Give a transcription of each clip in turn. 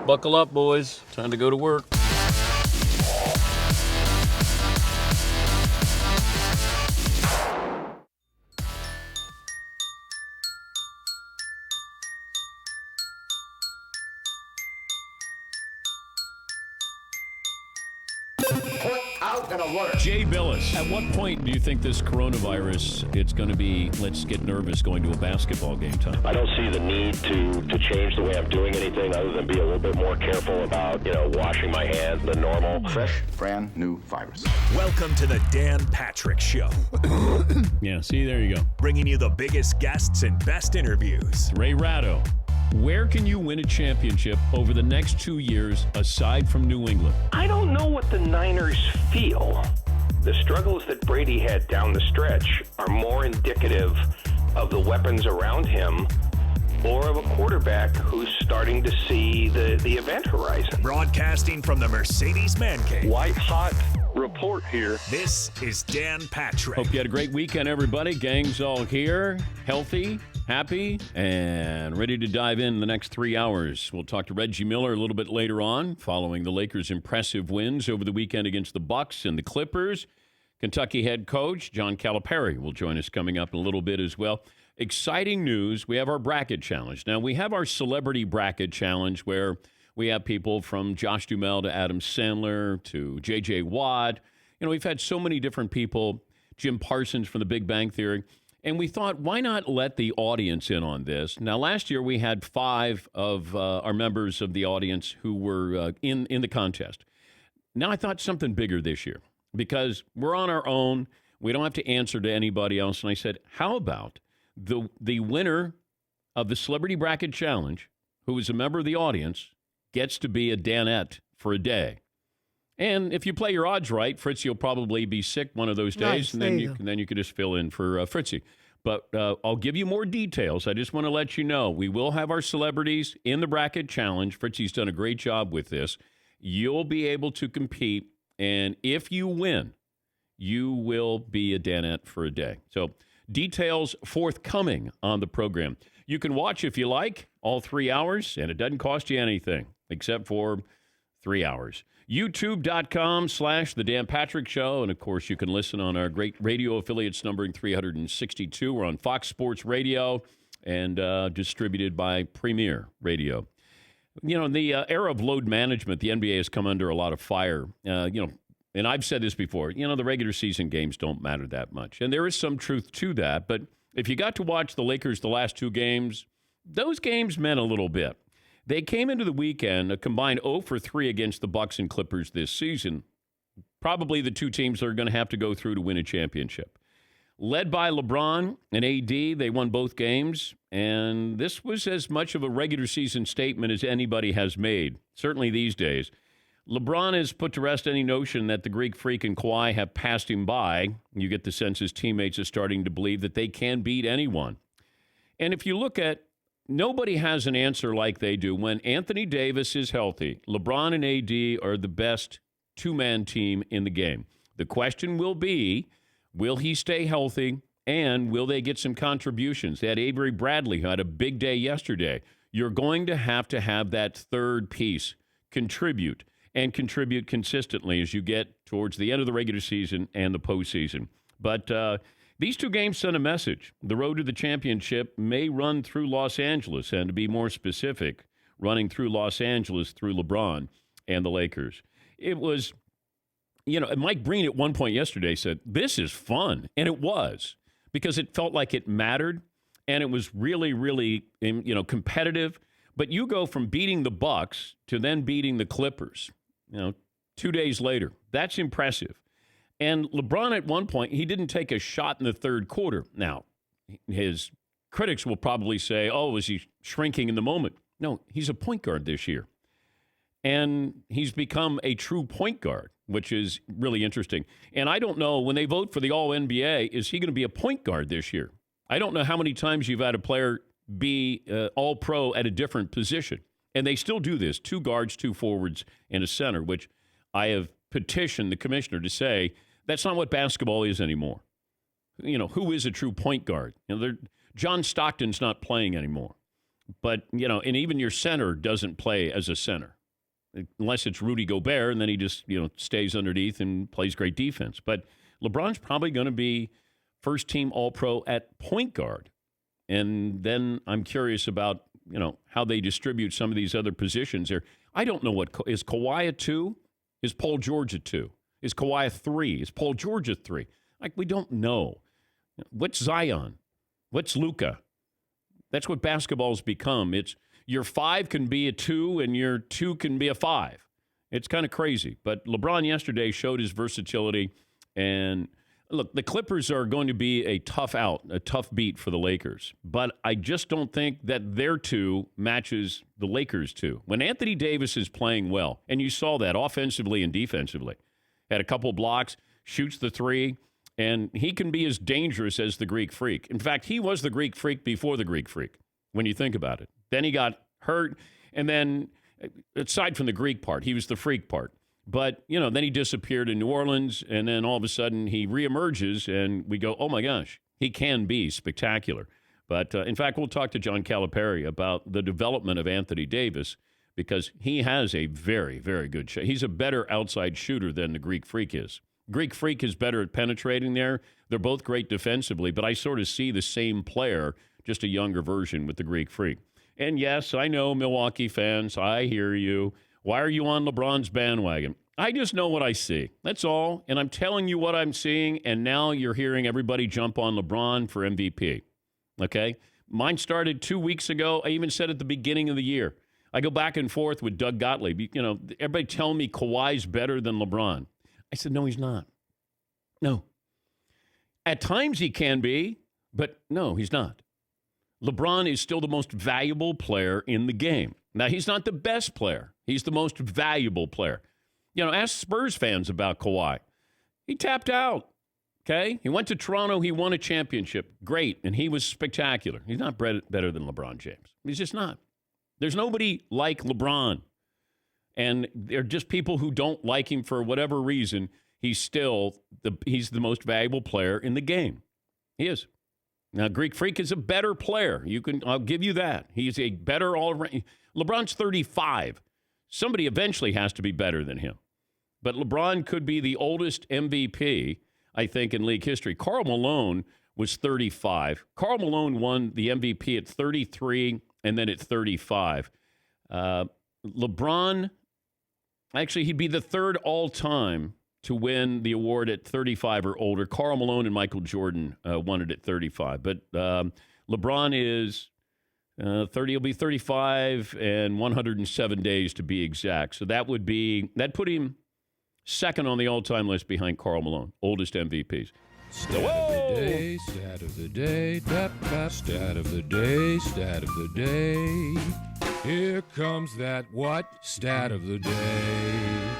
Buckle up, boys. Time to go to work. Jay Billis, at what point do you think this coronavirus, it's going to be, let's get nervous going to a basketball game time? I don't see the need to change the way I'm doing anything other than be a little bit more careful about, washing my hands than normal. Fresh, brand new virus. Welcome to the Dan Patrick Show. Yeah, see, there you go. Bringing you the biggest guests and best interviews. Ray Ratto, where can you win a championship over the next 2 years aside from New England? I don't know what the Niners feel. The struggles that Brady had down the stretch are more indicative of the weapons around him or of a quarterback who's starting to see the event horizon. Broadcasting from the Mercedes Man Cave. White hot report here. This is Dan Patrick. Hope you had a great weekend, everybody. Gang's all here, healthy, happy, and ready to dive in the next 3 hours. We'll talk to Reggie Miller a little bit later on, following the Lakers' impressive wins over the weekend against the Bucks and the Clippers. Kentucky head coach John Calipari will join us coming up in a little bit as well. Exciting news. We have our bracket challenge. Now, we have our celebrity bracket challenge where we have people from Josh Duhamel to Adam Sandler to J.J. Watt. We've had so many different people, Jim Parsons from The Big Bang Theory. And we thought, why not let the audience in on this? Now, last year we had 5 of our members of the audience who were in the contest. Now I thought something bigger this year because we're on our own. We don't have to answer to anybody else. And I said, how about the winner of the Celebrity Bracket Challenge, who is a member of the audience, gets to be a Danette for a day. And if you play your odds right, Fritzy will probably be sick one of those days, and then you can just fill in for Fritzy. But I'll give you more details. I just want to let you know we will have our celebrities in the bracket challenge. Fritzy's done a great job with this. You'll be able to compete, and if you win, you will be a Danette for a day. So details forthcoming on the program. You can watch if you like all 3 hours, and it doesn't cost you anything except for 3 hours. YouTube.com/The Dan Patrick Show. And, of course, you can listen on our great radio affiliates numbering 362. We're on Fox Sports Radio and distributed by Premier Radio. In the era of load management, the NBA has come under a lot of fire. And I've said this before, the regular season games don't matter that much. And there is some truth to that. But if you got to watch the Lakers the last 2 games, those games meant a little bit. They came into the weekend a combined 0 for 3 against the Bucks and Clippers this season. Probably the 2 teams that are going to have to go through to win a championship. Led by LeBron and AD, they won both games. And this was as much of a regular season statement as anybody has made, certainly these days. LeBron has put to rest any notion that the Greek Freak and Kawhi have passed him by. You get the sense his teammates are starting to believe that they can beat anyone. And if you look at nobody has an answer like they do. When Anthony Davis is healthy, LeBron and AD are the best 2-man team in the game. The question will be, will he stay healthy, and will they get some contributions? They had Avery Bradley, who had a big day yesterday. You're going to have that third piece contribute, and contribute consistently as you get towards the end of the regular season and the postseason. But these 2 games send a message. The road to the championship may run through Los Angeles, and to be more specific, running through Los Angeles through LeBron and the Lakers. It was, Mike Breen at one point yesterday said, this is fun. And it was, because it felt like it mattered, and it was really, really, competitive. But you go from beating the Bucks to then beating the Clippers, 2 days later. That's impressive. And LeBron at one point, he didn't take a shot in the third quarter. Now, his critics will probably say, is he shrinking in the moment? No, he's a point guard this year. And he's become a true point guard, which is really interesting. And I don't know, when they vote for the All-NBA, is he going to be a point guard this year? I don't know how many times you've had a player be All-Pro at a different position. And they still do this, 2 guards, 2 forwards, and a center, which I have petitioned the commissioner to say, that's not what basketball is anymore. Who is a true point guard? John Stockton's not playing anymore. But, and even your center doesn't play as a center. unless it's Rudy Gobert, and then he just, stays underneath and plays great defense. But LeBron's probably going to be first-team All-Pro at point guard. And then I'm curious about, how they distribute some of these other positions there. I don't know is Kawhi a 2? Is Paul George a 2? Is Kawhi a 3? Is Paul George a 3? We don't know. What's Zion? What's Luka? That's what basketball's become. It's your 5 can be a 2 and your 2 can be a 5. It's kind of crazy. But LeBron yesterday showed his versatility. And look, the Clippers are going to be a tough beat for the Lakers. But I just don't think that their 2 matches the Lakers' 2. When Anthony Davis is playing well, and you saw that offensively and defensively, had a couple blocks, shoots the 3, and he can be as dangerous as the Greek Freak. In fact, he was the Greek Freak before the Greek Freak, when you think about it. Then he got hurt, and then, aside from the Greek part, he was the Freak part. But, then he disappeared in New Orleans, and then all of a sudden he reemerges, and we go, oh, my gosh, he can be spectacular. But, in fact, we'll talk to John Calipari about the development of Anthony Davis, because he has a very, very good shot. He's a better outside shooter than the Greek Freak is. Greek Freak is better at penetrating there. They're both great defensively, but I sort of see the same player, just a younger version with the Greek Freak. And yes, I know, Milwaukee fans, I hear you. Why are you on LeBron's bandwagon? I just know what I see. That's all. And I'm telling you what I'm seeing, and now you're hearing everybody jump on LeBron for MVP. Okay? Mine started 2 weeks ago. I even said at the beginning of the year. I go back and forth with Doug Gottlieb. Everybody telling me Kawhi's better than LeBron. I said, no, he's not. No. At times he can be, but no, he's not. LeBron is still the most valuable player in the game. Now, he's not the best player. He's the most valuable player. Ask Spurs fans about Kawhi. He tapped out, okay? He went to Toronto. He won a championship. Great, and he was spectacular. He's not better than LeBron James. He's just not. There's nobody like LeBron. And they're just people who don't like him for whatever reason. He's the most valuable player in the game. He is. Now, Greek Freak is a better player. I'll give you that. He's a better all-around. LeBron's 35. Somebody eventually has to be better than him. But LeBron could be the oldest MVP, I think, in league history. Karl Malone was 35. Karl Malone won the MVP at 33 and then at 35. LeBron, actually, he'd be the third all-time to win the award at 35 or older. Karl Malone and Michael Jordan won it at 35. But LeBron is 30. He'll be 35 and 107 days to be exact. So that put him second on the all-time list behind Karl Malone, oldest MVPs. Stat of the day, stat of the day, stat of the day, stat of the day. Here comes that what? Stat of the day.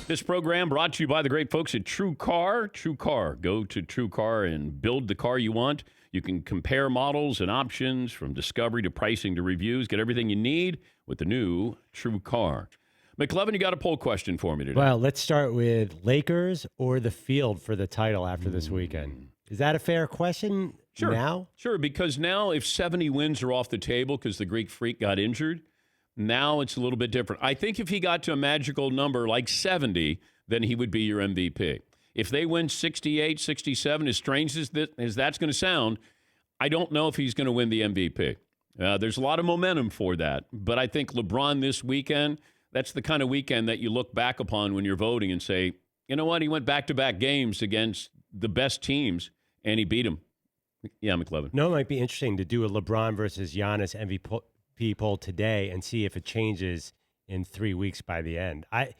This program brought to you by the great folks at True Car. True Car. Go to True Car and build the car you want. You can compare models and options from discovery to pricing to reviews. Get everything you need with the new True Car. McLevin, you got a poll question for me today. Well, let's start with Lakers or the field for the title after this weekend. Is that a fair question now? Sure, because now if 70 wins are off the table because the Greek Freak got injured, now it's a little bit different. I think if he got to a magical number like 70, then he would be your MVP. If they win 68, 67, as strange as that's going to sound, I don't know if he's going to win the MVP. There's a lot of momentum for that. But I think LeBron this weekend, that's the kind of weekend that you look back upon when you're voting and say, you know what, he went back-to-back games against the best teams, and he beat them. Yeah, McLevin. No, it might be interesting to do a LeBron versus Giannis MVP poll today and see if it changes in 3 weeks by the end. I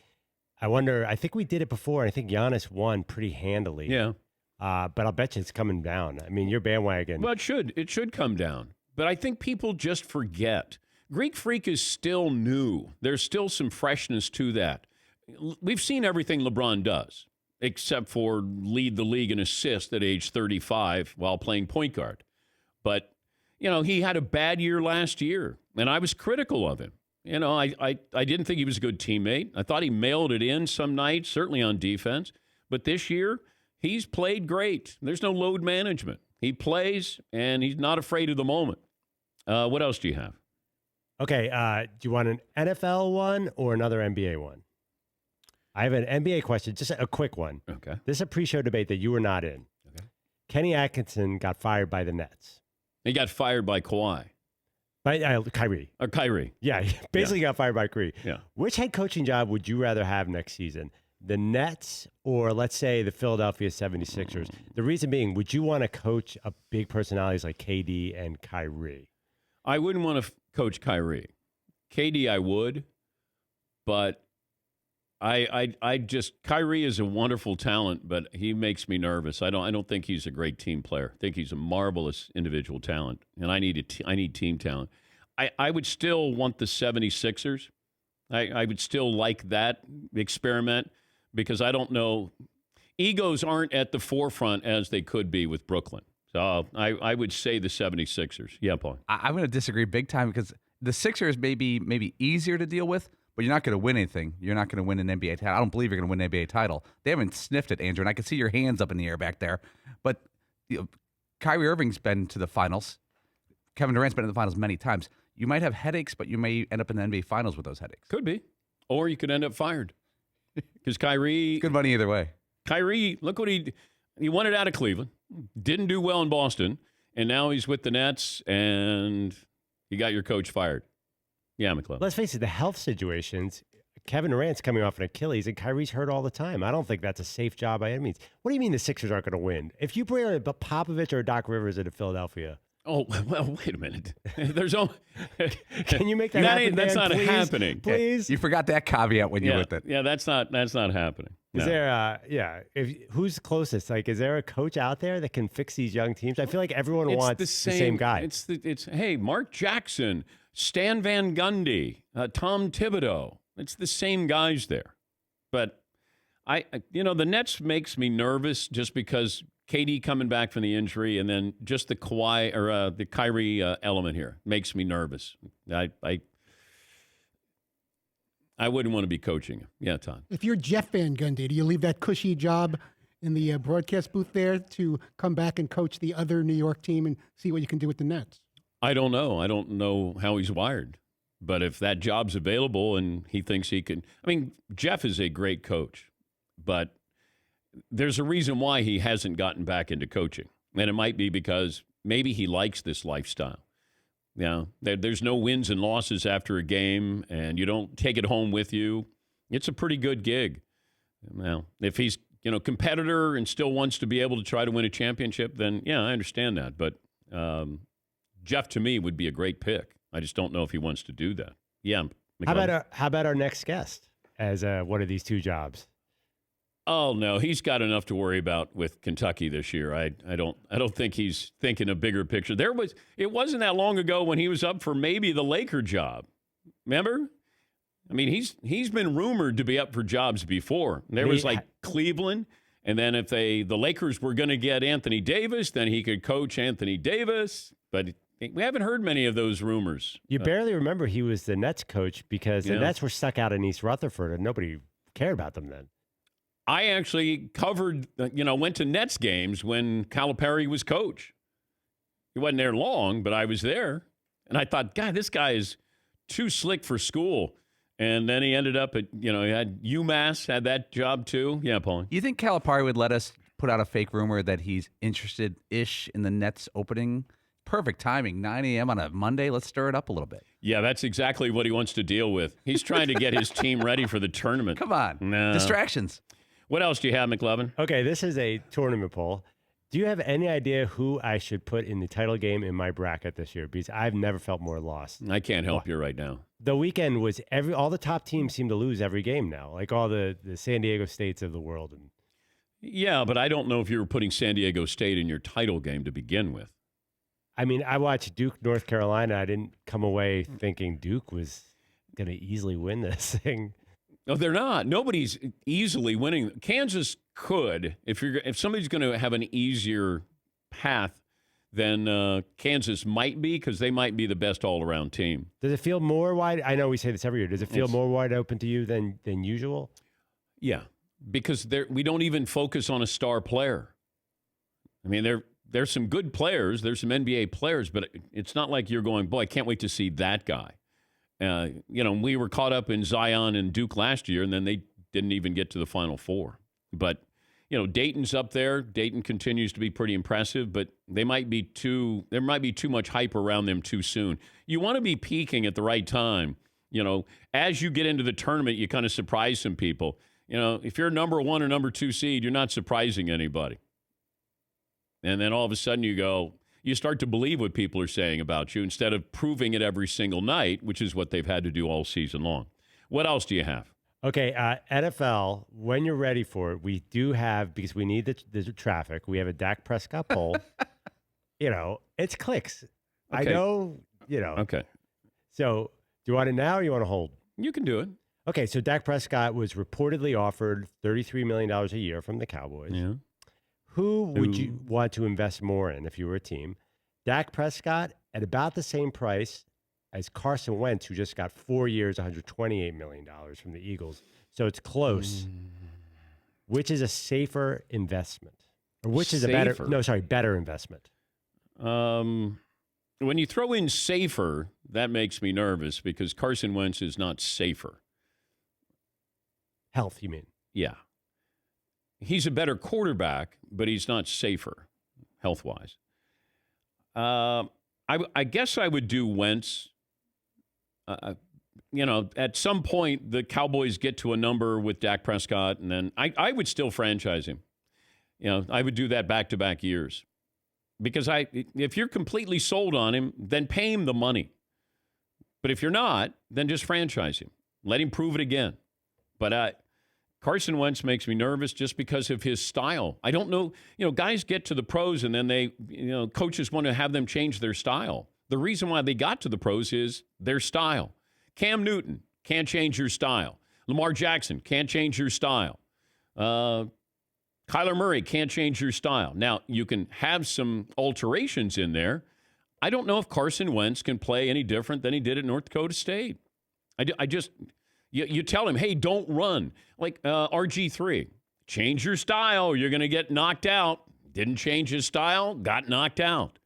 wonder, I think we did it before, and I think Giannis won pretty handily. Yeah. But I'll bet you it's coming down. I mean, your bandwagon. Well, it should come down. But I think people just forget. Greek Freak is still new. There's still some freshness to that. We've seen everything LeBron does, except for lead the league in assists at age 35 while playing point guard. But, he had a bad year last year, and I was critical of him. I didn't think he was a good teammate. I thought he mailed it in some nights, certainly on defense. But this year, he's played great. There's no load management. He plays, and he's not afraid of the moment. What else do you have? Okay, do you want an NFL one or another NBA one? I have an NBA question, just a quick one. Okay. This is a pre-show debate that you were not in. Okay. Kenny Atkinson got fired by the Nets. He got fired by Kawhi. By Kyrie. Or Kyrie. Yeah, he basically got fired by Kyrie. Yeah. Which head coaching job would you rather have next season? The Nets or, let's say, the Philadelphia 76ers? The reason being, would you want to coach a big personalities like KD and Kyrie? I wouldn't want to coach Kyrie. KD I would, but I just Kyrie is a wonderful talent, but he makes me nervous. I don't think he's a great team player. I think he's a marvelous individual talent, and I need team talent. I would still want the 76ers. I would still like that experiment because I don't know. Egos aren't at the forefront as they could be with Brooklyn. So I would say the 76ers. Yeah, Paul. I'm going to disagree big time because the Sixers may be maybe easier to deal with, but you're not going to win anything. You're not going to win an NBA title. I don't believe you're going to win an NBA title. They haven't sniffed it, Andrew, and I can see your hands up in the air back there. But Kyrie Irving's been to the finals. Kevin Durant's been in the finals many times. You might have headaches, but you may end up in the NBA finals with those headaches. Could be. Or you could end up fired. Because Kyrie... Good money either way. Kyrie, look what he won it out of Cleveland. Didn't do well in Boston. And now he's with the Nets, and you got your coach fired. Yeah, McClellan. Let's face it, the health situations, Kevin Durant's coming off an Achilles, and Kyrie's hurt all the time. I don't think that's a safe job by any means. What do you mean the Sixers aren't going to win? If you bring a Popovich or a Doc Rivers into Philadelphia... Oh, well, wait a minute. There's only... Can you make that happen, That's Dan, not please? happening. Please? You forgot that caveat when you Yeah, with it. yeah, that's not happening. Is No. there, who's closest? Like, is there a coach out there that can fix these young teams? I feel like everyone wants the same guy. Hey, Mark Jackson, Stan Van Gundy, Tom Thibodeau. It's the same guys there. But the Nets makes me nervous just because KD coming back from the injury, and then just the Kawhi or the Kyrie element here makes me nervous. I wouldn't want to be coaching him. Yeah, Todd. If you're Jeff Van Gundy, do you leave that cushy job in the broadcast booth there to come back and coach the other New York team and see what you can do with the Nets? I don't know. I don't know how he's wired. But if that job's available and he thinks he can... I mean, Jeff is a great coach, but there's a reason why he hasn't gotten back into coaching. And it might be because maybe he likes this lifestyle. There's no wins and losses after a game, and you don't take it home with you. It's a pretty good gig. Now, if he's competitor and still wants to be able to try to win a championship, then yeah, I understand that. But Jeff, to me, would be a great pick. I just don't know if he wants to do that. Yeah. How about our next guest as one of these two jobs? Oh no, he's got enough to worry about with Kentucky this year. I don't think he's thinking a bigger picture. It wasn't that long ago when he was up for maybe the Laker job. Remember? I mean, he's been rumored to be up for jobs before. There was like Cleveland, and then if the Lakers were going to get Anthony Davis, then he could coach Anthony Davis. But we haven't heard many of those rumors. You barely remember he was the Nets coach because the Nets were stuck out in East Rutherford, and nobody cared about them then. I actually covered, went to Nets games when Calipari was coach. He wasn't there long, but I was there. And I thought, God, this guy is too slick for school. And then he ended up at, he had UMass, had that job too. Yeah, Paul. You think Calipari would let us put out a fake rumor that he's interested-ish in the Nets opening? Perfect timing, 9 a.m. on a Monday. Let's stir it up a little bit. Yeah, that's exactly what he wants to deal with. He's trying to get his team ready for the tournament. Come on. No. Distractions. What else do you have, McLevin? Okay, this is a tournament poll. Do you have any idea who I should put in the title game in my bracket this year? Because I've never felt more lost. I can't help you right now. The weekend was all the top teams seem to lose every game now, like all the San Diego States of the world. Yeah, but I don't know if you were putting San Diego State in your title game to begin with. I mean, I watched Duke, North Carolina. I didn't come away thinking Duke was going to easily win this thing. No, they're not. Nobody's easily winning. Kansas could, if somebody's going to have an easier path, then Kansas might be, because they might be the best all-around team. Does it feel more wide? I know we say this every year. Does it feel more wide open to you than usual? Yeah, because we don't even focus on a star player. I mean, there's some good players. There's some NBA players, but it's not like you're going, boy, I can't wait to see that guy. We were caught up in Zion and Duke last year, and then they didn't even get to the Final Four. But, Dayton's up there. Dayton continues to be pretty impressive, but there might be too much hype around them too soon. You want to be peaking at the right time. As you get into the tournament, you kind of surprise some people. If you're number 1 or number 2 seed, you're not surprising anybody. And then all of a sudden you start to believe what people are saying about you instead of proving it every single night, which is what they've had to do all season long. What else do you have? Okay, NFL, when you're ready for it, we do have, because we need the traffic, we have a Dak Prescott poll. It's clicks. Okay. I know, Okay. So do you want it now or you want to hold? You can do it. Okay, so Dak Prescott was reportedly offered $33 million a year from the Cowboys. Yeah. Who would you want to invest more in if you were a team? Dak Prescott at about the same price as Carson Wentz, who just got 4 years, $128 million from the Eagles. So it's close. Which is a safer investment? Or which is better investment? When you throw in safer, that makes me nervous because Carson Wentz is not safer. Health, you mean? Yeah. He's a better quarterback, but he's not safer, health-wise. I guess I would do Wentz. At some point, the Cowboys get to a number with Dak Prescott, and then I would still franchise him. I would do that back-to-back years. Because if you're completely sold on him, then pay him the money. But if you're not, then just franchise him. Let him prove it again. But Carson Wentz makes me nervous just because of his style. I don't know. Guys get to the pros and then coaches want to have them change their style. The reason why they got to the pros is their style. Cam Newton can't change your style. Lamar Jackson can't change your style. Kyler Murray can't change your style. Now, you can have some alterations in there. I don't know if Carson Wentz can play any different than he did at North Dakota State. You tell him, hey, don't run. Like RG3, change your style or you're going to get knocked out. Didn't change his style, got knocked out.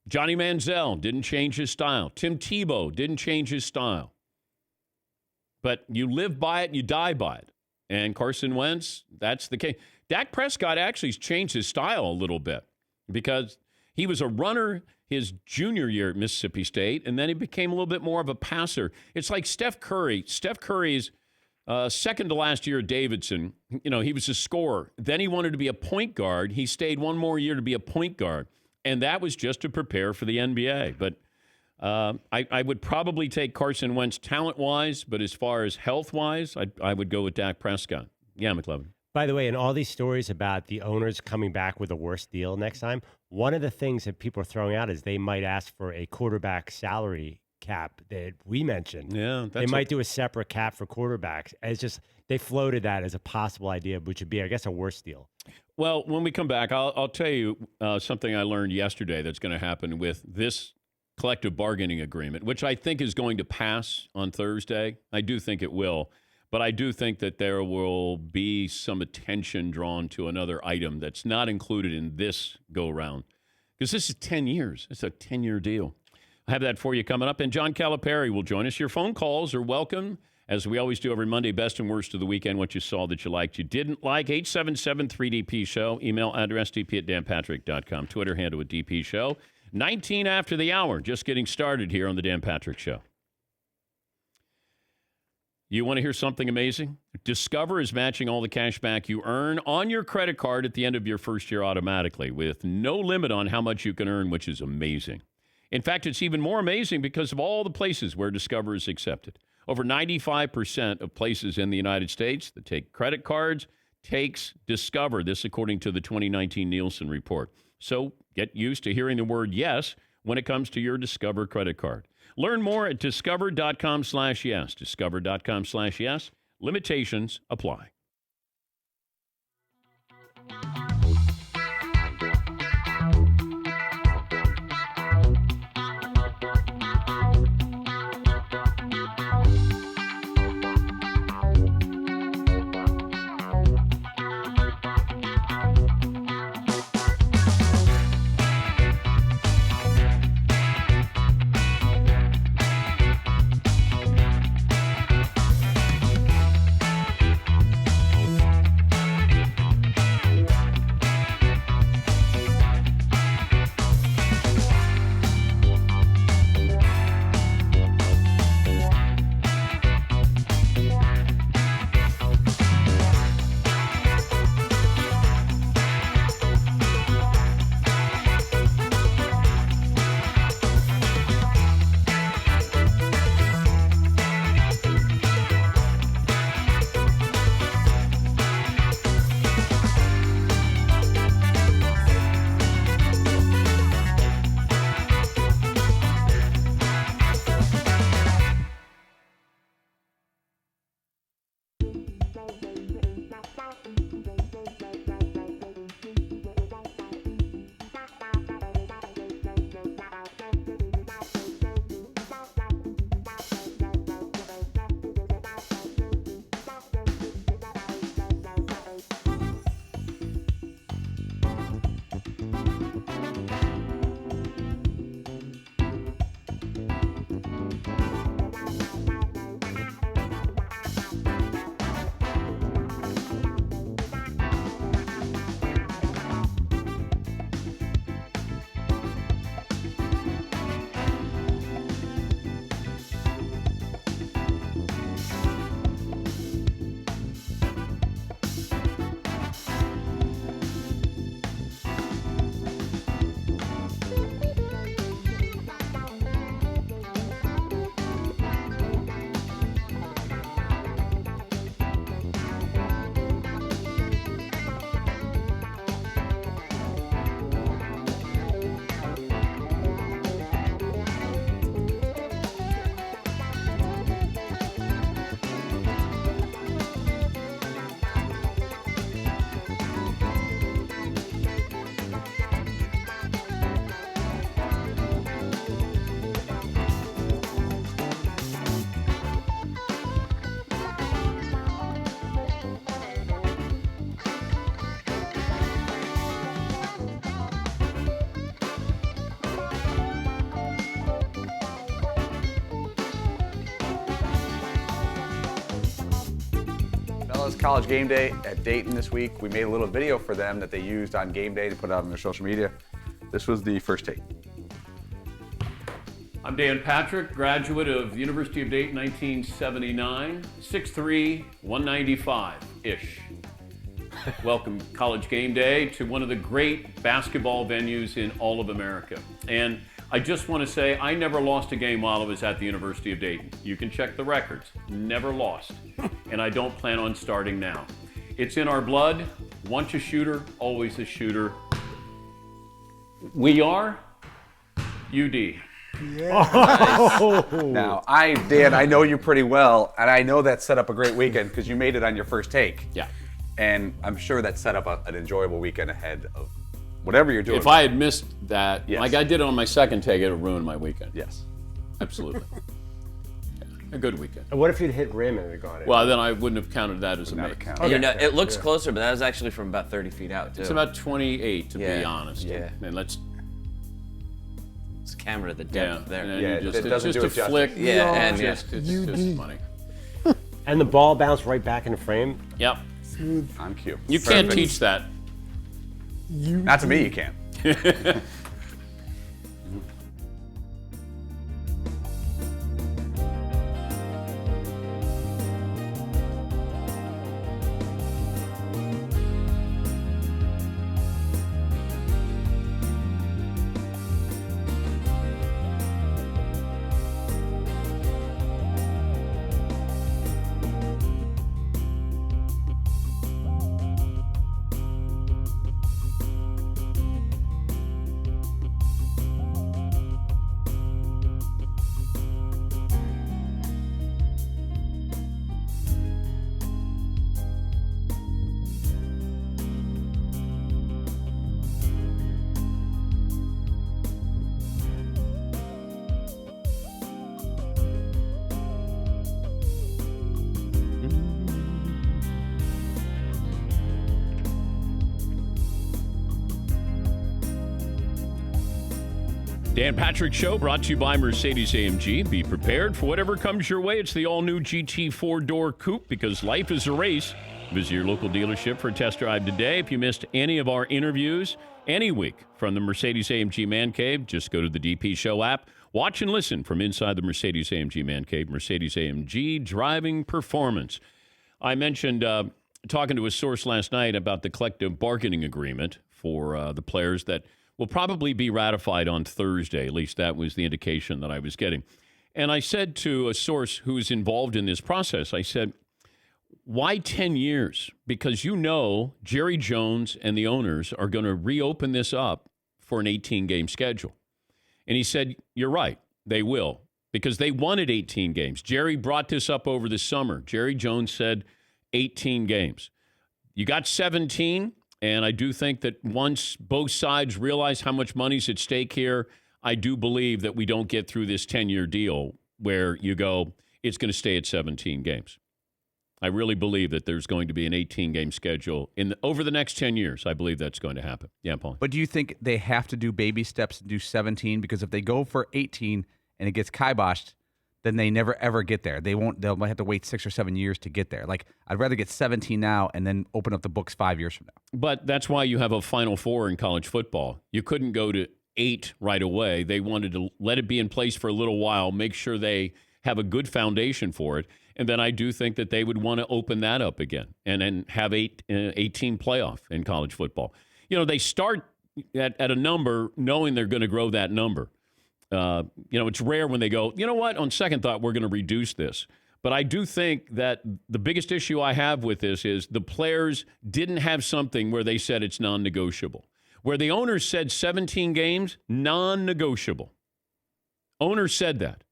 Johnny Manziel didn't change his style. Tim Tebow didn't change his style. But you live by it, you die by it. And Carson Wentz, that's the case. Dak Prescott actually changed his style a little bit because he was a runner his junior year at Mississippi State, and then he became a little bit more of a passer. It's like Steph Curry. Steph Curry's second to last year at Davidson, he was a scorer. Then he wanted to be a point guard. He stayed one more year to be a point guard, and that was just to prepare for the NBA. But I would probably take Carson Wentz talent-wise, but as far as health-wise, I would go with Dak Prescott. Yeah, McLovin. By the way, in all these stories about the owners coming back with a worse deal next time, one of the things that people are throwing out is they might ask for a quarterback salary cap that we mentioned. Yeah, they might do a separate cap for quarterbacks. It's just they floated that as a possible idea, which would be, I guess, a worse deal. Well, when we come back, I'll tell you something I learned yesterday that's going to happen with this collective bargaining agreement, which I think is going to pass on Thursday. I do think it will. But I do think that there will be some attention drawn to another item that's not included in this go-round. Because this is 10 years. It's a 10-year deal. I have that for you coming up. And John Calipari will join us. Your phone calls are welcome, as we always do every Monday, best and worst of the weekend, what you saw that you liked, you didn't like. 877-3DP-SHOW. Email address dp@danpatrick.com. Twitter handle at DP Show. 19 after the hour. Just getting started here on the Dan Patrick Show. You want to hear something amazing? Discover is matching all the cash back you earn on your credit card at the end of your first year automatically with no limit on how much you can earn, which is amazing. In fact, it's even more amazing because of all the places where Discover is accepted. Over 95% of places in the United States that take credit cards takes Discover, this according to the 2019 Nielsen report. So get used to hearing the word yes when it comes to your Discover credit card. Learn more at discover.com/yes. Discover.com/yes. Limitations apply. College Game Day at Dayton this week. We made a little video for them that they used on Game Day to put out on their social media. This was the first take. I'm Dan Patrick, graduate of the University of Dayton, 1979, 6'3", 195-ish. Welcome, College Game Day, to one of the great basketball venues in all of America. And I just want to say I never lost a game while I was at the University of Dayton. You can check the records. Never lost. And I don't plan on starting now. It's in our blood. Once a shooter, always a shooter. We are UD. Now, Dan, I know you pretty well, and I know that set up a great weekend because you made it on your first take. Yeah. And I'm sure that set up an enjoyable weekend ahead of whatever you're doing. If I had missed that, Yes. like I did on my second take, it would ruin my weekend. Yes. Absolutely. Yeah, a good weekend. And what if you'd hit rim and it had gone in? Well, then I wouldn't have counted that as a Not a make. count. You know, it looks closer, but that was actually from about 30 feet out, too. It's about 28, to be Yeah, honest. yeah. And let's, It's camera the yeah, depth there. and Yeah, you it just, doesn't it's do just it a justice. flick. Yeah, and it's just funny. And the ball bounced right back in the frame. Yep. On cue. You can't Perfect. teach that. Not to me, you can't. Dan Patrick Show brought to you by Mercedes-AMG. Be prepared for whatever comes your way. It's the all-new GT 4-door coupe because life is a race. Visit your local dealership for a test drive today. If you missed any of our interviews any week from the Mercedes-AMG Man Cave, just go to the DP Show app. Watch and listen from inside the Mercedes-AMG Man Cave. Mercedes-AMG driving performance. I mentioned talking to a source last night about the collective bargaining agreement for the players that will probably be ratified on Thursday. At least that was the indication that I was getting. And I said to a source who is involved in this process, I said, why 10 years? Because you know Jerry Jones and the owners are going to reopen this up for an 18-game schedule. And he said, you're right, they will, because they wanted 18 games. Jerry brought this up over the summer. Jerry Jones said 18 games. You got 17. And I do think that once both sides realize how much money's at stake here, I do believe that we don't get through this 10-year deal where you go, it's going to stay at 17 games. I really believe that there's going to be an 18-game schedule over the next 10 years. I believe that's going to happen. Yeah, Paul. But do you think they have to do baby steps and do 17? Because if they go for 18 and it gets kiboshed, then they never ever get there. They'll have to wait 6 or 7 years to get there. Like, I'd rather get 17 now and then open up the books 5 years from now. But that's why you have a Final Four in college football. You couldn't go to 8 right away. They wanted to let it be in place for a little while, make sure they have a good foundation for it. And then I do think that they would want to open that up again and then have 18 playoff in college football. You know, they start at a number knowing they're going to grow that number. It's rare when they go, you know what, on second thought, we're going to reduce this. But I do think that the biggest issue I have with this is the players didn't have something where they said it's non-negotiable. Where the owners said 17 games, non-negotiable. Owners said that.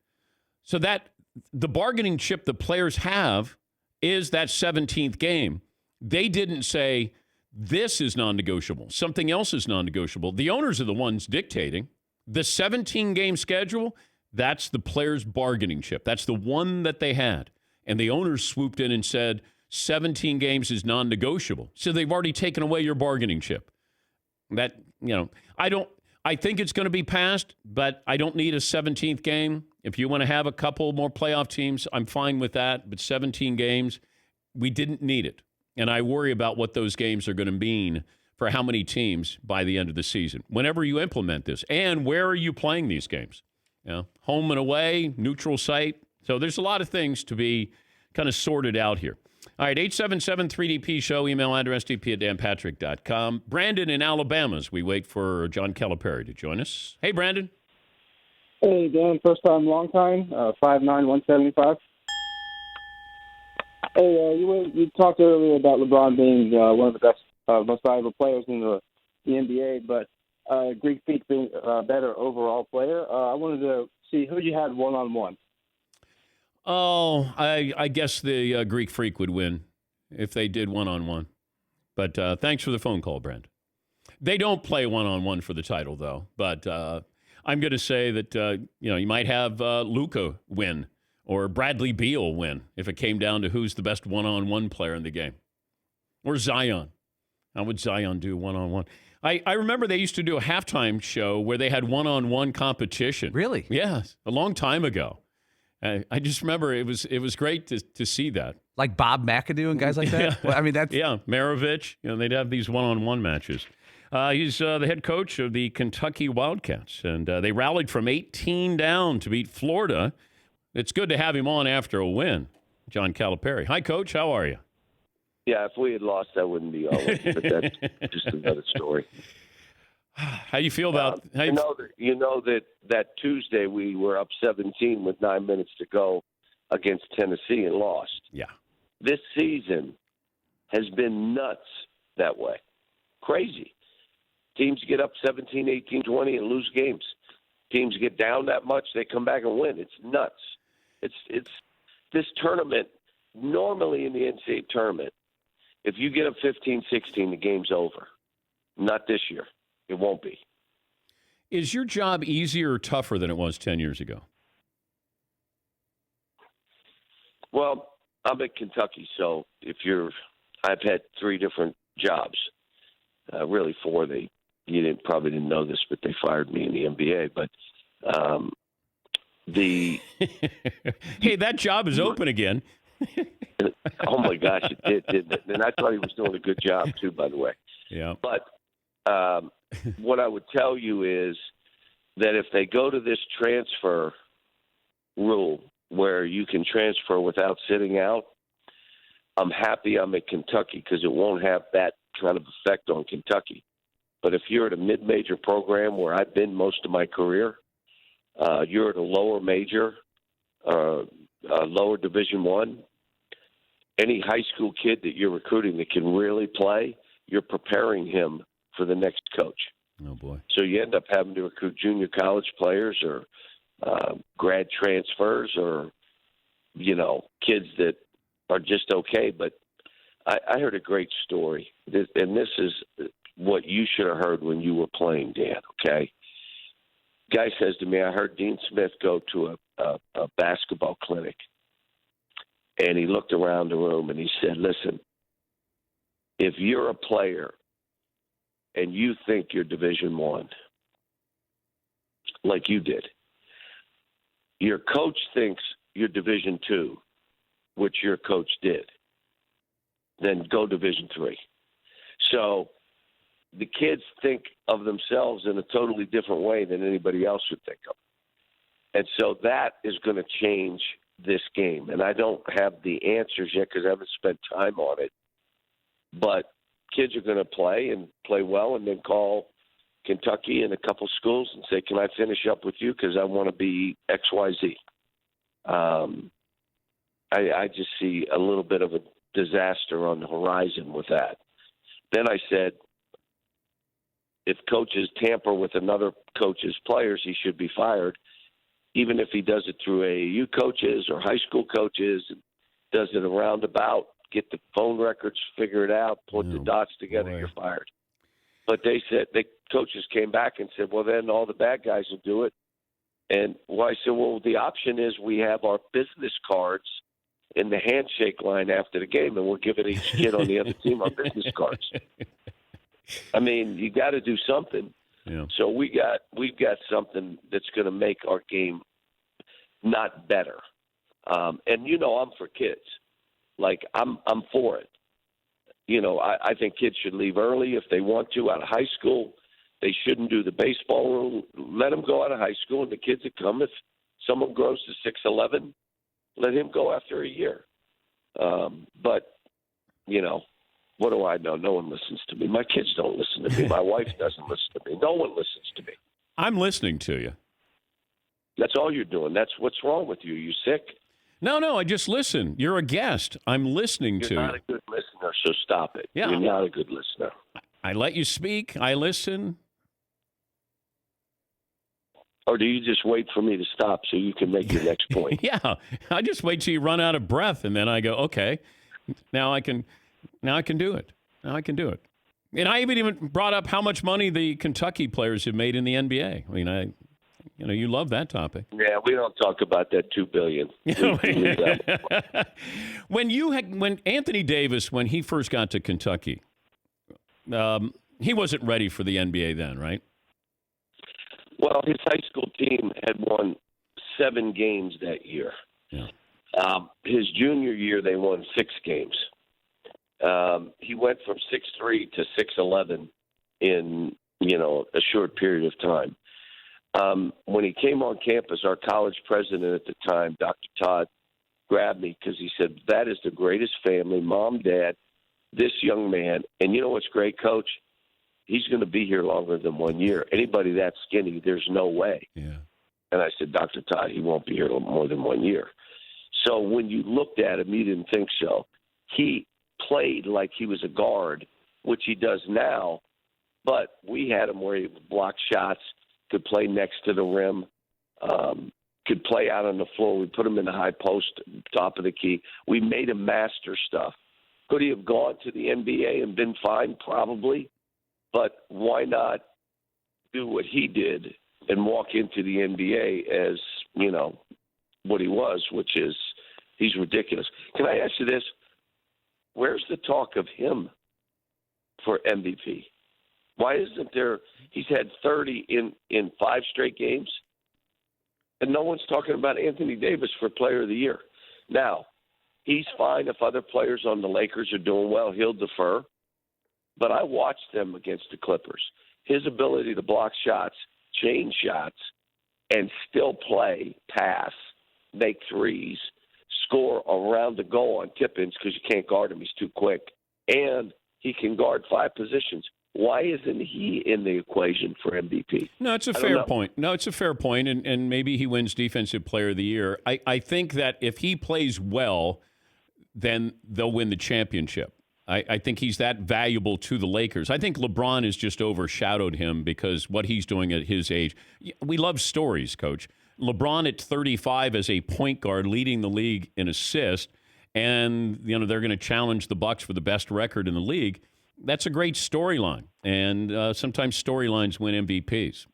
So that the bargaining chip the players have is that 17th game. They didn't say this is non-negotiable. Something else is non-negotiable. The owners are the ones dictating. The 17-game schedule, that's the players' bargaining chip. That's the one that they had. And the owners swooped in and said 17 games is non-negotiable. So they've already taken away your bargaining chip. That, I think it's going to be passed, but I don't need a 17th game. If you want to have a couple more playoff teams, I'm fine with that. But 17 games, we didn't need it. And I worry about what those games are going to mean for how many teams by the end of the season, whenever you implement this. And where are you playing these games? Home and away, neutral site. So there's a lot of things to be kind of sorted out here. All right, 877-3DP show, email address dp@danpatrick.com. Brandon in Alabama, as we wait for John Calipari to join us. Hey, Brandon. Hey, Dan, first time, long time, 5'9", 175. Hey, you talked earlier about LeBron being one of the best, most valuable players in the NBA, but Greek Freak being a better overall player. I wanted to see who you had one-on-one. Oh, I guess the Greek Freak would win if they did one-on-one. But thanks for the phone call, Brent. They don't play one-on-one for the title, though. But I'm going to say that, you might have Luka win or Bradley Beal win if it came down to who's the best one-on-one player in the game. Or Zion. How would Zion do one-on-one? I remember they used to do a halftime show where they had one-on-one competition. Really? Yes, a long time ago. I just remember it was great to see that. Like Bob McAdoo and guys like that? Yeah. Well, I mean, that's... Yeah, Maravich. They'd have these one-on-one matches. He's the head coach of the Kentucky Wildcats, and they rallied from 18 down to beat Florida. It's good to have him on after a win, John Calipari. Hi, Coach. How are you? Yeah, if we had lost, that wouldn't be all. But that's just another story. How do you feel about? You know that Tuesday we were up 17 with 9 minutes to go against Tennessee and lost. Yeah. This season has been nuts that way. Crazy. Teams get up 17, 18, 20 and lose games. Teams get down that much, they come back and win. It's nuts. It's this tournament. Normally in the NCAA tournament, if you get up 15, 16, the game's over. Not this year. It won't be. Is your job easier or tougher than it was 10 years ago? Well, I'm at Kentucky, so I've had 3 different jobs. Really 4. You probably didn't know this, but they fired me in the NBA. But hey, that job is open again. Oh my gosh, it did, didn't it? And I thought he was doing a good job too, by the way. Yeah. But what I would tell you is that if they go to this transfer rule where you can transfer without sitting out, I'm happy I'm at Kentucky because it won't have that kind of effect on Kentucky. But if you're at a mid-major program where I've been most of my career, you're at a lower major, lower Division I, any high school kid that you're recruiting that can really play, you're preparing him for the next coach. Oh, boy. So you end up having to recruit junior college players or grad transfers or, kids that are just okay. But I heard a great story, and this is what you should have heard when you were playing, Dan, okay? Guy says to me, I heard Dean Smith go to a basketball clinic, and he looked around the room and he said, listen, if you're a player and you think you're Division I, like you did, your coach thinks you're Division II, which your coach did, then go Division III. So the kids think of themselves in a totally different way than anybody else would think of. And so that is going to change this game. And I don't have the answers yet because I haven't spent time on it. But kids are going to play and play well and then call Kentucky and a couple schools and say, can I finish up with you because I want to be XYZ. I just see a little bit of a disaster on the horizon with that. Then I said, if coaches tamper with another coach's players, he should be fired, even if he does it through AAU coaches or high school coaches, does it a roundabout, get the phone records, figure it out, put the dots together, you're fired. But they said, the coaches came back and said, well, then all the bad guys will do it. And I said, well, the option is we have our business cards in the handshake line after the game, and we're giving each kid on the other team our business cards. I mean, you got to do something. Yeah. So we've got something that's going to make our game not better. And I'm for kids. Like I'm for it. I think kids should leave early if they want to out of high school. They shouldn't do the baseball rule. Let them go out of high school, and the kids that come, if someone grows to 6'11", let him go after a year. But, what do I know? No one listens to me. My kids don't listen to me. My wife doesn't listen to me. No one listens to me. I'm listening to you. That's all you're doing. That's what's wrong with you. You sick? No, I just listen. You're a guest. I'm listening to you. You're not a good listener, so stop it. Yeah. You're not a good listener. I let you speak. I listen. Or do you just wait for me to stop so you can make your next point? Yeah, I just wait till you run out of breath, and then I go, okay, now I can do it. Now I can do it. And I even brought up how much money the Kentucky players have made in the NBA. I mean, you love that topic. Yeah, we don't talk about that $2 billion. When Anthony Davis, when he first got to Kentucky, he wasn't ready for the NBA then, right? Well, his high school team had won 7 games that year. Yeah. His junior year, they won 6 games. He went from 6'3" to 6'11" in, a short period of time. When he came on campus, our college president at the time, Dr. Todd, grabbed me because he said, that is the greatest family, mom, dad, this young man. And you know what's great, Coach? He's going to be here longer than 1 year. Anybody that skinny, there's no way. Yeah. And I said, Dr. Todd, he won't be here more than 1 year. So when you looked at him, you didn't think so. He played like he was a guard, which he does now, but we had him where he would block shots, could play next to the rim, could play out on the floor. We put him in the high post, top of the key. We made him master stuff. Could he have gone to the NBA and been fine? Probably. But why not do what he did and walk into the NBA as, what he was, which is he's ridiculous. Can I ask you this? Where's the talk of him for MVP? Why isn't there – he's had 30 in 5 straight games, and no one's talking about Anthony Davis for Player of the Year. Now, he's fine if other players on the Lakers are doing well. He'll defer. But I watched them against the Clippers. His ability to block shots, change shots, and still play, pass, make threes, score around the goal on tip-ins because you can't guard him. He's too quick. And he can guard 5 positions. Why isn't he in the equation for MVP? No, it's a fair point. And maybe he wins Defensive Player of the Year. I think that if he plays well, then they'll win the championship. I think he's that valuable to the Lakers. I think LeBron has just overshadowed him because what he's doing at his age. We love stories, Coach. LeBron at 35 as a point guard leading the league in assists, and they're going to challenge the Bucks for the best record in the league. That's a great storyline, and sometimes storylines win MVPs.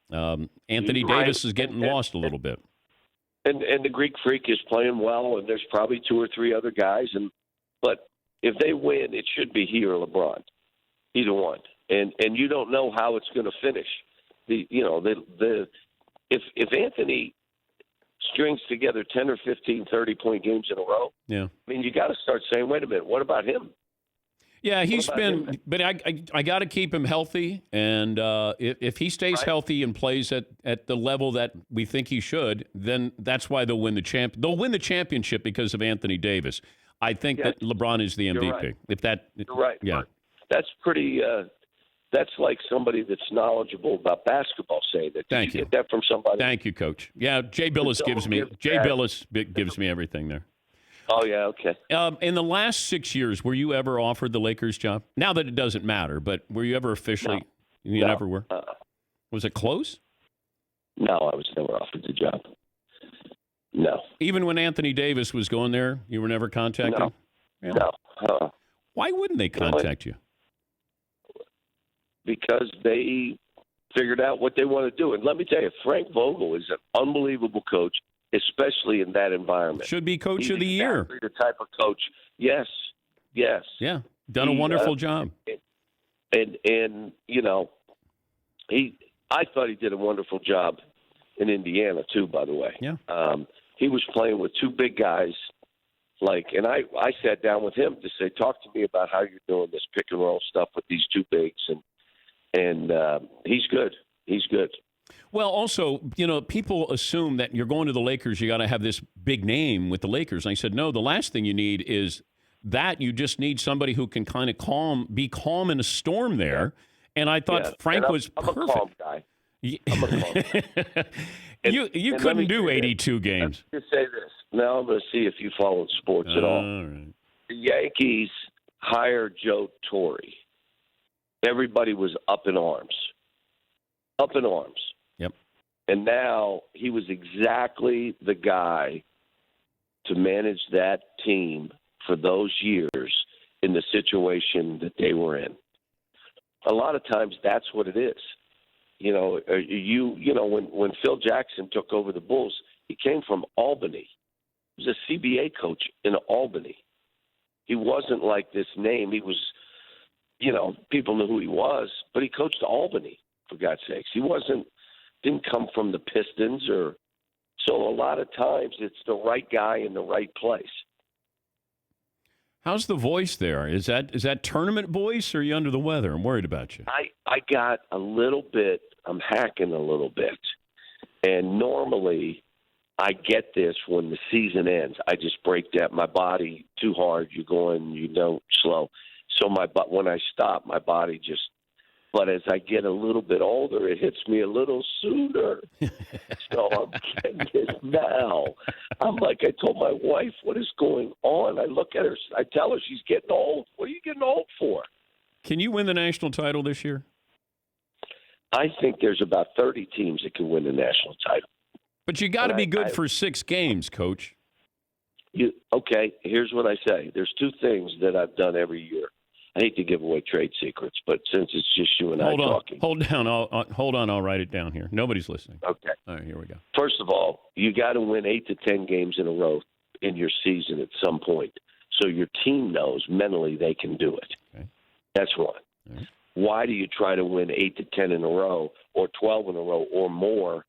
Anthony Davis is getting lost a little bit. And the Greek Freak is playing well, and there's probably 2 or 3 other guys, but if they win, it should be he or LeBron, either one. And you don't know how it's going to finish. If Anthony strings together 10 or 15 30-point games in a row, yeah, I mean, you got to start saying, wait a minute, what about him? Yeah, but I got to keep him healthy, and if he stays healthy and plays at the level that we think he should, then that's why they'll win the They'll win the championship because of Anthony Davis. I think that LeBron is the MVP. Right. You're right. Yeah. That's pretty. That's like somebody that's knowledgeable about basketball saying that. Thank you. Get that from somebody? Thank you, Coach. Yeah, Jay Billis gives me everything there. Oh yeah, okay. In the last 6 years, were you ever offered the Lakers job? Now that it doesn't matter, but were you ever officially? No. You never were. Was it close? No, I was never offered the job. No. Even when Anthony Davis was going there, you were never contacted? No. Yeah. No. Why wouldn't they contact you? Because they figured out what they want to do. And let me tell you, Frank Vogel is an unbelievable coach, especially in that environment. Should be coach of the year. The type of coach. Yes. Yeah. Done a wonderful job. And I thought he did a wonderful job in Indiana too, by the way. Yeah. He was playing with 2 big guys And I sat down with him to say, talk to me about how you're doing this pick and roll stuff with these two bigs, and he's good. He's good. Well, also, people assume that you're going to the Lakers, you got to have this big name with the Lakers. And I said, no, the last thing you need is that. You just need somebody who can kind of be calm in a storm there. And I thought Frank was perfect. I'm a calm guy. I'm a calm guy. You couldn't do 82 games. Let me just say this. Now I'm going to see if you follow sports at all. Right. The Yankees hired Joe Torre. Everybody was up in arms. Up in arms. Yep. And now he was exactly the guy to manage that team for those years in the situation that they were in. A lot of times that's what it is. When Phil Jackson took over the Bulls, he came from Albany. He was a CBA coach in Albany. He wasn't like this name. He was, people knew who he was, but he coached Albany, for God's sakes. He didn't come from the Pistons so a lot of times it's the right guy in the right place. How's the voice there? Is that tournament voice, or are you under the weather? I'm worried about you. I got a little bit, I'm hacking a little bit. And normally I get this when the season ends. I just break my body too hard. You're going, slow. So when I stop, my body just, but as I get a little bit older, it hits me a little sooner. So I'm getting this now. I'm like, I told my wife, what is going on? I look at her, I tell her she's getting old. What are you getting old for? Can you win the national title this year? I think there's about 30 teams that can win the national title. But you got to be good for 6 games, Coach. Okay, here's what I say. There's 2 things that I've done every year. I hate to give away trade secrets, but since it's just you and I talking. Hold on. I'll write it down here. Nobody's listening. Okay. All right, here we go. First of all, you got to win 8 to 10 games in a row in your season at some point, so your team knows mentally they can do it. Okay. That's one. Right. Why do you try to win 8 to 10 in a row or 12 in a row or more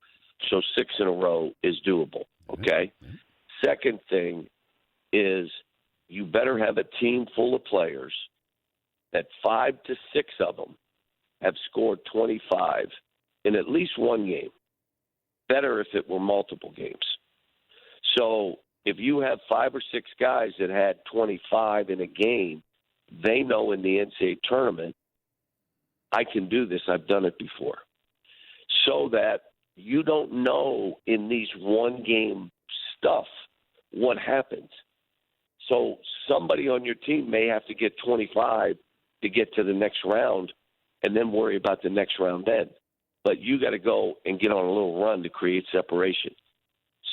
so 6 in a row is doable, okay? Right. Second thing is you better have a team full of players that 5 to 6 of them have scored 25 in at least one game. Better if it were multiple games. So if you have 5 or 6 guys that had 25 in a game, they know in the NCAA tournament, I can do this. I've done it before. So that you don't know in these one-game stuff what happens. So somebody on your team may have to get 25 to get to the next round and then worry about the next round then. But you got to go and get on a little run to create separation.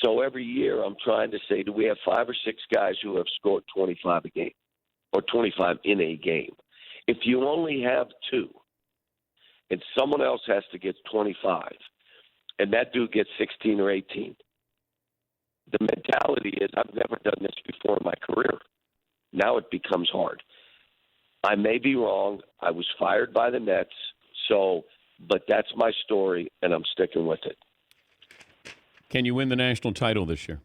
So every year I'm trying to say, do we have 5 or 6 guys who have scored 25 a game or 25 in a game? If you only have 2 and someone else has to get 25 and that dude gets 16 or 18, the mentality is I've never done this before in my career. Now it becomes hard. I may be wrong. I was fired by the Nets, but that's my story, and I'm sticking with it. Can you win the national title this year?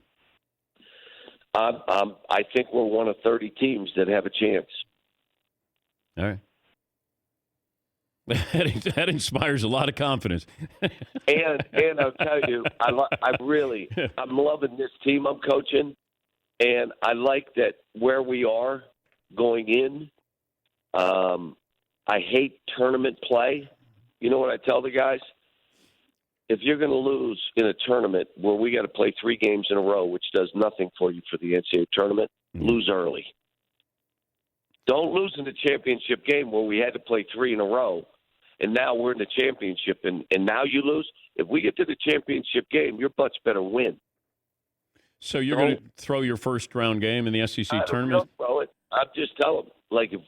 I think we're one of 30 teams that have a chance. All right. That inspires a lot of confidence. and I'll tell you, I'm loving this team I'm coaching, and I like that where we are going in. I hate tournament play. You know what I tell the guys? If you're going to lose in a tournament where we got to play 3 games in a row, which does nothing for you for the NCAA tournament, lose early. Don't lose in the championship game where we had to play 3 in a row, and now we're in the championship, and now you lose. If we get to the championship game, your butts better win. So you're going to throw your first-round game in the SEC tournament? Don't throw it. I'm just telling them.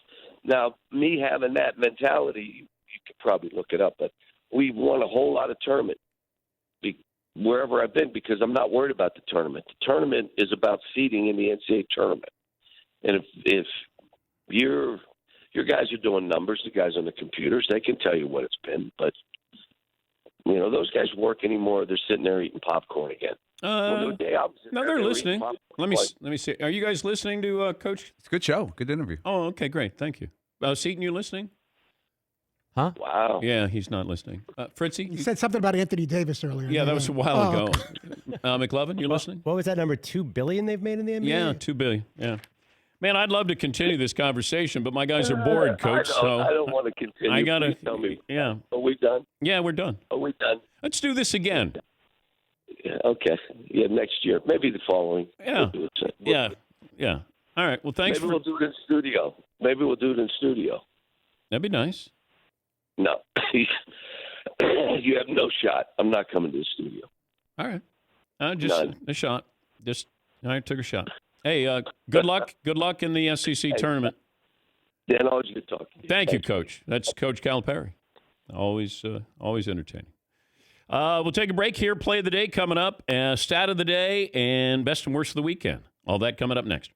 Now, me having that mentality, you could probably look it up, but we won a whole lot of tournament wherever I've been because I'm not worried about the tournament. The tournament is about seeding in the NCAA tournament. And if your guys are doing numbers, the guys on the computers, they can tell you what it's been. But, those guys work anymore. They're sitting there eating popcorn again. We'll do a day opposite. No, they're listening. Let me see. Are you guys listening to Coach? It's a good show. Good interview. Oh, okay, great. Thank you. Seton, you listening? Huh? Wow. Yeah, he's not listening. Fritzy? You said something about Anthony Davis earlier. Yeah, that was a while ago. Okay. McLovin, you listening? What was that number? $2 billion they've made in the NBA? Yeah, $2 billion. Yeah. Man, I'd love to continue this conversation, but my guys are bored, Coach. I don't want to continue. I gotta. Please tell me. Yeah. Are we done? Yeah, we're done. Are we done? Let's do this again. Yeah, okay. Yeah, next year. Maybe the following. Yeah. Yeah. All right. Well, thanks. Maybe we'll do it in studio. That'd be nice. No. You have no shot. I'm not coming to the studio. All right. Just None. a shot. I took a shot. Hey, good luck. Good luck in the SEC tournament. Dan, always good talking to you. Thank you, Coach. That's Coach Calipari. Always entertaining. We'll take a break here. Play of the day coming up. Stat of the day and best and worst of the weekend. All that coming up next.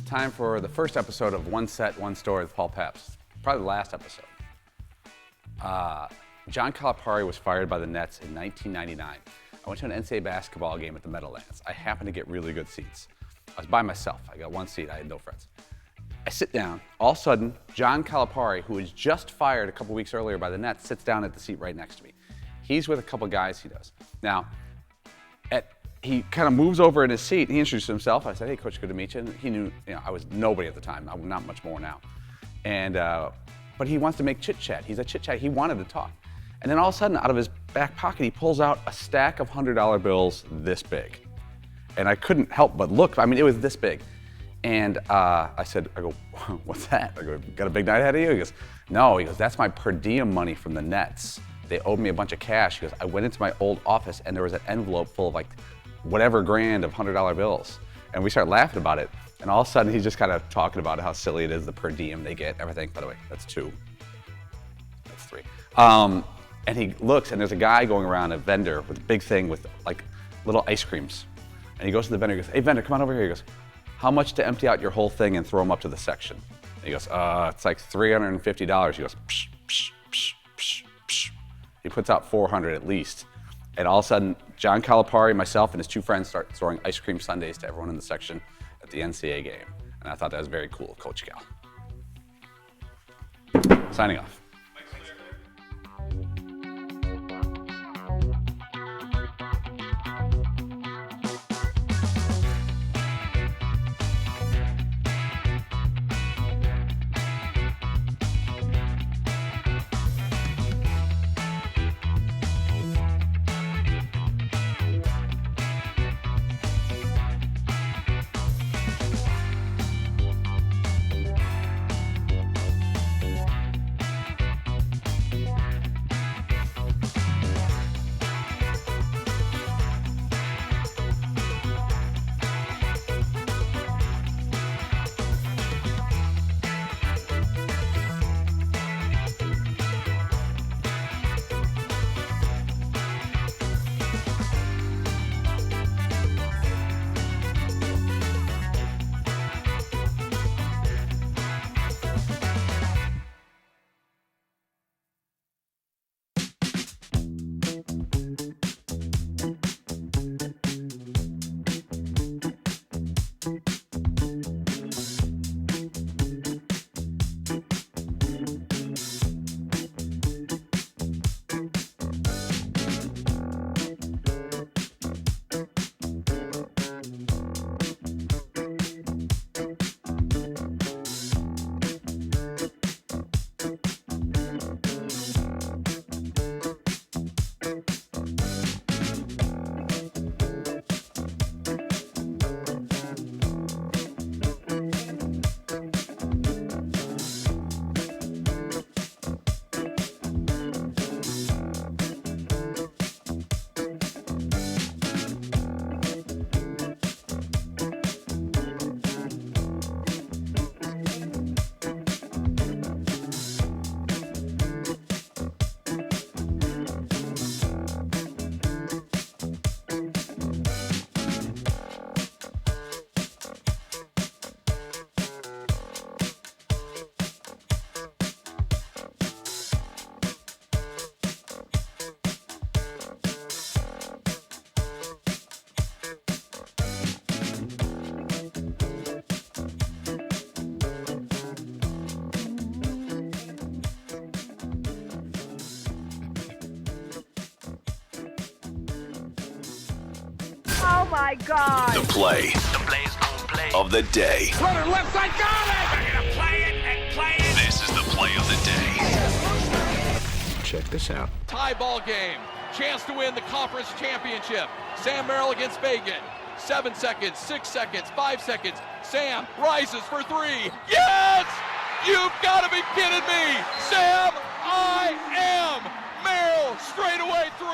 Time for the first episode of One Set, One Story with Paul Pabst. Probably the last episode. John Calipari was fired by the Nets in 1999. I went to an NCAA basketball game at the Meadowlands. I happened to get really good seats. I was by myself. I got one seat. I had no friends. I sit down. All of a sudden, John Calipari, who was just fired a couple weeks earlier by the Nets, sits down at the seat right next to me. He's with a couple guys he does. Now, he kind of moves over in his seat. He introduced himself. I said, "Hey, Coach, good to meet you." And he knew, I was nobody at the time. I'm not much more now. And but he wants to make chit chat. He's a chit chat. He wanted to talk. And then all of a sudden, out of his back pocket, he pulls out a stack of $100 bills this big. And I couldn't help but look. I mean, it was this big. And I go, "What's that?" I go, "Got a big night ahead of you?" He goes, "No." He goes, "That's my per diem money from the Nets. They owed me a bunch of cash." He goes, "I went into my old office and there was an envelope full of like whatever grand of $100 bills." And we started laughing about it. And all of a sudden, he's just kind of talking about how silly it is, the per diem they get, everything. By the way, that's 2. That's 3. And he looks, and there's a guy going around, a vendor with a big thing with like little ice creams. And he goes to the vendor and goes, "Hey, vendor, come on over here." He goes, "How much to empty out your whole thing and throw them up to the section?" And he goes, "It's like $350. He goes, psh, psh, psh, psh, psh. He puts out $400 at least. And all of a sudden, John Calipari, myself, and his 2 friends start throwing ice cream sundaes to everyone in the section at the NCAA game. And I thought that was very cool, Coach Cal. Signing off. my God. The play of the day. Runner left side, got it! They're going to play it and play it. This is the play of the day. Check this out. Tie ball game. Chance to win the conference championship. Sam Merrill against Fagan. 7 seconds, 6 seconds, 5 seconds. Sam rises for 3. Yes! You've got to be kidding me! Sam, I am! Merrill, straightaway 3.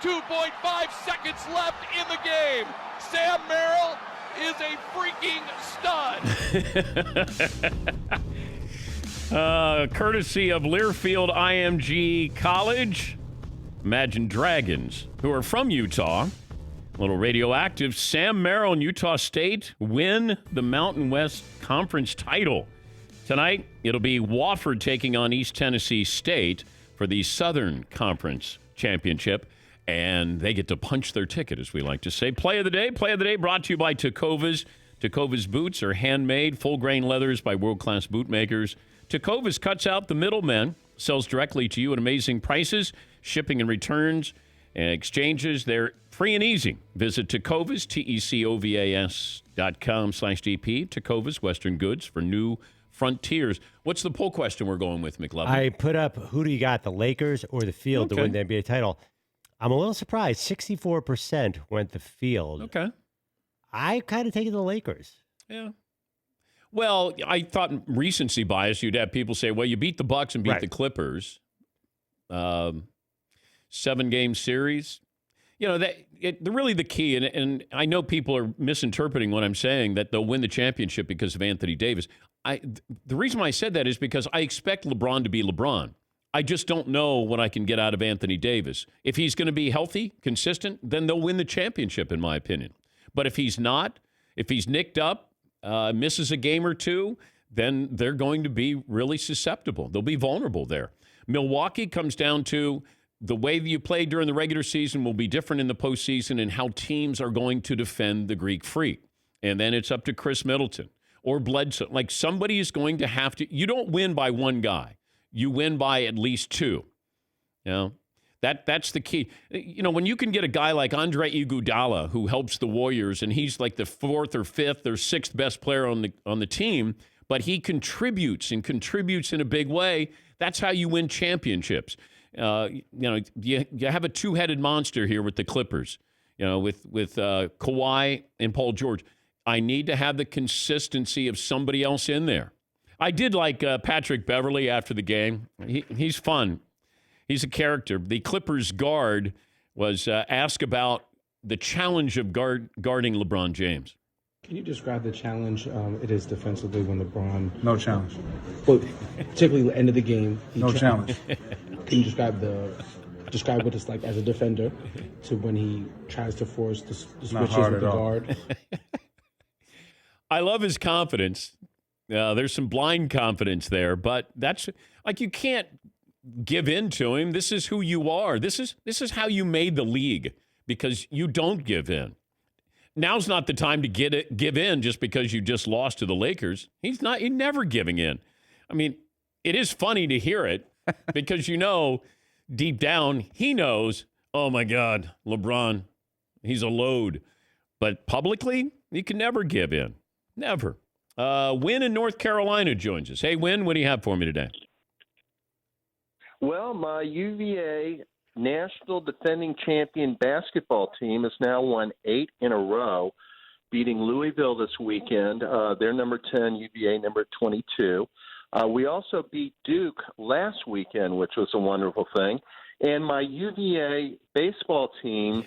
2.5 seconds left in the game. Sam Merrill is a freaking stud. Courtesy of Learfield IMG College. Imagine Dragons, who are from Utah. A little radioactive. Sam Merrill and Utah State win the Mountain West Conference title. Tonight, it'll be Wofford taking on East Tennessee State for the Southern Conference Championship. And they get to punch their ticket, as we like to say. Play of the day. Play of the day brought to you by Tecovas. Tecovas boots are handmade, full-grain leathers by world-class boot makers. Tecovas cuts out the middlemen, sells directly to you at amazing prices. Shipping and returns and exchanges, they're free and easy. Visit Tecovas, TECOVAS.com/DP. Tecovas, Western Goods for new frontiers. What's the poll question we're going with, McLovin? I put up, who do you got, the Lakers or the Field to win the NBA title? I'm a little surprised. 64% went the Field. Okay. I kind of take it to the Lakers. Yeah. Well, I thought recency bias, you'd have people say, well, you beat the Bucks and beat the Clippers. 7-game series. You know, really the key, and I know people are misinterpreting what I'm saying, that they'll win the championship because of Anthony Davis. The reason why I said that is because I expect LeBron to be LeBron. I just don't know what I can get out of Anthony Davis. If he's going to be healthy, consistent, then they'll win the championship, in my opinion. But if he's not, if he's nicked up, misses a game or two, then they're going to be really susceptible. They'll be vulnerable there. Milwaukee comes down to the way that you play during the regular season will be different in the postseason and how teams are going to defend the Greek Freak. And then it's up to Chris Middleton or Bledsoe. Like, somebody is going to have to – you don't win by one guy. You win by at least two. You know, that's the key. You know, when you can get a guy like Andre Iguodala who helps the Warriors, and he's like the 4th or 5th or 6th best player on the team, but he contributes in a big way, that's how you win championships. You know, you have a two-headed monster here with the Clippers, you know, with Kawhi and Paul George. I need to have the consistency of somebody else in there. I did like Patrick Beverley after the game. He's fun. He's a character. The Clippers guard was asked about the challenge of guarding LeBron James. Can you describe the challenge it is defensively when LeBron... No challenge. Well, particularly the end of the game. No challenge. Can you describe what it's like as a defender to when he tries to force the switches with the guard? I love his confidence. There's some blind confidence there, but that's like, you can't give in to him. This is who you are. This is how you made the league, because you don't give in. Now's not the time to give in just because you just lost to the Lakers. He's never giving in. I mean, it is funny to hear it because, you know, deep down he knows, oh my God, LeBron, he's a load. But publicly, he can never give in. Never. Wynn in North Carolina joins us. Hey, Wynn, what do you have for me today? Well, my UVA national defending champion basketball team has now won 8 in a row, beating Louisville this weekend. They're number 10, UVA number 22. We also beat Duke last weekend, which was a wonderful thing. And my UVA baseball team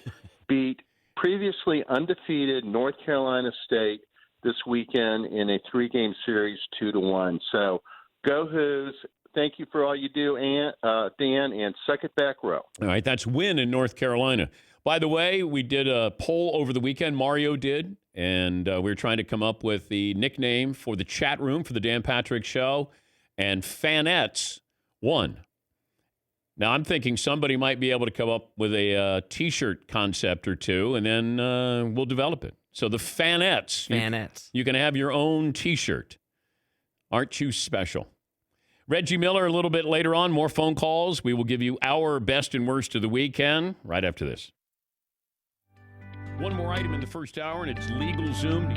beat previously undefeated North Carolina State this weekend in a 3-game series, 2-1. So go Hoos. Thank you for all you do, Dan, and suck it back row. All right, that's Wynn in North Carolina. By the way, we did a poll over the weekend. Mario did, and we were trying to come up with the nickname for the chat room for the Dan Patrick Show, and Fanettes won. Now, I'm thinking somebody might be able to come up with a T-shirt concept or two, and then we'll develop it. So the Fanettes. You can have your own T-shirt. Aren't you special? Reggie Miller a little bit later on. More phone calls. We will give you our best and worst of the weekend right after this. One more item in the first hour, and it's Legal Zoom.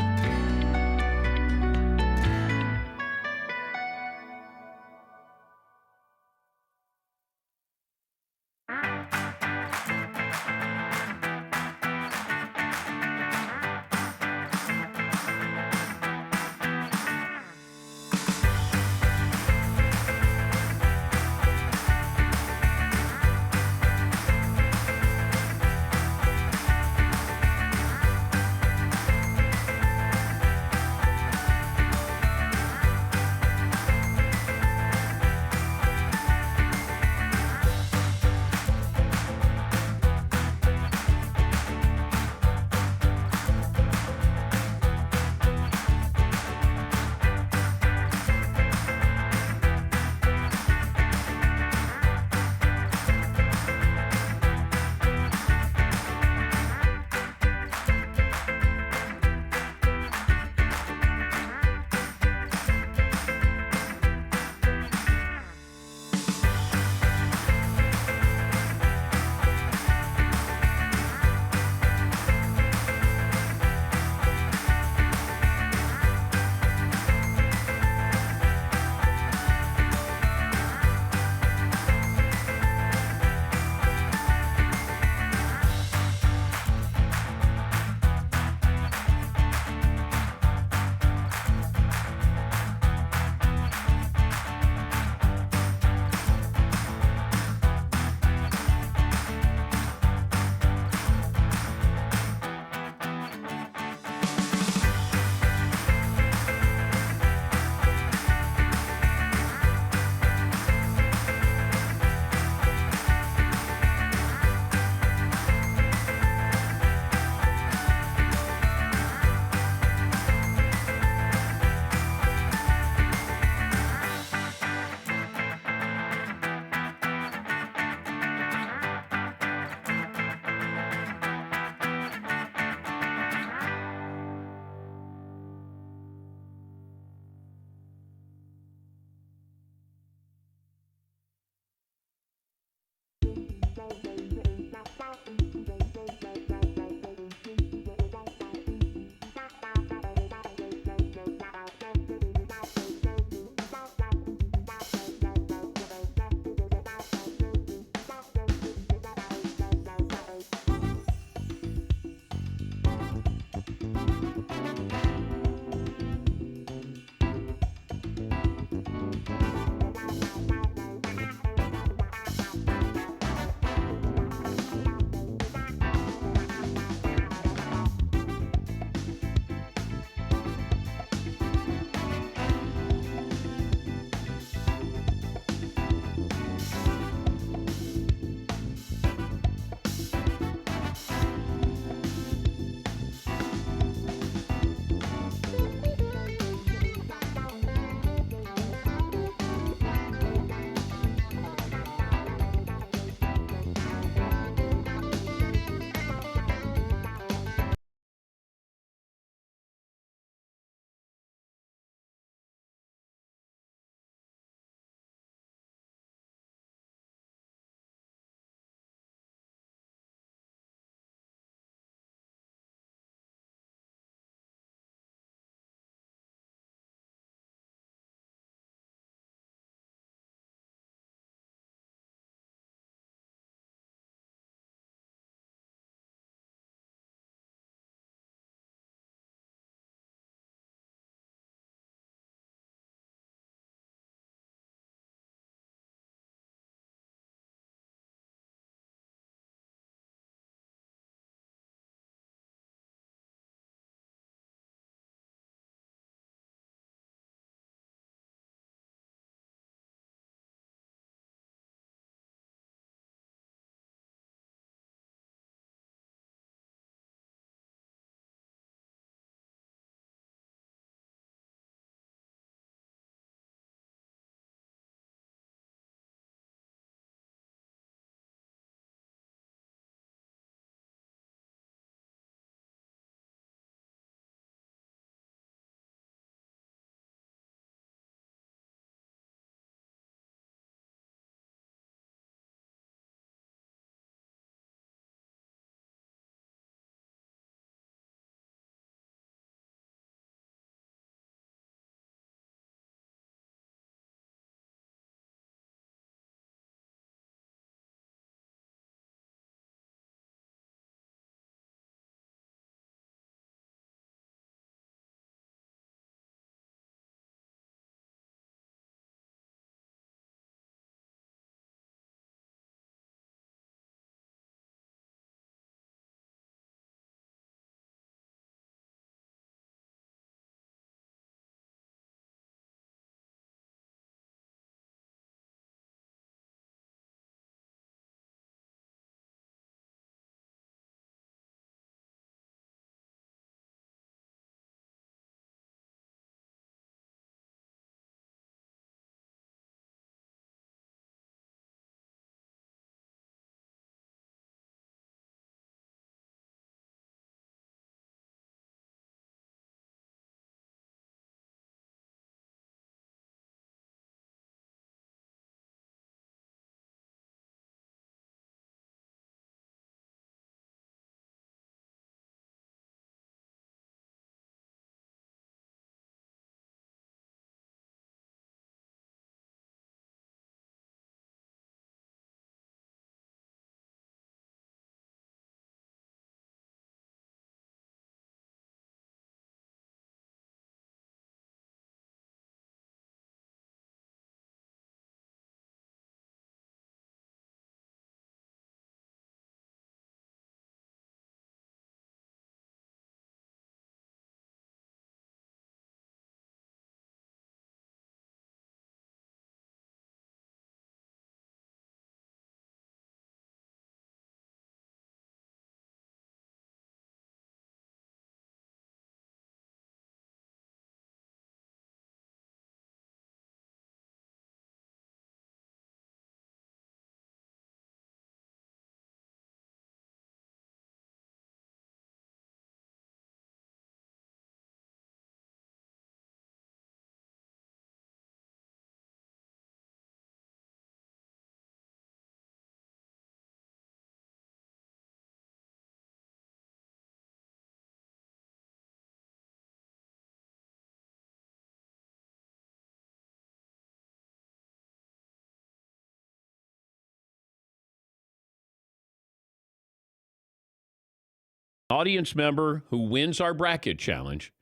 audience member who wins our bracket challenge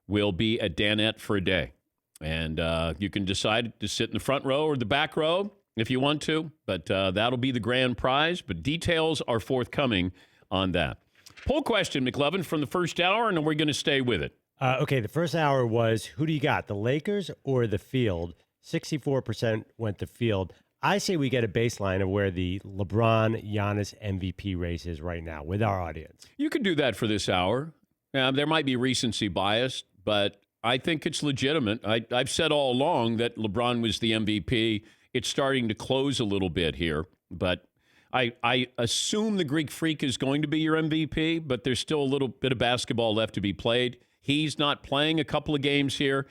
will be at Danette for a day. And you can decide to sit in the front row or the back row if you want to, but that'll be the grand prize. But details are forthcoming on that. Poll question, McLovin, from the first hour, and we're going to stay with it. Okay, the first hour was, who do you got, the Lakers or the field? 64% went to field. I say we get a baseline of where the LeBron-Giannis MVP race is right now with our audience. You could do that for this hour. There might be recency bias, but I think it's legitimate. I've said all along that LeBron was the MVP. It's starting to close a little bit here, but I assume the Greek Freak is going to be your MVP, but there's still a little bit of basketball left to be played. He's not playing a couple of games here,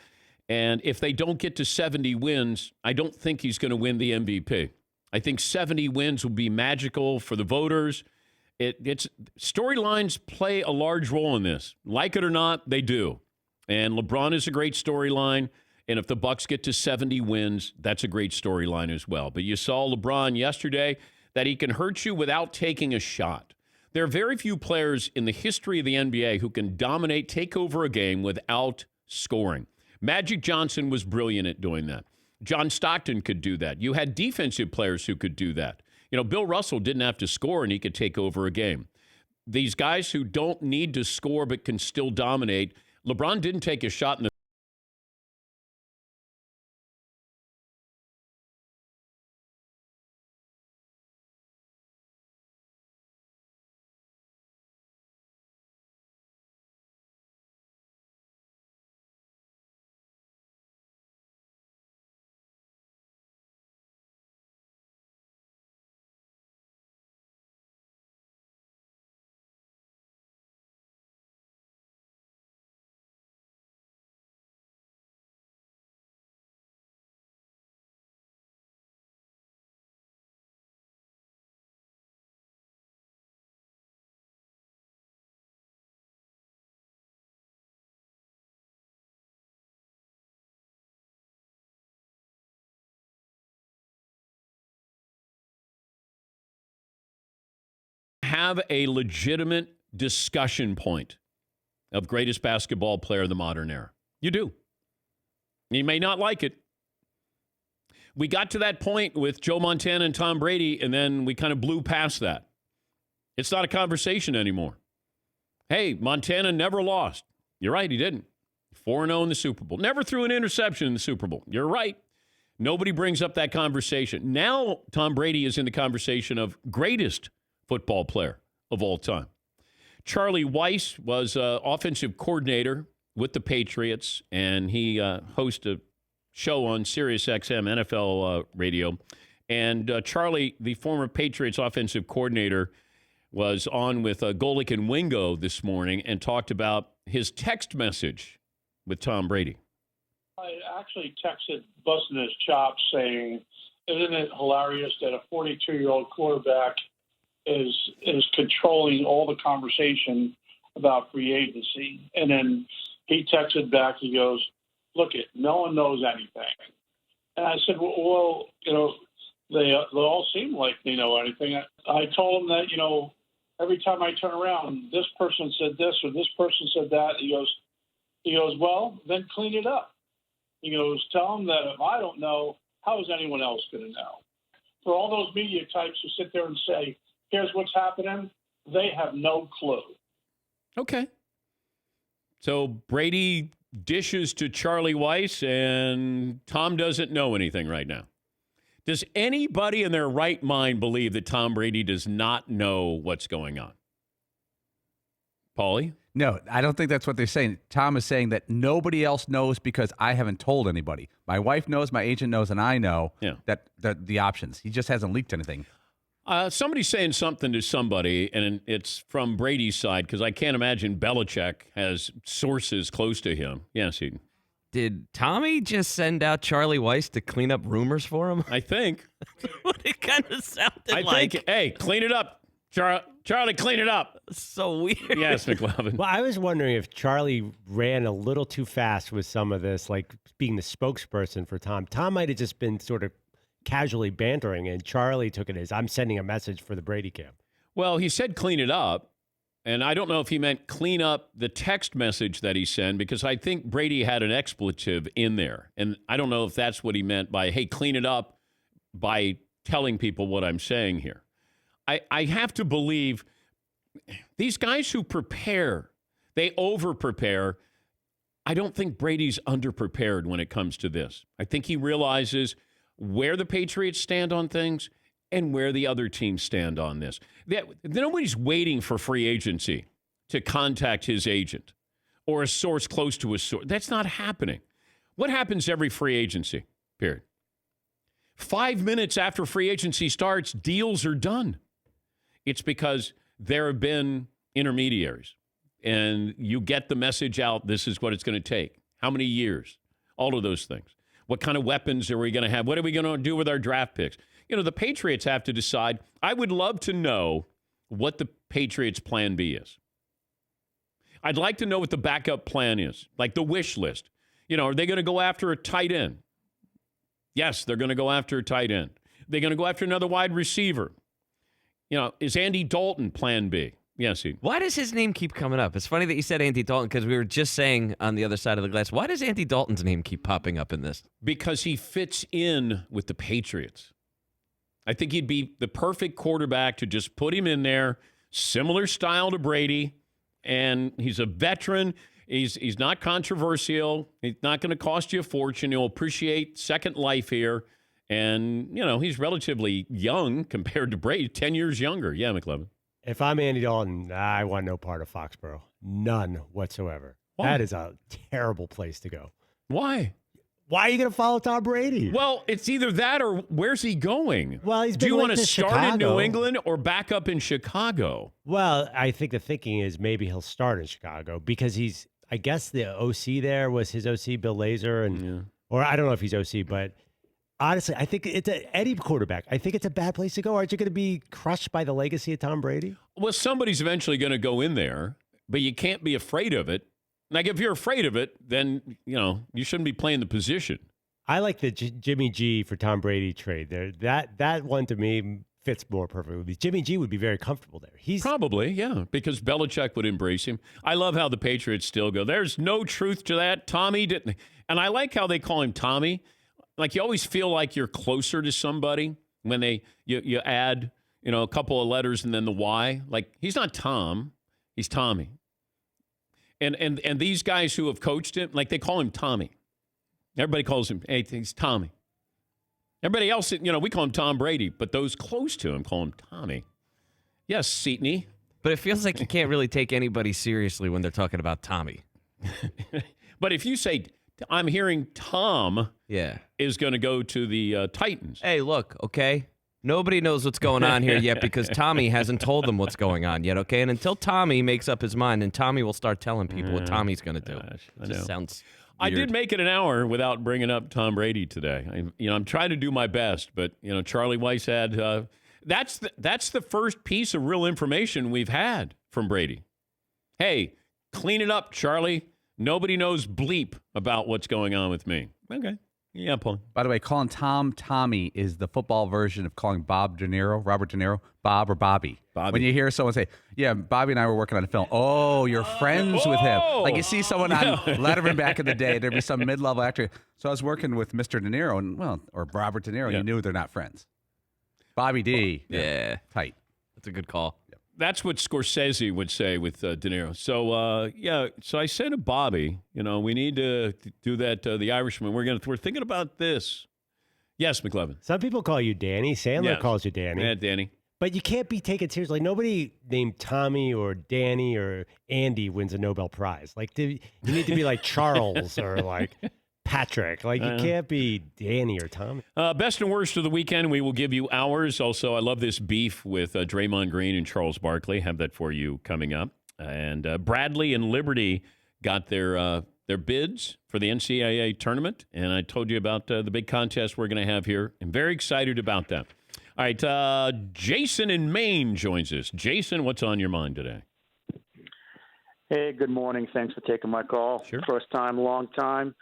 and if they don't get to 70 wins, I don't think he's going to win the MVP. I think 70 wins will be magical for the voters. It's storylines play a large role in this. Like it or not, they do. And LeBron is a great storyline. And if the Bucks get to 70 wins, that's a great storyline as well. But you saw LeBron yesterday that he can hurt you without taking a shot. There are very few players in the history of the NBA who can dominate, take over a game without scoring. Magic Johnson was brilliant at doing that. John Stockton could do that. You had defensive players who could do that. You know, Bill Russell didn't have to score and he could take over a game. These guys who don't need to score but can still dominate, LeBron didn't take a shot in the have a legitimate discussion point of greatest basketball player of the modern era. You do. You may not like it. We got to that point with Joe Montana and Tom Brady, and then we kind of blew past that. It's not a conversation anymore. Hey, Montana never lost. You're right, he didn't. 4-0 in the Super Bowl. Never threw an interception in the Super Bowl. You're right. Nobody brings up that conversation. Now Tom Brady is in the conversation of greatest football player of all time. Charlie Weiss was offensive coordinator with the Patriots, and he hosts a show on Sirius XM NFL radio. And Charlie, the former Patriots offensive coordinator, was on with Golick and Wingo this morning and talked about his text message with Tom Brady. I actually texted busting his chops saying, isn't it hilarious that a 42-year-old quarterback is controlling all the conversation about free agency? And then he texted back, he goes, look, no one knows anything. And I said, well, you know, they all seem like they know anything. I told him that, you know, every time I turn around, this person said this or this person said that. He goes, well, then clean it up. He goes, tell them that if I don't know, how is anyone else going to know? For all those media types who sit there and say, here's what's happening, they have no clue. Okay. So Brady dishes to Charlie Weiss, and Tom doesn't know anything right now. Does anybody in their right mind believe that Tom Brady does not know what's going on? Paulie? No, I don't think that's what they're saying. Tom is saying that nobody else knows because I haven't told anybody. My wife knows, my agent knows, and I know that the options. He just hasn't leaked anything. Somebody's saying something to somebody, and it's from Brady's side, because I can't imagine Belichick has sources close to him. Yes, he. Did Tommy just send out Charlie Weiss to clean up rumors for him? I think. What it kind of sounded like. I think, hey, clean it up. Charlie, clean it up. So weird. Yes, McLovin. Well, I was wondering if Charlie ran a little too fast with some of this, like being the spokesperson for Tom. Tom might have just been sort of casually bantering, and Charlie took it as, I'm sending a message for the Brady camp. Well, he said clean it up, And I don't know if he meant clean up the text message that he sent, because I think Brady had an expletive in there. And I don't know if that's what he meant by, hey, clean it up by telling people what I'm saying here. I have to believe these guys who prepare, they over-prepare. I don't think Brady's underprepared when it comes to this. I think he realizes where the Patriots stand on things and where the other teams stand on this. Nobody's waiting for free agency to contact his agent or a source close to his source. That's not happening. What happens every free agency period? 5 minutes after free agency starts, deals are done. It's because there have been intermediaries, and you get the message out, this is what it's going to take. How many years? All of those things. What kind of weapons are we going to have? What are we going to do with our draft picks? You know, the Patriots have to decide. I would love to know what the Patriots' plan B is. I'd like to know what the backup plan is, like the wish list. You know, are they going to go after a tight end? Yes, they're going to go after a tight end. They're going to go after another wide receiver. You know, is Andy Dalton plan B? Yes. Why does his name keep coming up? It's funny that you said Andy Dalton, because we were just saying on the other side of the glass, why does Andy Dalton's name keep popping up in this? Because he fits in with the Patriots. I think he'd be the perfect quarterback to just put him in there, similar style to Brady, and he's a veteran. He's not controversial. He's not going to cost you a fortune. He'll appreciate second life here. And, you know, he's relatively young compared to Brady, 10 years younger. Yeah, McLevin. If I'm Andy Dalton, I want no part of Foxborough. None whatsoever. Why? That is a terrible place to go. Why? Why are you going to follow Tom Brady? Well, it's either that or where's he going? Well, Do you want to start Chicago. in New England or back up in Chicago? Well, I think the thinking is maybe he'll start in Chicago because he's, I guess the OC there was his OC, Bill Lazor, and or I don't know if he's OC, but honestly, I think it's an Eddie quarterback. I think it's a bad place to go. Aren't you going to be crushed by the legacy of Tom Brady? Well, somebody's eventually going to go in there, but you can't be afraid of it. Like, if you're afraid of it, then, you know, you shouldn't be playing the position. I like the Jimmy G for Tom Brady trade there. That one to me fits more perfectly. Jimmy G would be very comfortable there. He's probably, yeah, because Belichick would embrace him. I love how the Patriots still go, there's no truth to that. Tommy didn't. And I like how they call him Tommy. Like, you always feel like you're closer to somebody when you add, you know, a couple of letters and then the Y. Like, he's not Tom, he's Tommy. And these guys who have coached him, like, they call him Tommy. Everybody calls him, hey, he's Tommy. Everybody else, you know, we call him Tom Brady, but those close to him call him Tommy. Yes, Seatney. But it feels like you can't really take anybody seriously when they're talking about Tommy. But if you say, I'm hearing Tom is going to go to the Titans. Hey, look, okay? Nobody knows what's going on here yet because Tommy hasn't told them what's going on yet, okay? And until Tommy makes up his mind, and Tommy will start telling people what Tommy's going to do. I It just sounds I weird. did make it an hour without bringing up Tom Brady today. I'm trying to do my best, but, you know, Charlie Weiss had that's the first piece of real information we've had from Brady. Hey, clean it up, Charlie. Nobody knows bleep about what's going on with me. Okay. Yeah, Paul. By the way, calling Tom Tommy is the football version of calling Robert De Niro, Bob or Bobby. When you hear someone say, yeah, Bobby and I were working on a film. Oh, you're friends with him. Like, you see someone on Letterman back in the day, there'd be some mid-level actor. So I was working with Mr. De Niro, or Robert De Niro, you knew they're not friends. Bobby D. Yeah. Tight. That's a good call. That's what Scorsese would say with De Niro. So, so I said to Bobby, you know, we need to do that, The Irishman. We're thinking about this. Yes, McLevin. Some people call you Danny. Sandler calls you Danny. Yeah, Danny. But you can't be taken seriously. Nobody named Tommy or Danny or Andy wins a Nobel Prize. Like, you need to be like Charles or like Patrick. Like, you can't be Danny or Tommy. Best and worst of the weekend, we will give you ours. Also, I love this beef with Draymond Green and Charles Barkley. Have that for you coming up. And Bradley and Liberty got their bids for the NCAA tournament. And I told you about the big contest we're going to have here. I'm very excited about that. All right, Jason in Maine joins us. Jason, what's on your mind today? Hey, good morning. Thanks for taking my call. Sure. First time, long time.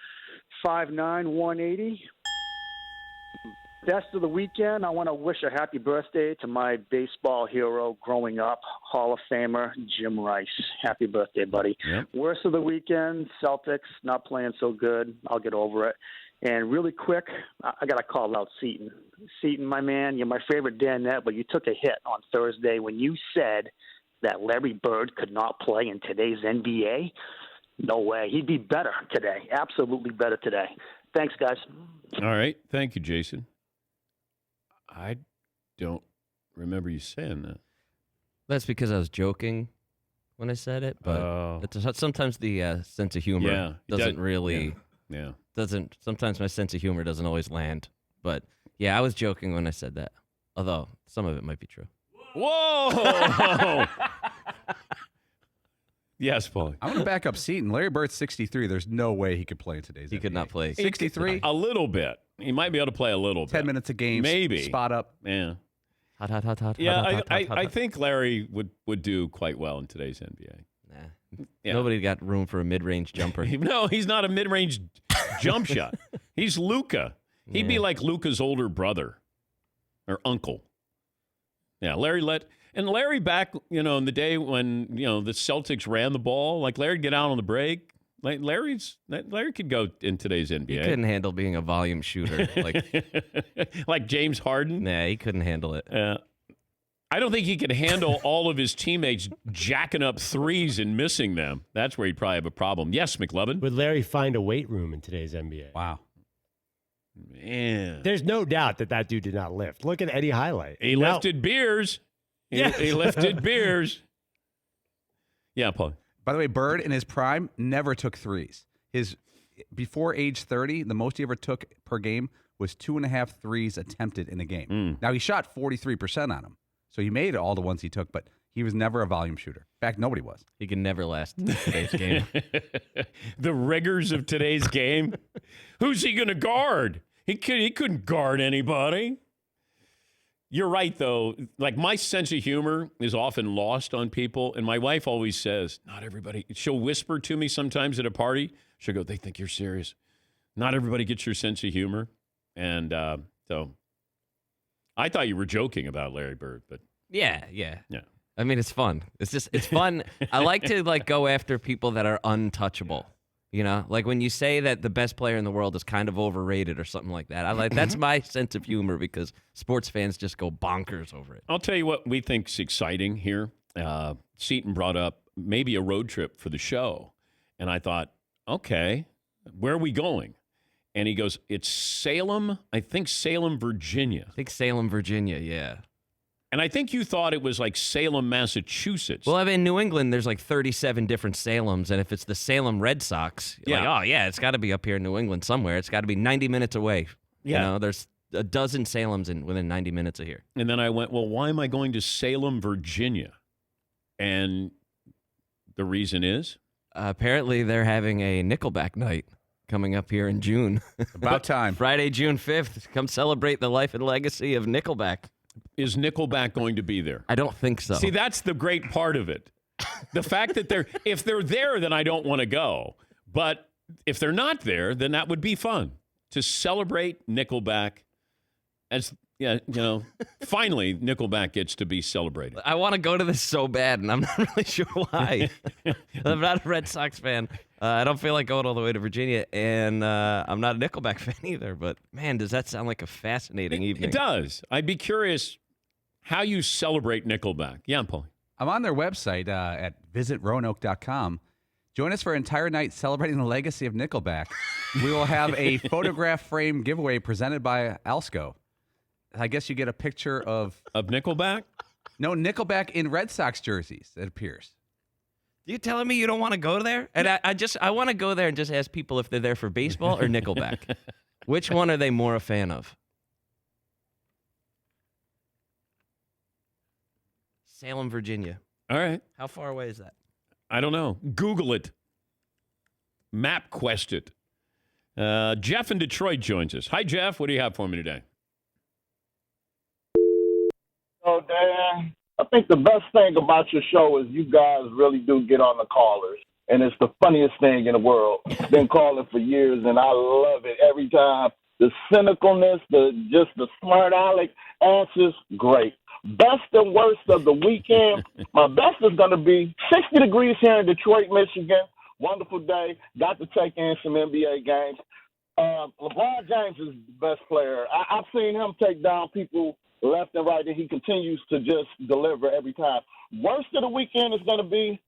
5'9", 180. Best of the weekend. I want to wish a happy birthday to my baseball hero growing up, Hall of Famer Jim Rice. Happy birthday, buddy. Yep. Worst of the weekend, Celtics not playing so good. I'll get over it. And really quick, I got to call out Seton. Seton, my man, you're my favorite Danette, but you took a hit on Thursday when you said that Larry Bird could not play in today's NBA. No way. He'd be better today. Absolutely better today. Thanks, guys. All right. Thank you, Jason. I don't remember you saying that. That's because I was joking when I said it, but sometimes the sense of humor doesn't really. Yeah. Doesn't. Sometimes my sense of humor doesn't always land. But yeah, I was joking when I said that. Although some of it might be true. Whoa! Yes, Paul. I'm going to back up Seton. Larry Bird's 63. There's no way he could play in today's He NBA. could not play. 63? A little bit. He might be able to play a little bit. 10 minutes a game. Maybe. Spot up. Yeah. Hot. Yeah, I think Larry would do quite well in today's NBA. Nah. Yeah. Nobody got room for a mid-range jumper. No, he's not a mid-range jump shot. He's Luka. He'd be like Luka's older brother or uncle. Yeah, Larry back, in the day when, the Celtics ran the ball, like Larry'd get out on the break. Like Larry could go in today's NBA. He couldn't handle being a volume shooter. Like James Harden. Nah, he couldn't handle it. I don't think he could handle all of his teammates jacking up threes and missing them. That's where he'd probably have a problem. Yes, McLovin. Would Larry find a weight room in today's NBA? Wow. Man. There's no doubt that dude did not lift. Look at Eddie Highlight. He lifted beers. He lifted beers. Yeah, Paul. By the way, Bird in his prime never took threes. Before age 30, the most he ever took per game was 2.5 threes attempted in a game. Now, he shot 43% on them. So he made all the ones he took, but he was never a volume shooter. In fact, nobody was. He can never last today's game. The rigors of today's game. Who's he going to guard? He couldn't guard anybody. You're right, though. Like, my sense of humor is often lost on people, and my wife always says, not everybody. She'll whisper to me sometimes at a party. She'll go, they think you're serious. Not everybody gets your sense of humor. And so I thought you were joking about Larry Bird, but Yeah. I mean, it's fun. It's fun. I like to go after people that are untouchable. Like when you say that the best player in the world is kind of overrated or something like that. That's my sense of humor because sports fans just go bonkers over it. I'll tell you what we think's exciting here. Seton brought up maybe a road trip for the show, and I thought, okay, where are we going? And he goes, it's Salem. I think Salem, Virginia. Yeah. And I think you thought it was like Salem, Massachusetts. Well, in New England, there's 37 different Salems, and if it's the Salem Red Sox, it's got to be up here in New England somewhere. It's got to be 90 minutes away. Yeah. There's a dozen Salems within 90 minutes of here. And then I went, well, why am I going to Salem, Virginia? And the reason is? Apparently, they're having a Nickelback night coming up here in June. About time. Friday, June 5th. Come celebrate the life and legacy of Nickelback. Is Nickelback going to be there? I don't think so. See, that's the great part of it. The fact that if they're there, then I don't want to go. But if they're not there, then that would be fun to celebrate Nickelback. Finally, Nickelback gets to be celebrated. I want to go to this so bad, and I'm not really sure why. I'm not a Red Sox fan. I don't feel like going all the way to Virginia, and I'm not a Nickelback fan either. But, man, does that sound like a fascinating evening? It does. I'd be curious how you celebrate Nickelback. Yeah, Paul. I'm on their website at visitroanoke.com. Join us for an entire night celebrating the legacy of Nickelback. We will have a photograph frame giveaway presented by Alsco. I guess you get a picture of Nickelback? No, Nickelback in Red Sox jerseys, it appears. You telling me you don't want to go there? And I want to go there and just ask people if they're there for baseball or Nickelback. Which one are they more a fan of? Salem, Virginia. All right. How far away is that? I don't know. Google it. MapQuest it. Jeff in Detroit joins us. Hi, Jeff. What do you have for me today? Oh, Dan, I think the best thing about your show is you guys really do get on the callers. And it's the funniest thing in the world. Been calling for years, and I love it every time. the cynicalness, the smart aleck answers, great. Best and worst of the weekend. My best is going to be 60 degrees here in Detroit, Michigan. Wonderful day. Got to take in some NBA games. LeBron James is the best player. I've seen him take down people left and right, and he continues to just deliver every time. Worst of the weekend is going to be,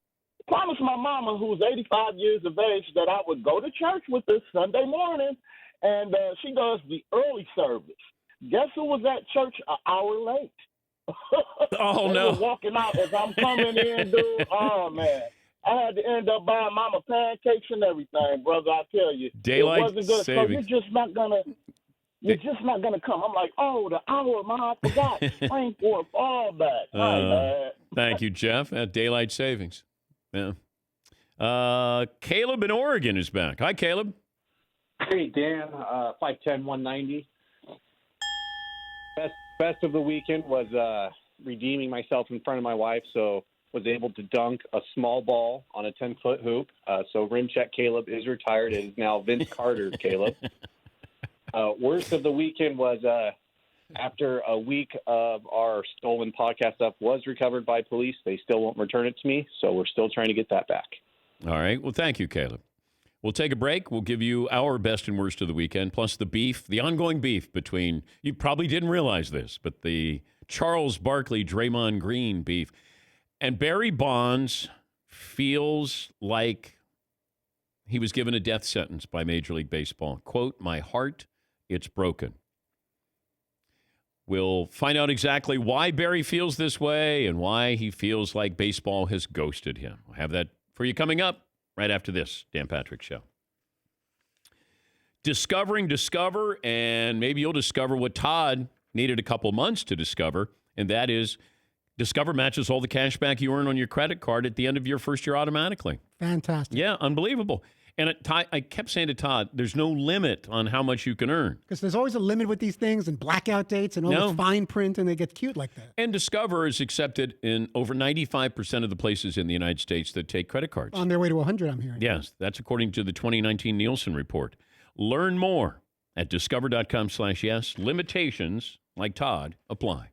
promised my mama, who's 85 years of age, that I would go to church with her Sunday morning, and she does the early service. Guess who was at church an hour late? Oh, they no. were walking out as I'm coming in, dude. Oh, man. I had to end up buying mama pancakes and everything, brother. I tell you, Daylight it wasn't good. So savings. you're just not gonna come. I'm like, oh, the hour, Mom, I forgot. Springport, all that. My bad. Thank you, Jeff. Daylight savings. Yeah. Caleb in Oregon is back. Hi, Caleb. Hey, Dan. 5'10", 190. Best of the weekend was redeeming myself in front of my wife, so was able to dunk a small ball on a 10-foot hoop. So rim check Caleb is retired. It is now Vince Carter Caleb. Worst of the weekend was after a week of our stolen podcast stuff was recovered by police. They still won't return it to me, so we're still trying to get that back. All right. Well, thank you, Caleb. We'll take a break. We'll give you our best and worst of the weekend, plus the beef, the ongoing beef between, you probably didn't realize this, but the Charles Barkley, Draymond Green beef. And Barry Bonds feels like he was given a death sentence by Major League Baseball. Quote, "My heart, it's broken." We'll find out exactly why Barry feels this way and why he feels like baseball has ghosted him. We'll have that for you coming up right after this Dan Patrick Show. Discover, and maybe you'll discover what Todd needed a couple months to discover, and that is Discover matches all the cash back you earn on your credit card at the end of your first year automatically. Fantastic. Yeah, unbelievable. And I kept saying to Todd, there's no limit on how much you can earn. Because there's always a limit with these things and blackout dates and all No. the fine print, and they get cute like that. And Discover is accepted in over 95% of the places in the United States that take credit cards. On their way to 100, I'm hearing. Yes, that's according to the 2019 Nielsen report. Learn more at discover.com/yes. Limitations, like Todd, apply.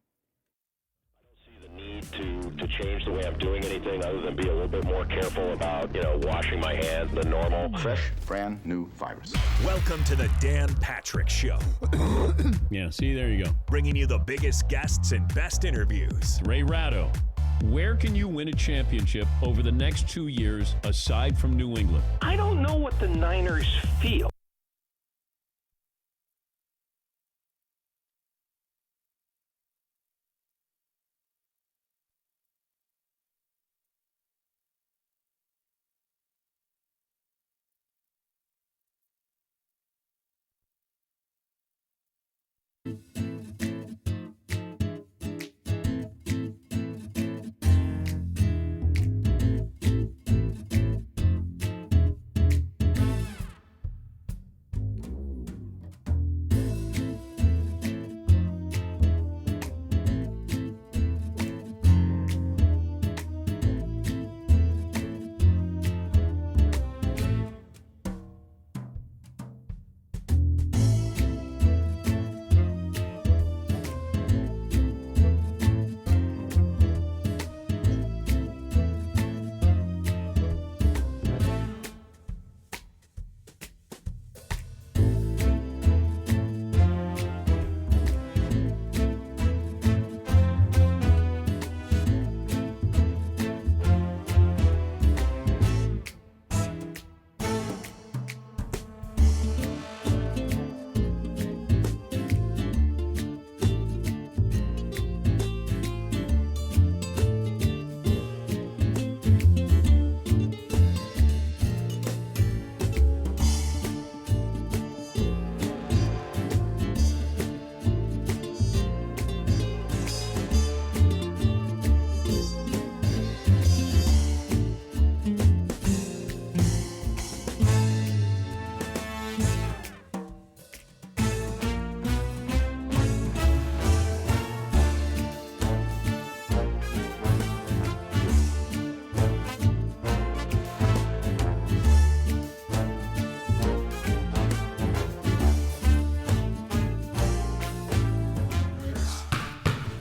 To change the way I'm doing anything other than be a little bit more careful about, washing my hands than normal. Fresh, brand new virus. Welcome to the Dan Patrick Show. Yeah, see, there you go. Bringing you the biggest guests and best interviews. Ray Ratto, where can you win a championship over the next 2 years aside from New England? I don't know what the Niners feel.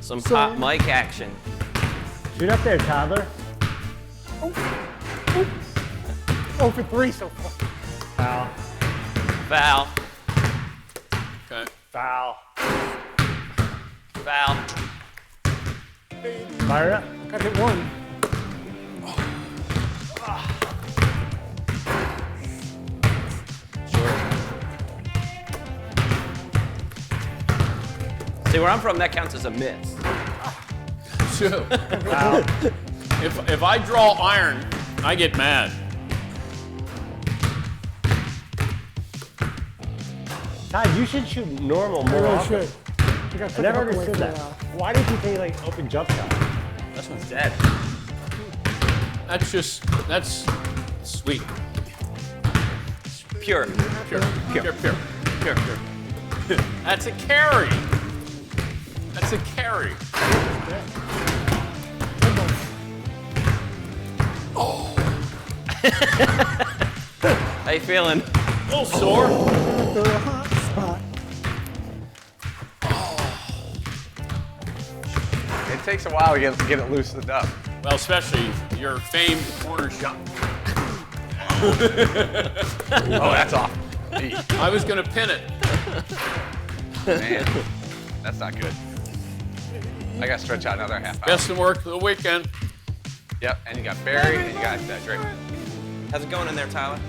Some hot mic action. Shoot up there, toddler. Oh, for 3 so far. Foul. Foul. Okay. Foul. Foul. Fire up. Got hit 1. See, where I'm from, that counts as a miss. So, if I draw iron, I get mad. Todd, you should shoot normal more really often. should. You gotta I put never the hook away understood for that. a while. Why did you take like open jump shot? This one's dead. That's sweet. Pure. Pure. That's a carry. That's a carry. Oh. How you feeling? A little sore. The hot spot. It takes a while to get it loosened up. Well, especially your famed corner shot. Oh, that's off. I was going to pin it. Man, that's not good. I got to stretch out another half hour. Best of work of the weekend. Yep, and you got Barry and you got Drake. How's it going in there, Tyler?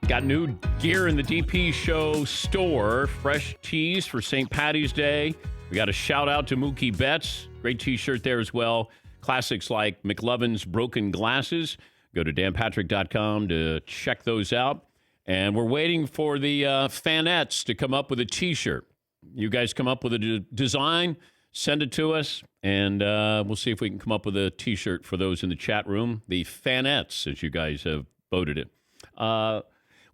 Got new gear in the DP Show store. Fresh tees for St. Patty's Day. We got a shout out to Mookie Betts. Great t-shirt there as well. Classics like McLovin's Broken Glasses. Go to danpatrick.com to check those out. And we're waiting for the fanettes to come up with a t-shirt. You guys come up with a design, send it to us, and we'll see if we can come up with a t-shirt for those in the chat room. The fanettes, as you guys have voted it.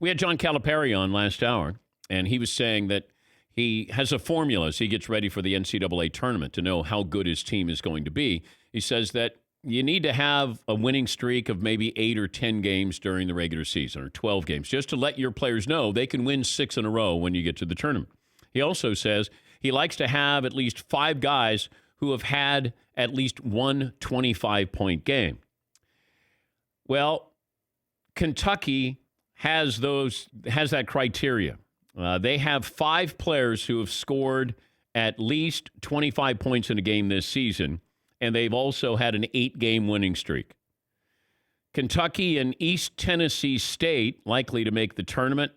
We had John Calipari on last hour, and he was saying that he has a formula as he gets ready for the NCAA tournament to know how good his team is going to be. He says that you need to have a winning streak of maybe 8 or 10 games during the regular season, or 12 games, just to let your players know they can win 6 in a row when you get to the tournament. He also says he likes to have at least 5 guys who have had at least one 25-point game. Well, Kentucky has that criteria. They have 5 players who have scored at least 25 points in a game this season, and they've also had an 8-game winning streak. Kentucky and East Tennessee State likely to make the tournament.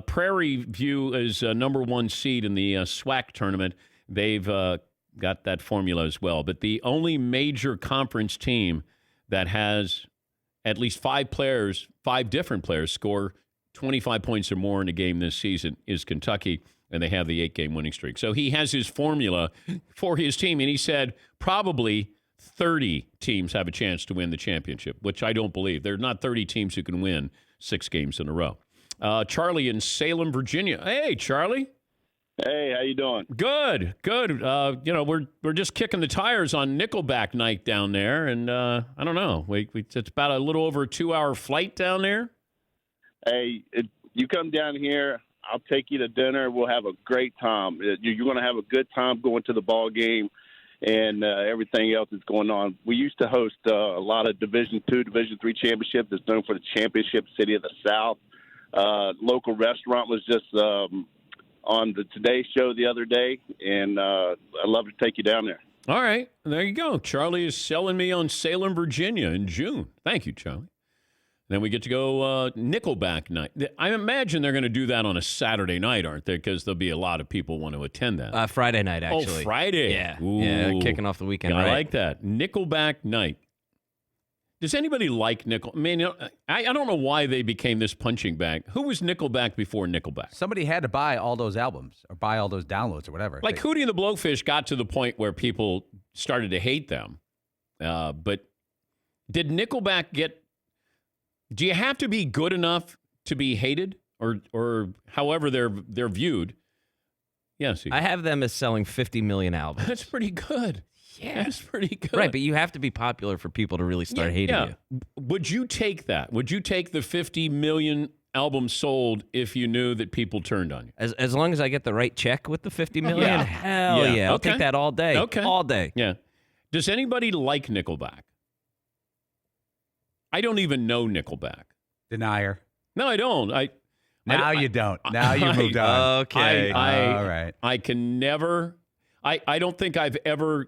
Prairie View is number 1 seed in the SWAC tournament. They've got that formula as well. But the only major conference team that has at least 5 different players score 25 points or more in a game this season is Kentucky, and they have the 8-game winning streak. So he has his formula for his team, and he said probably 30 teams have a chance to win the championship, which I don't believe. There are not 30 teams who can win 6 games in a row. Charlie in Salem, Virginia. Hey, Charlie. Hey, how you doing? Good. We're just kicking the tires on Nickelback night down there, and I don't know. It's about a little over a 2-hour flight down there. Hey, you come down here, I'll take you to dinner. We'll have a great time. You're going to have a good time going to the ball game. and everything else that's going on. We used to host a lot of Division II, Division III championships. It's known for the championship city of the South. Local restaurant was just on the Today Show the other day, and I'd love to take you down there. All right. There you go. Charlie is selling me on Salem, Virginia in June. Thank you, Charlie. Then we get to go Nickelback night. I imagine they're going to do that on a Saturday night, aren't they? Because there'll be a lot of people want to attend that. Friday night, actually. Oh, Friday. Yeah. Ooh. Yeah, kicking off the weekend. I right? like that. Nickelback night. Does anybody like Nickel? I mean, I don't know why they became this punching bag. Who was Nickelback before Nickelback? Somebody had to buy all those albums or buy all those downloads or whatever. Like Hootie and the Blowfish got to the point where people started to hate them. But did Nickelback get... Do you have to be good enough to be hated, or however they're viewed? Yes, I have them as selling 50 million albums. That's pretty good. Yeah, that's pretty good. Right, but you have to be popular for people to really start hating you. Would you take that? Would you take the 50 million albums sold if you knew that people turned on you? As long as I get the right check with the 50 million, hell yeah. I'll take that all day. Okay. All day. Yeah. Does anybody like Nickelback? I don't even know Nickelback. Denier. No, I don't. Now you don't. Now you moved on. Okay. All right. I can never... I don't think I've ever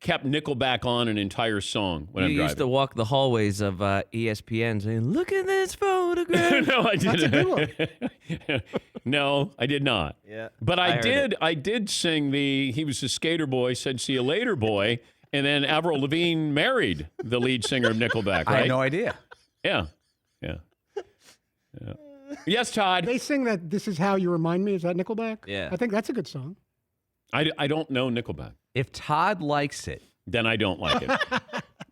kept Nickelback on an entire song when I'm driving. You used to walk the hallways of ESPN saying, "Look at this photograph." No, I didn't. That's a good one. No, I did not. Yeah, but I did sing the "He Was a Skater Boy, Said See You Later Boy," and then Avril Lavigne married the lead singer of Nickelback. Right? I had no idea. Yeah. Yes, Todd. They sing that "This Is How You Remind Me." Is that Nickelback? Yeah. I think that's a good song. I don't know Nickelback. If Todd likes it, then I don't like it.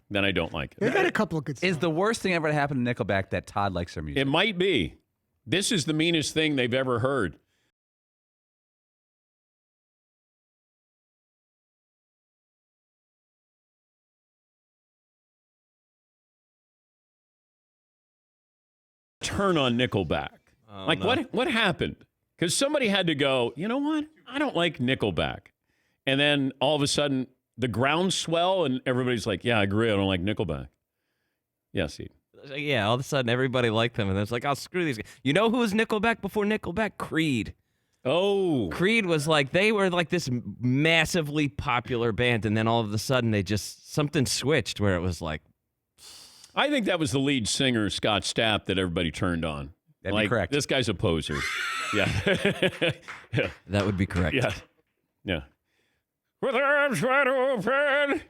Then I don't like it. They got a couple of good songs. Is the worst thing ever to happen to Nickelback that Todd likes their music? It might be. This is the meanest thing they've ever heard. Turn on Nickelback. What happened? Because somebody had to go, you know what? I don't like Nickelback. And then all of a sudden, the groundswell, and everybody's like, yeah, I agree. I don't like Nickelback. Yeah, see. Yeah, all of a sudden, everybody liked them. And it's like, oh, screw these guys. You know who was Nickelback before Nickelback? Creed. Oh. Creed was like, they were like this massively popular band. And then all of a sudden, something switched where it was like. I think that was the lead singer, Scott Stapp, that everybody turned on. That'd be correct. This guy's a poser. Yeah. Yeah. That would be correct. Yeah. Yeah. With arms wide open.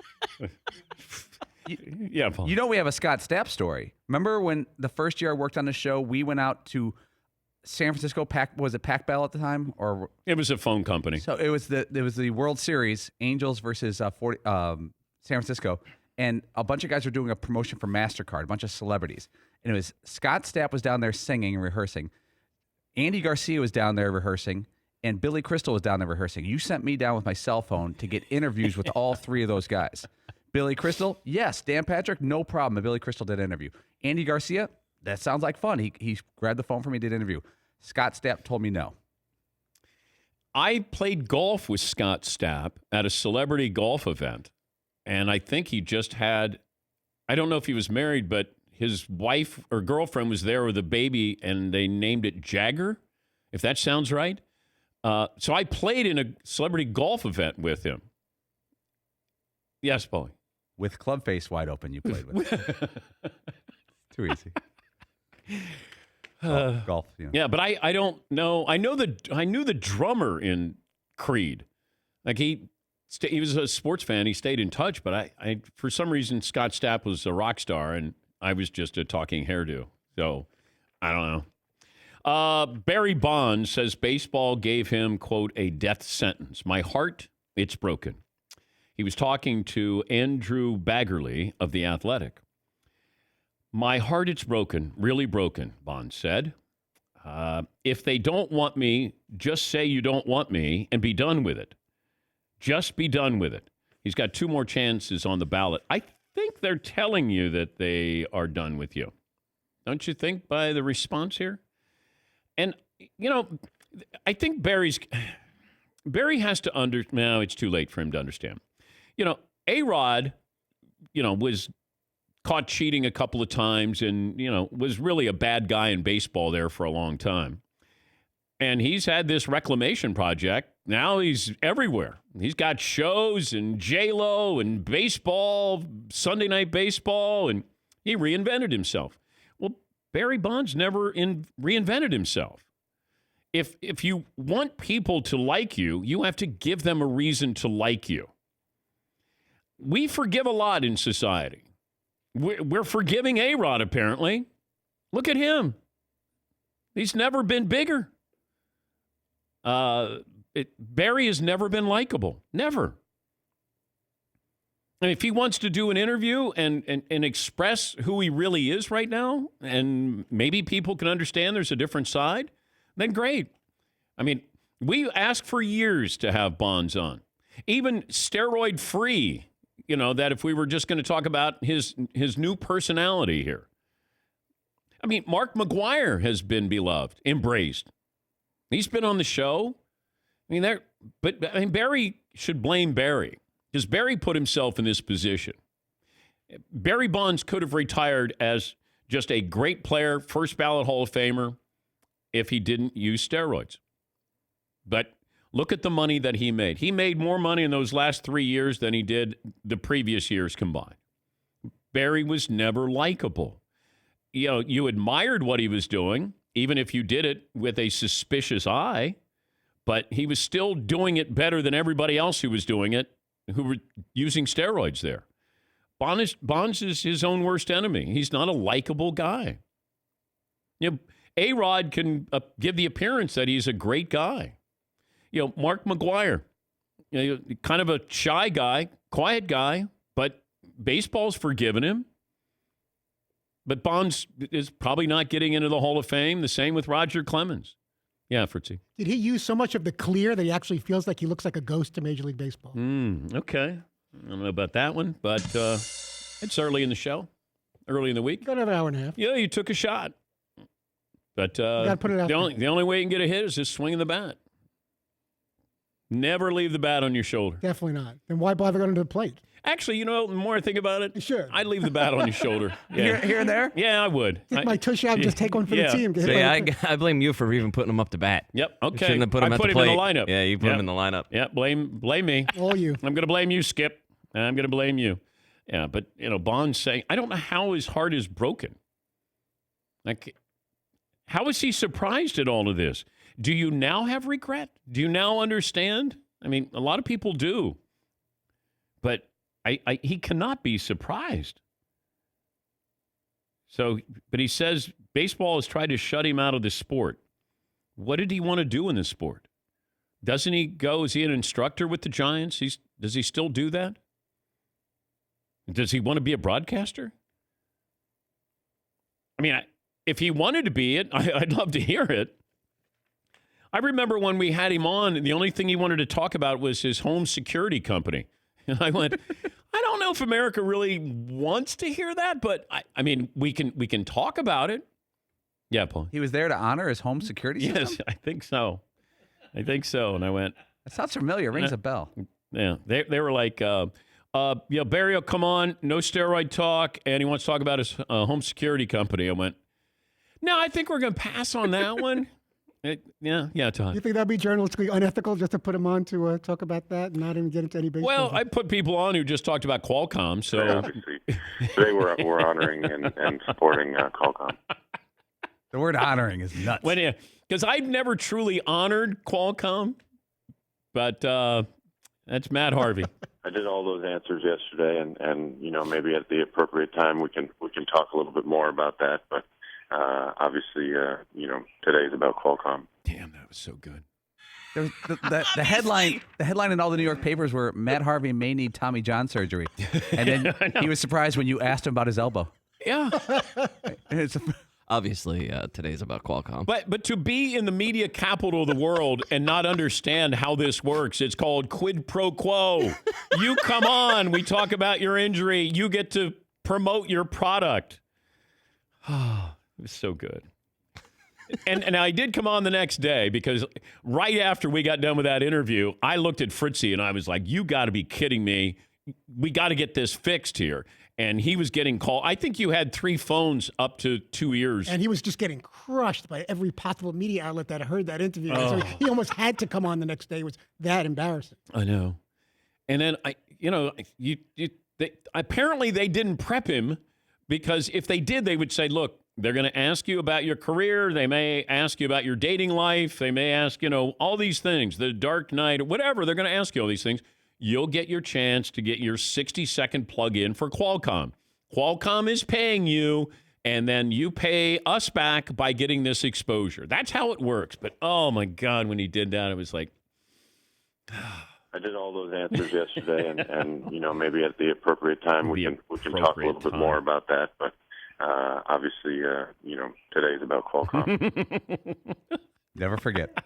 Yeah, Paul. You know we have a Scott Stapp story. Remember when the first year I worked on the show, we went out to San Francisco, was it Pac Bell at the time? Or it was a phone company. So it was the World Series, Angels versus San Francisco. And a bunch of guys were doing a promotion for MasterCard, a bunch of celebrities. And it was Scott Stapp was down there singing and rehearsing. Andy Garcia was down there rehearsing. And Billy Crystal was down there rehearsing. You sent me down with my cell phone to get interviews with all three of those guys. Billy Crystal, yes. Dan Patrick, no problem. Billy Crystal did an interview. Andy Garcia, that sounds like fun. He grabbed the phone for me, did an interview. Scott Stapp told me no. I played golf with Scott Stapp at a celebrity golf event. And I think he just had, I don't know if he was married, but his wife or girlfriend was there with a baby, and they named it Jagger, if that sounds right. So I played in a celebrity golf event with him. Yes, Paulie. With club face wide open, you played with. Too easy. Golf. You know. Yeah, but I don't know. I knew the drummer in Creed. Like he was a sports fan. He stayed in touch, but I for some reason Scott Stapp was a rock star, and I was just a talking hairdo. So I don't know. Barry Bonds says baseball gave him, quote, a death sentence. My heart, it's broken. He was talking to Andrew Baggerly of The Athletic. My heart, it's broken, really broken, Bonds said. If they don't want me, just say you don't want me and be done with it. Just be done with it. He's got 2 more chances on the ballot. I think they're telling you that they are done with you. Don't you think by the response here? And, you know, I think Barry has to no, it's too late for him to understand. A-Rod, was caught cheating a couple of times and, was really a bad guy in baseball there for a long time. And he's had this reclamation project. Now he's everywhere. He's got shows and J-Lo and baseball, Sunday Night Baseball, and he reinvented himself. Well, Barry Bonds never reinvented himself. If you want people to like you, you have to give them a reason to like you. We forgive a lot in society. We're forgiving A-Rod, apparently. Look at him. He's never been bigger. Barry has never been likable. Never. And if he wants to do an interview and express who he really is right now, and maybe people can understand there's a different side, then great. I mean, we asked for years to have Bonds on. Even steroid-free, that if we were just going to talk about his new personality here. I mean, Mark McGwire has been beloved, embraced. He's been on the show. I mean, Barry should blame Barry because Barry put himself in this position. Barry Bonds could have retired as just a great player, first ballot Hall of Famer, if he didn't use steroids. But look at the money that he made. He made more money in those last 3 years than he did the previous years combined. Barry was never likable. You admired what he was doing, even if you did it with a suspicious eye, but he was still doing it better than everybody else who was doing it, who were using steroids there. Bonds is his own worst enemy. He's not a likable guy. A-Rod can give the appearance that he's a great guy. Mark McGwire, kind of a shy guy, quiet guy, but baseball's forgiven him. But Bonds is probably not getting into the Hall of Fame. The same with Roger Clemens. Yeah, Fritzy. Did he use so much of the clear that he actually feels like he looks like a ghost to Major League Baseball? Okay. I don't know about that one, but it's early in the show, early in the week. Got another hour and a half. Yeah, you took a shot. But gotta put it out the only way you can get a hit is just swinging the bat. Never leave the bat on your shoulder. Definitely not. Then why bother going to the plate? Actually, the more I think about it, sure, I'd leave the bat on your shoulder. Yeah. Here and there? Yeah, I would. Take my tush out and just take one for the team. I blame you for even putting him up to bat. Yep, okay. You shouldn't have put him I at put the him plate. in the lineup. Yeah, you put him in the lineup. Yeah, blame me. All you. I'm going to blame you, Skip. I'm going to blame you. Yeah, but, Bonds saying, I don't know how his heart is broken. Like, how is he surprised at all of this? Do you now have regret? Do you now understand? I mean, a lot of people do. But he cannot be surprised. So, but he says baseball has tried to shut him out of the sport. What did he want to do in this sport? Doesn't he go? Is he an instructor with the Giants? Does he still do that? Does he want to be a broadcaster? I mean, if he wanted to be it, I'd love to hear it. I remember when we had him on, the only thing he wanted to talk about was his home security company. And I went, I don't know if America really wants to hear that, but I mean, we can talk about it. Yeah, Paul. He was there to honor his home security system? Yes, I think so. And I went, that sounds familiar. It rings a bell. Yeah, they were like, Barry will come on, no steroid talk, and he wants to talk about his home security company. I went, no, I think we're going to pass on that one. Todd. You think that'd be journalistically unethical just to put him on to talk about that and not even get into any baseball? Well, I put people on who just talked about Qualcomm. So obviously, today we're honoring and supporting Qualcomm. The word honoring is nuts. Because I've never truly honored Qualcomm, but that's Matt Harvey. I did all those answers yesterday, and maybe at the appropriate time we can talk a little bit more about that, but. Obviously, today's about Qualcomm. Damn, that was so good. There was the headline in all the New York papers were Matt Harvey may need Tommy John surgery, and then he was surprised when you asked him about his elbow. Yeah, obviously today's about Qualcomm. But to be in the media capital of the world and not understand how this works, it's called quid pro quo. You come on, we talk about your injury, you get to promote your product. It was so good. And I did come on the next day because right after we got done with that interview, I looked at Fritzy and I was like, you got to be kidding me. we got to get this fixed here. And he was getting called. I think you had 3 phones up to 2 ears. And he was just getting crushed by every possible media outlet that heard that interview. Oh. So he almost had to come on the next day. It was that embarrassing. I know. And then, apparently they didn't prep him, because if they did, they would say, look, they're going to ask you about your career. They may ask you about your dating life. They may ask, all these things, the dark night, whatever. They're going to ask you all these things. You'll get your chance to get your 60-second plug-in for Qualcomm. Qualcomm is paying you, and then you pay us back by getting this exposure. That's how it works. But, oh, my God, when he did that, it was like... I did all those answers yesterday, and maybe at the appropriate time we can talk a little bit more about that. But obviously, today's about Qualcomm. Never forget.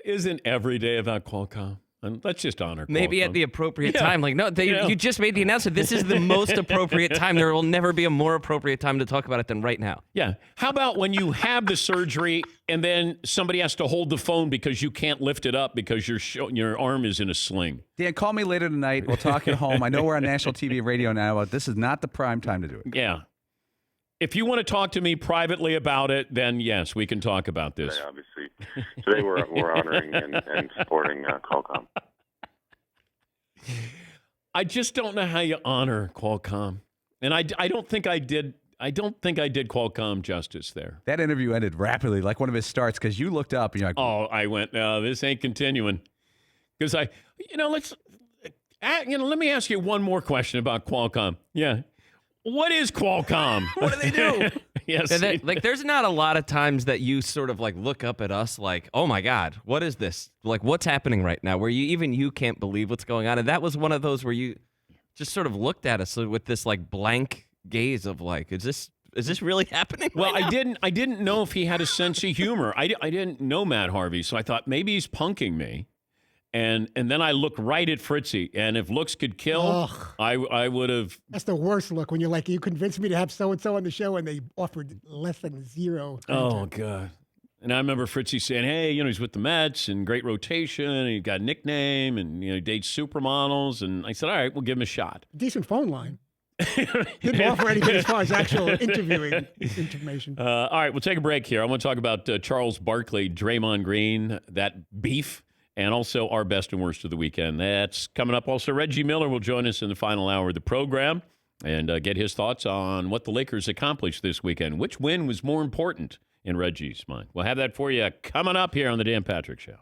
Isn't every day about Qualcomm? And let's just honor Qualcomm. Maybe at the appropriate time. Like, no, you just made the announcement. This is the most appropriate time. There will never be a more appropriate time to talk about it than right now. Yeah. How about when you have the surgery and then somebody has to hold the phone because you can't lift it up because your arm is in a sling? Dan, call me later tonight. We'll talk at home. I know we're on national TV and radio now, but this is not the prime time to do it. Yeah. If you want to talk to me privately about it, then yes, we can talk about this. Today, obviously, today we're honoring and supporting Qualcomm. I just don't know how you honor Qualcomm, and I don't think I did. I don't think I did Qualcomm justice there. That interview ended rapidly, like one of his starts, because you looked up and you're like, "Oh, I went. No, this ain't continuing." Because let me ask you one more question about Qualcomm. Yeah. What is Qualcomm? What do they do? Yes. There's not a lot of times that you sort of look up at us like, oh my God, what is this? Like, what's happening right now? Where you can't believe what's going on. And that was one of those where you just sort of looked at us with this blank gaze of is this really happening? Well, right now? I didn't know if he had a sense of humor. I didn't know Matt Harvey, so I thought maybe he's punking me. And then I looked right at Fritzy, and if looks could kill, I would have. That's the worst look when you're like, you convinced me to have so-and-so on the show, and they offered less than zero. Oh, God. And I remember Fritzy saying, hey, he's with the Mets, and great rotation, and he got a nickname, and, he dates supermodels. And I said, all right, we'll give him a shot. Decent phone line. Didn't offer anything as far as actual interviewing information. All right, we'll take a break here. I want to talk about Charles Barkley, Draymond Green, that beef. And also our best and worst of the weekend. That's coming up. Also, Reggie Miller will join us in the final hour of the program and get his thoughts on what the Lakers accomplished this weekend. Which win was more important in Reggie's mind? We'll have that for you coming up here on the Dan Patrick Show.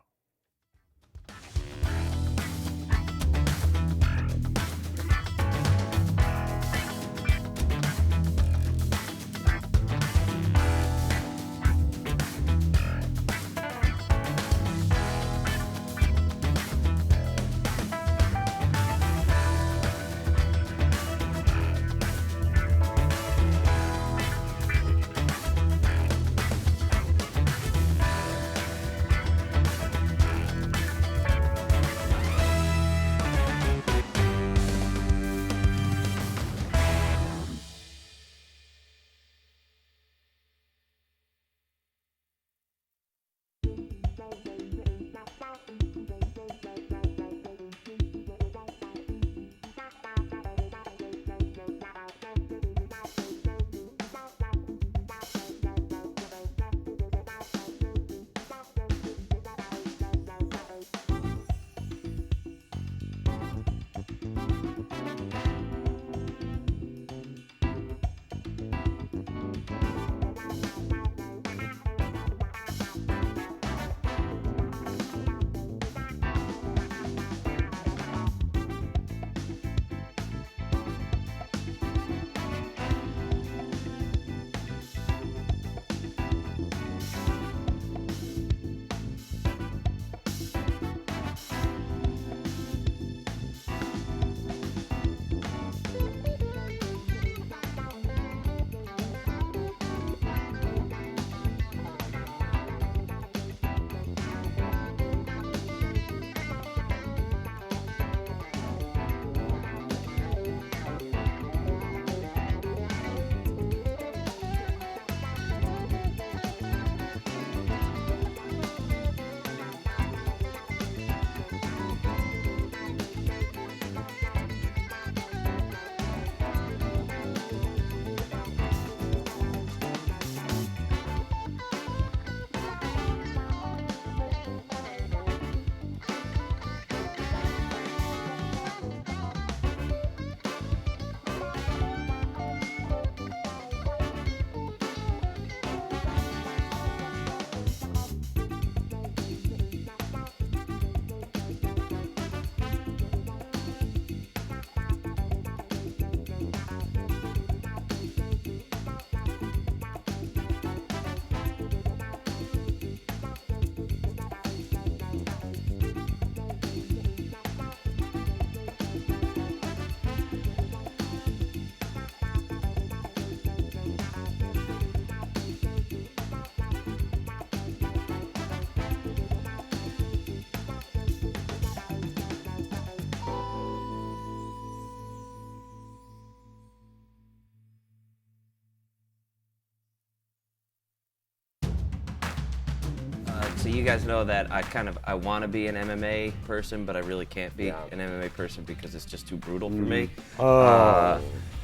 so you guys know that I want to be an MMA person, but I really can't be an MMA person because it's just too brutal for me.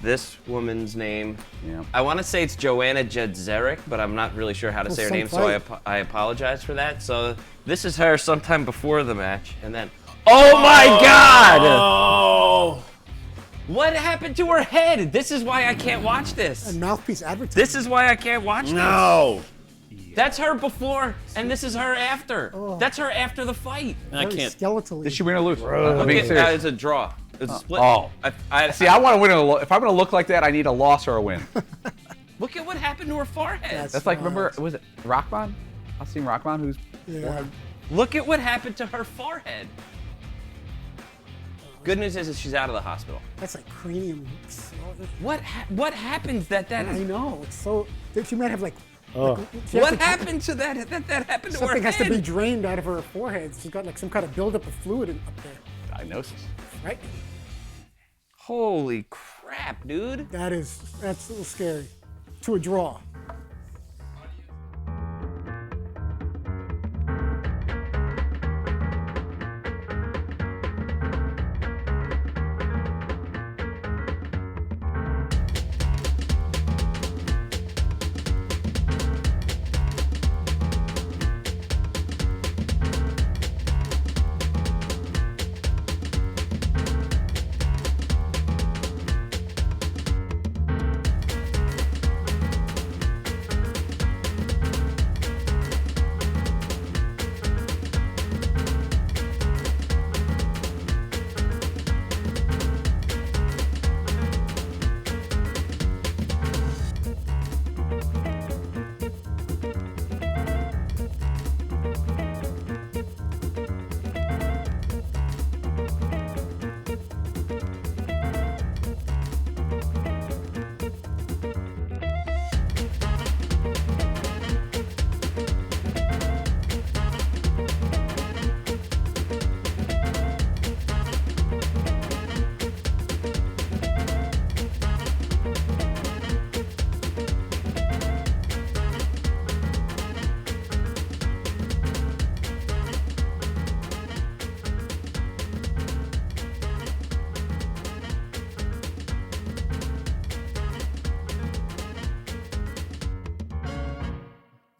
This woman's name, I want to say it's Joanna Jędrzejczyk, but I'm not really sure how to say her name, so I apologize for that. So this is her sometime before the match, and then, oh my God! Oh! What happened to her head? This is why I can't watch this. And mouthpiece advertising. This is why I can't watch this. No. That's her before, and this is her after. That's her after the fight. I can't. Skeletally. Did she win or lose? It's a draw. It's a split. See, I want to win. If I'm going to look like that, I need a loss or a win. Look at what happened to her forehead. That's like, remember, was it Rockman? I've seen Rockman, who's... Yeah. Look at what happened to her forehead. Good news is she's out of the hospital. That's like cranium. What happens that I know. It's so. She might have like. What happened to that? That happened to her Something head. has to be drained out of her forehead. She's got like some kind of buildup of fluid up there. Diagnosis. Right. Holy crap, dude. That's a little scary. To a draw.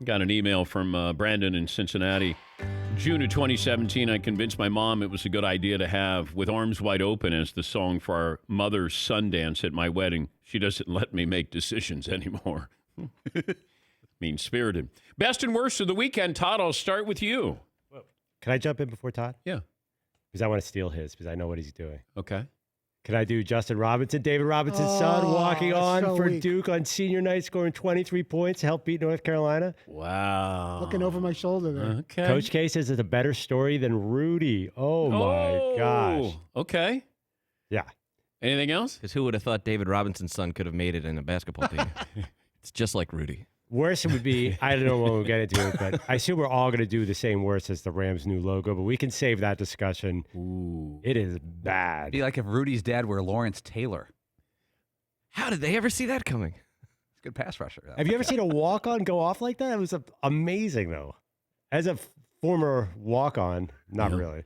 Got an email from Brandon in Cincinnati. June of 2017, I convinced my mom it was a good idea to have With Arms Wide Open as the song for our mother's Sundance at my wedding. She doesn't let me make decisions anymore. Mean-spirited. Best and worst of the weekend. Todd, I'll start with you. Can I jump in before Todd? Yeah. Because I want to steal his, because I know what he's doing. Okay. Can I do Justin Robinson, David Robinson's son, walking on for Duke on senior night, scoring 23 points to help beat North Carolina? Wow. Looking over my shoulder there. Okay. Coach K says it's a better story than Rudy. Oh, my gosh. Okay. Yeah. Anything else? Because who would have thought David Robinson's son could have made it in a basketball team? It's just like Rudy. Worst would be, I don't know when we'll get into it, but I assume we're all going to do the same worst as the Rams' new logo, but we can save that discussion. Ooh. It is bad. It'd be like if Rudy's dad were Lawrence Taylor. How did they ever see that coming? It's a good pass rusher. Have you ever seen a walk-on go off like that? It was amazing, though. As a former walk-on, not really.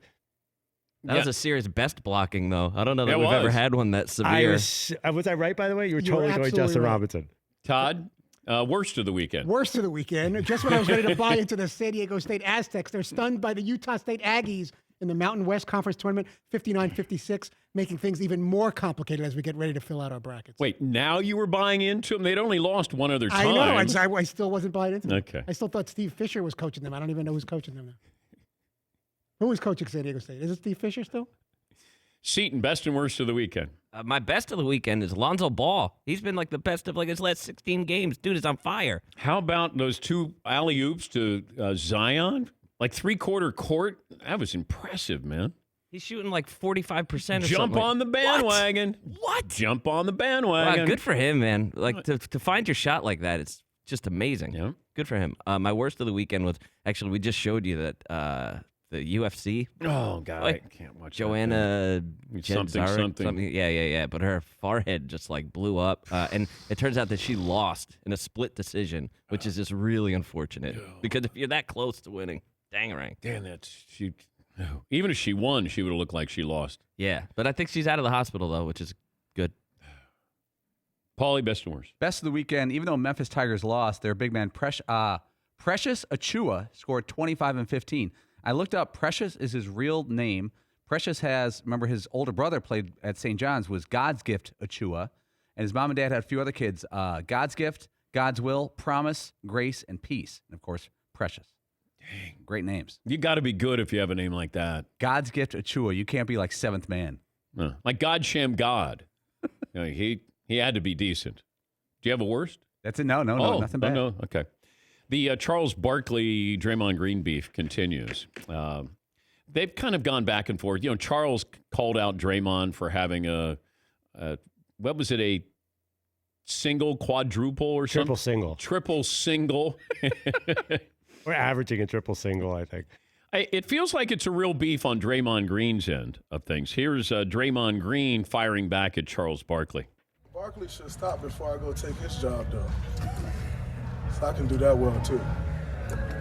That was a serious best blocking, though. I don't know that we've ever had one that severe. Was I right, by the way? You were totally going Justin Robinson. Todd? Worst of the weekend. Worst of the weekend. Just when I was ready to buy into the San Diego State Aztecs, they're stunned by the Utah State Aggies in the Mountain West Conference Tournament, 59-56, making things even more complicated as we get ready to fill out our brackets. Wait, now you were buying into them? They'd only lost one other time. I know. I still wasn't buying into them. Okay. I still thought Steve Fisher was coaching them. I don't even know who's coaching them now. Who was coaching San Diego State? Is it Steve Fisher still? Seton, best and worst of the weekend. My best of the weekend is Lonzo Ball. He's been like the best of like his last 16 games. Dude is on fire. How about those two alley-oops to Zion? Like three-quarter court? That was impressive, man. He's shooting like 45% or something. Jump on the bandwagon. What? Jump on the bandwagon. Wow, good for him, man. Like to find your shot like that, it's just amazing. Yeah. Good for him. My worst of the weekend was actually we just showed you that the UFC. Oh God, like, I can't watch Joanna something. Yeah. But her forehead just like blew up, and it turns out that she lost in a split decision, which is just really unfortunate because if you're that close to winning. Dangarang. Damn, even if she won, she would have looked like she lost. Yeah, but I think she's out of the hospital, though, which is good. Paulie, best and worst. Best of the weekend, even though Memphis Tigers lost, their big man Precious Achua scored 25 and 15. I looked up, Precious is his real name. Precious remember his older brother played at St. John's, was God's Gift Achua, and his mom and dad had a few other kids, God's Gift, God's Will, Promise, Grace, and Peace. And, of course, Precious. Dang. Great names. You got to be good if you have a name like that. God's Gift Achua. You can't be like Seventh Man. Like God Sham God. He had to be decent. Do you have a worst? That's it. No, nothing bad. No, okay. The Charles Barkley, Draymond Green beef continues. They've kind of gone back and forth. Charles called out Draymond for having a single, quadruple, or something? Triple single. We're averaging a triple single, I think. It feels like it's a real beef on Draymond Green's end of things. Here's Draymond Green firing back at Charles Barkley. Barkley should stop before I go take his job, though. So I can do that well, too.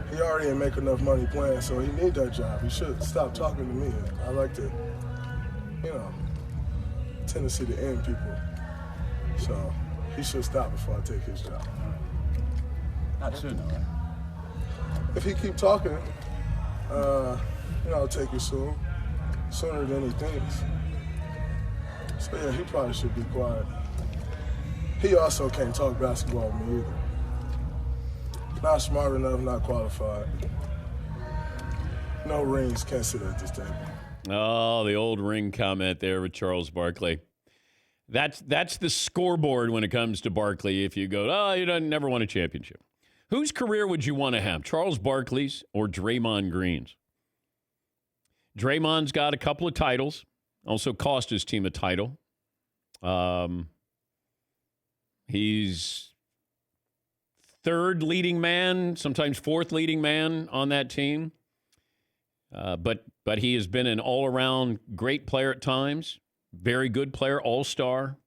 He already ain't make enough money playing, so he need that job. He should stop talking to me. I like to, tendency to end people. So he should stop before I take his job. Not soon, though, right? If he keep talking, I'll take it soon. Sooner than he thinks. So yeah, he probably should be quiet. He also can't talk basketball with me either. Not smart enough, not qualified. No rings, can't sit at this table. Oh, the old ring comment there with Charles Barkley. That's the scoreboard when it comes to Barkley. If you go, he never won a championship. Whose career would you want to have, Charles Barkley's or Draymond Green's? Draymond's got a couple of titles, also cost his team a title. He's third leading man, sometimes fourth leading man on that team. But he has been an all-around great player at times, very good player, all-star.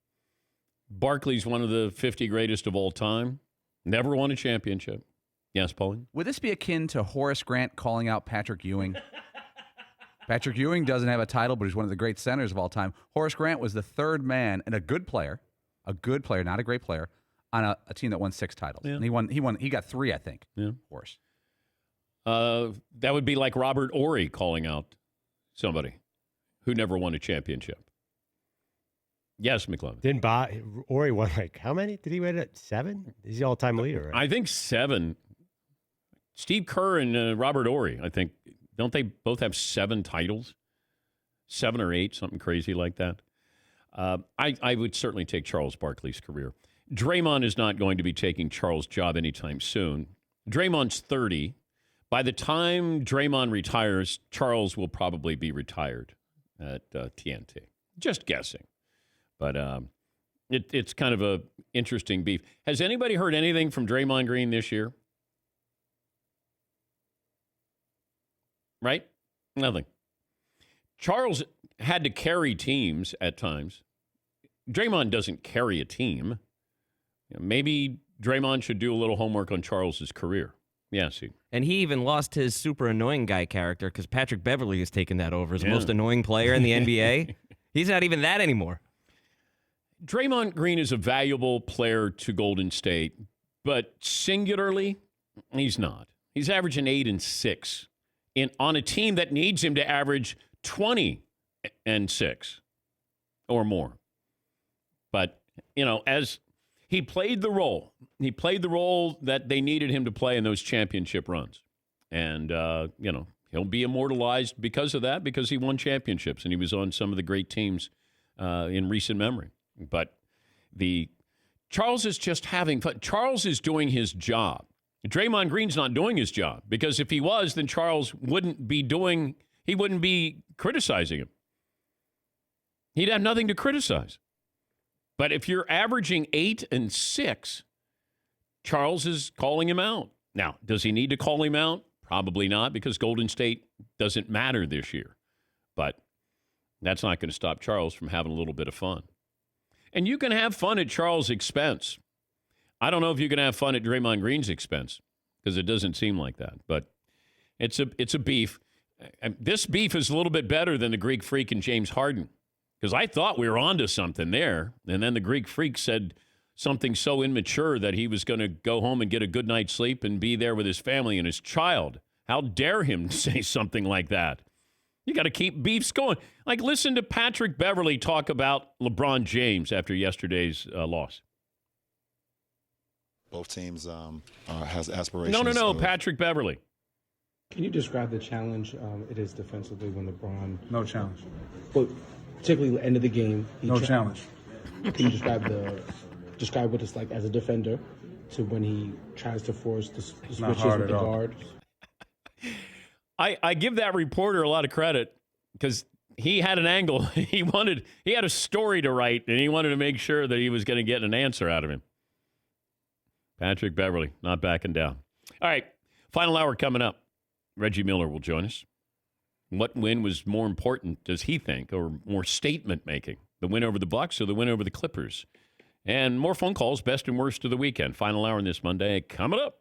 Barkley's one of the 50 greatest of all time. Never won a championship. Yes, Pauline? Would this be akin to Horace Grant calling out Patrick Ewing? Patrick Ewing doesn't have a title, but he's one of the great centers of all time. Horace Grant was the third man and a good player, not a great player, on a team that won 6 titles. Yeah. And he got 3, I think. Yeah. Horace. That would be like Robert Horry calling out somebody who never won a championship. Yes, McLovin. Didn't Horry won how many? Did he win it? 7? He's the all-time leader, right? I think 7. Steve Kerr and Robert Horry, I think. Don't they both have 7 titles? 7 or 8, something crazy like that. I would certainly take Charles Barkley's career. Draymond is not going to be taking Charles' job anytime soon. Draymond's 30. By the time Draymond retires, Charles will probably be retired at TNT. Just guessing. But it's kind of a interesting beef. Has anybody heard anything from Draymond Green this year? Right? Nothing. Charles had to carry teams at times. Draymond doesn't carry a team. Maybe Draymond should do a little homework on Charles's career. Yeah, see. And he even lost his super annoying guy character because Patrick Beverly has taken that over as the most annoying player in the NBA. He's not even that anymore. Draymond Green is a valuable player to Golden State, but singularly, he's not. He's averaging 8 and 6 on a team that needs him to average 20 and 6 or more. But, as he played the role that they needed him to play in those championship runs. And, he'll be immortalized because of that, because he won championships and he was on some of the great teams in recent memory. But Charles is just having fun. Charles is doing his job. Draymond Green's not doing his job, because if he was, then Charles wouldn't be criticizing him. He'd have nothing to criticize. But if you're averaging 8 and 6, Charles is calling him out. Now, does he need to call him out? Probably not, because Golden State doesn't matter this year. But that's not going to stop Charles from having a little bit of fun. And you can have fun at Charles' expense. I don't know if you can have fun at Draymond Green's expense, because it doesn't seem like that. But It's a beef. This beef is a little bit better than the Greek Freak and James Harden, because I thought we were onto something there, and then the Greek Freak said something so immature that he was going to go home and get a good night's sleep and be there with his family and his child. How dare him say something like that? You got to keep beefs going. Like, listen to Patrick Beverley talk about LeBron James after yesterday's loss. Both teams has aspirations. No, Patrick Beverley. Can you describe the challenge it is defensively when LeBron... No challenge. Well, particularly the end of the game. No challenge. Can you describe what it's like as a defender to when he tries to force the switches with the guard? I give that reporter a lot of credit because he had an angle. He had a story to write, and he wanted to make sure that he was going to get an answer out of him. Patrick Beverley, not backing down. All right, final hour coming up. Reggie Miller will join us. What win was more important, does he think, or more statement-making? The win over the Bucks or the win over the Clippers? And more phone calls, best and worst of the weekend. Final hour on this Monday coming up.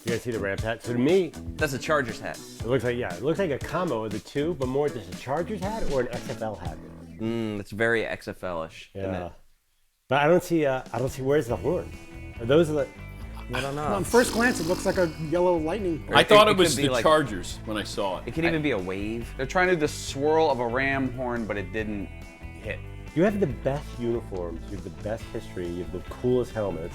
You guys see the Rams hat? So to me, that's a Chargers hat. It looks like a combo of the two, but more just a Chargers hat or an XFL hat. It's very XFL-ish. Yeah. But I don't see where's the horn? Are those the? I don't know. Well, on first glance, it looks like a yellow lightning. I thought it was the Chargers when I saw it. It could even be a wave. They're trying to do the swirl of a ram horn, but it didn't hit. You have the best uniforms. You have the best history. You have the coolest helmets.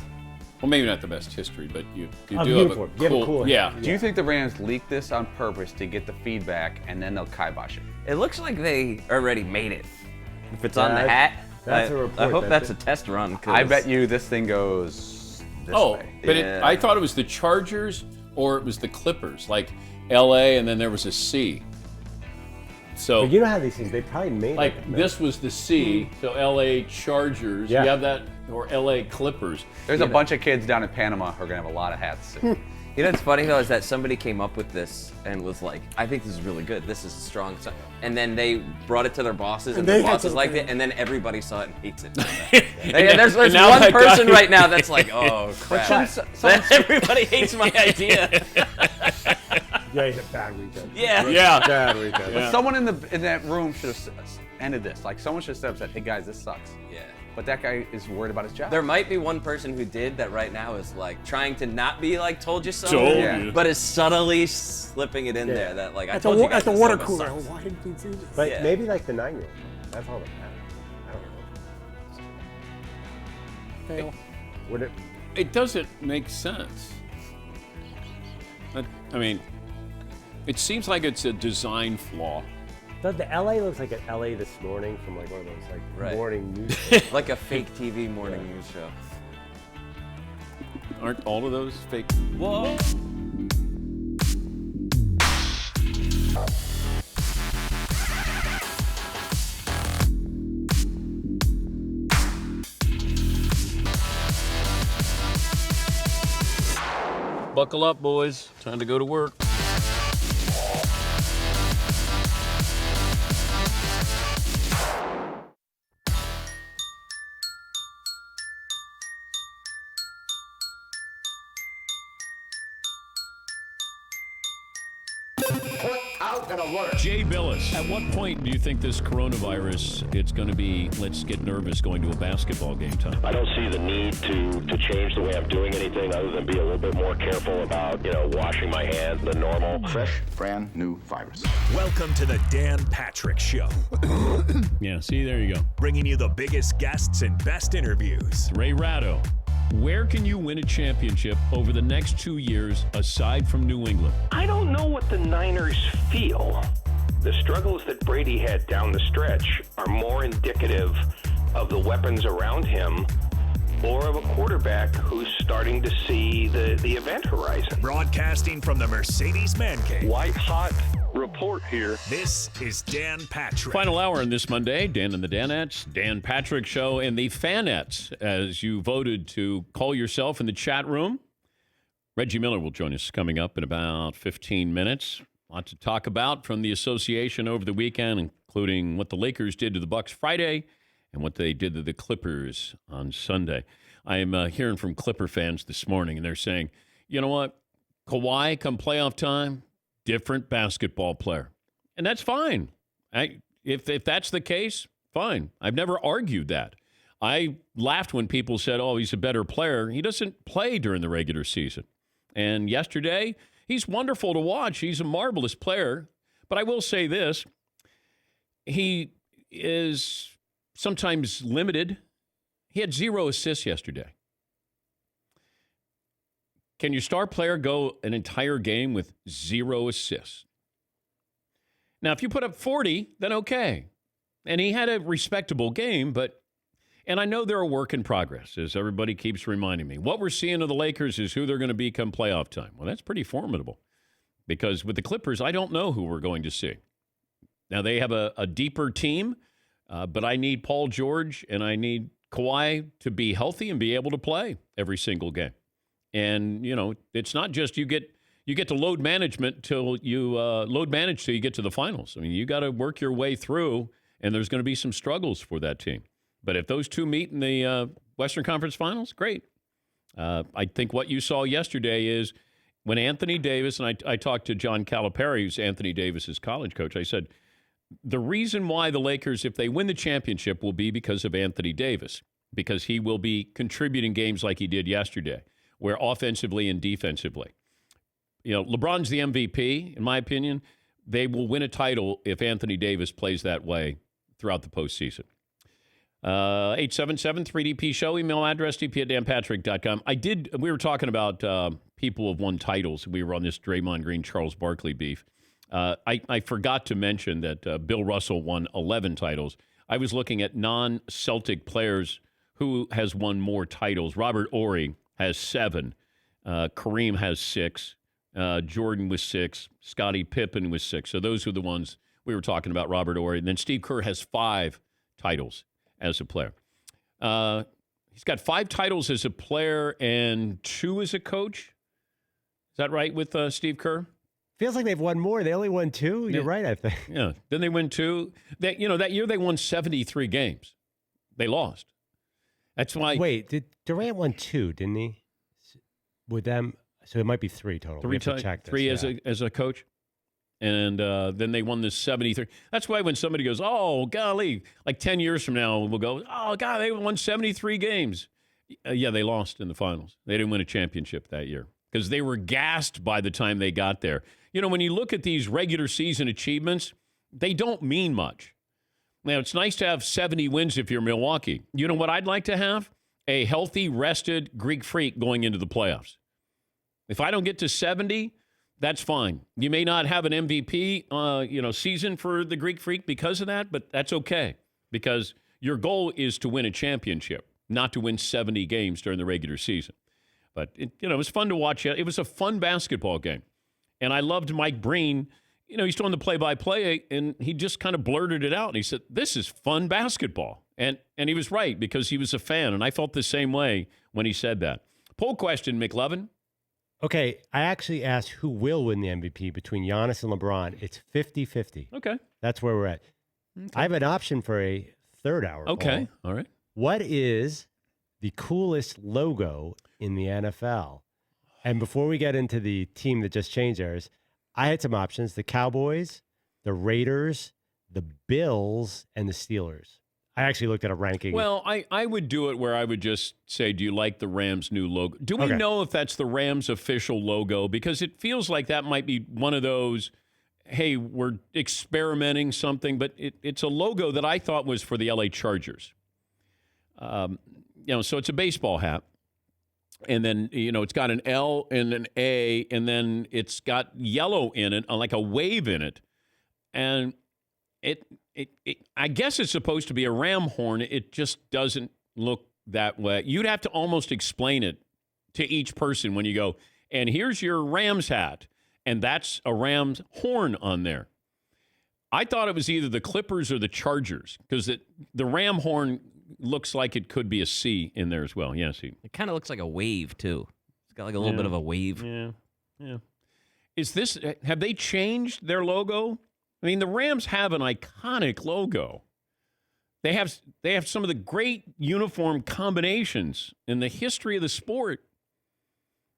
Well, maybe not the best history, but you do uniform. have a cool. Yeah. Do you think the Rams leaked this on purpose to get the feedback and then they'll kibosh it? It looks like they already made it. If it's on the hat, that's a report. I hope that's a test run. I bet you this thing goes this way. But I thought it was the Chargers or it was the Clippers, like L.A. and then there was a C. So But you know how these things, they probably made like it. this was the C, so LA Chargers. Yeah. You have that, or LA Clippers. There's a bunch of kids down in Panama who are going to have a lot of hats. You know what's funny though is that somebody came up with this and was like, "I think this is really good. This is a strong." And then they brought it to their bosses, and they their had bosses to- liked it, and then everybody saw it and hates it. And There's now one that person guy- right now that's like, "Oh crap!" Everybody hates my idea. Yeah, it's a bad weekend. Yeah. Bad weekend. But someone in that room should have ended this. Like someone should have said, "Hey guys, this sucks." Yeah. But that guy is worried about his job. There might be one person who did that right now is like trying to not be like told you so, Told you. but is subtly slipping it in there that like I At told you guys the this water stuff cooler. sucks. Why didn't you do this? But Yeah. maybe like the 9-year-old. That's all that matters. I don't know. Fail. Would it? It doesn't make sense. I mean, it seems like it's a design flaw. The LA looks like an LA this morning from like one of those like Right. morning news. Like a fake TV morning news show. Aren't all of those fake? Whoa. Buckle up, boys. Time to go to work. Put out an alert. Jay Billis, at what point do you think this coronavirus, it's going to be, let's get nervous going to a basketball game time? I don't see the need to change the way I'm doing anything other than be a little bit more careful about, washing my hands than normal. Fresh, brand new virus. Welcome to the Dan Patrick Show. Yeah, see, there you go. Bringing you the biggest guests and best interviews. Ray Ratto, where can you win a championship over the next 2 years aside from New England? I don't know what the Niners feel. The struggles that Brady had down the stretch are more indicative of the weapons around him or of a quarterback who's starting to see the event horizon. Broadcasting from the Mercedes Man Cave. White hot report here. This is Dan Patrick. Final hour on this Monday, Dan and the Danettes, Dan Patrick Show, and the Fanettes, as you voted to call yourself in the chat room. Reggie Miller will join us coming up in about 15 minutes. A lot to talk about from the association over the weekend, including what the Lakers did to the Bucks Friday and what they did to the Clippers on Sunday. I am hearing from Clipper fans this morning, and they're saying, you know what, Kawhi, come playoff time, different basketball player. And that's fine. If that's the case, fine. I've never argued that. I laughed when people said, oh, he's a better player. He doesn't play during the regular season. And yesterday, he's wonderful to watch. He's a marvelous player. But I will say this. He is sometimes limited. He had 0 assists yesterday. Can your star player go an entire game with 0 assists? Now, if you put up 40, then okay. And he had a respectable game, and I know they're a work in progress, as everybody keeps reminding me. What we're seeing of the Lakers is who they're going to be come playoff time. Well, that's pretty formidable because with the Clippers, I don't know who we're going to see. Now, they have a deeper team, but I need Paul George and I need Kawhi to be healthy and be able to play every single game. And, it's not just you get to load management till you manage till you get to the finals. I mean, you got to work your way through, and there's going to be some struggles for that team. But if those two meet in the Western Conference Finals, great. I think what you saw yesterday is when Anthony Davis, and I talked to John Calipari, who's Anthony Davis's college coach, I said, the reason why the Lakers, if they win the championship, will be because of Anthony Davis, because he will be contributing games like he did yesterday, where offensively and defensively. LeBron's the MVP, in my opinion. They will win a title if Anthony Davis plays that way throughout the postseason. 877-3DP Show, email address, dp@danpatrick.com. We were talking about people who have won titles. We were on this Draymond Green, Charles Barkley beef. I forgot to mention that Bill Russell won 11 titles. I was looking at non-Celtic players who has won more titles. Robert Horry has 7. Kareem has 6. Jordan was 6. Scottie Pippen was 6. So those are the ones We were talking about Robert Horry. And then Steve Kerr has 5 titles as a player. He's got 5 titles as a player and 2 as a coach. Is that right with Steve Kerr? Feels like they've won more. They only won 2. You're right, I think. Yeah. Then they win 2. That year they won 73 games. They lost. That's why. Wait, Durant won 2, didn't he? With them, so it might be 3 total. 3 as a coach. And then they won this 73. That's why when somebody goes, oh, golly, like 10 years from now, we'll go, oh, God, they won 73 games. Yeah, they lost in the finals. They didn't win a championship that year because they were gassed by the time they got there. You know, when you look at these regular season achievements, they don't mean much. Now, it's nice to have 70 wins if you're Milwaukee. You know what I'd like to have? A healthy, rested Greek Freak going into the playoffs. If I don't get to 70, that's fine. You may not have an MVP, season for the Greek Freak because of that, but that's okay because your goal is to win a championship, not to win 70 games during the regular season. But it was fun to watch. It was a fun basketball game, and I loved Mike Breen. He's doing the play-by-play, and he just kind of blurted it out. And he said, "This is fun basketball," and he was right because he was a fan, and I felt the same way when he said that. Poll question, McLovin. Okay, I actually asked who will win the MVP between Giannis and LeBron. It's 50-50. Okay. That's where we're at. Okay. I have an option for a third hour. Okay, poll. all right. What is the coolest logo in the NFL? And before we get into the team that just changed theirs, I had some options: the Cowboys, the Raiders, the Bills, and the Steelers. I actually looked at a ranking. Well, I would do it where I would just say, do you like the Rams' new logo? Do we know if that's the Rams' official logo? Because it feels like that might be one of those, hey, we're experimenting something, but it's a logo that I thought was for the LA Chargers. So it's a baseball hat. And then, it's got an L and an A, and then it's got yellow in it, like a wave in it. And I guess it's supposed to be a ram horn. It just doesn't look that way. You'd have to almost explain it to each person when you go, and here's your Rams hat, and that's a Rams horn on there. I thought it was either the Clippers or the Chargers because the ram horn looks like it could be a C in there as well. Yes, it kind of looks like a wave too. It's got like a little bit of a wave. Yeah. Have they changed their logo? I mean, the Rams have an iconic logo. They have some of the great uniform combinations in the history of the sport.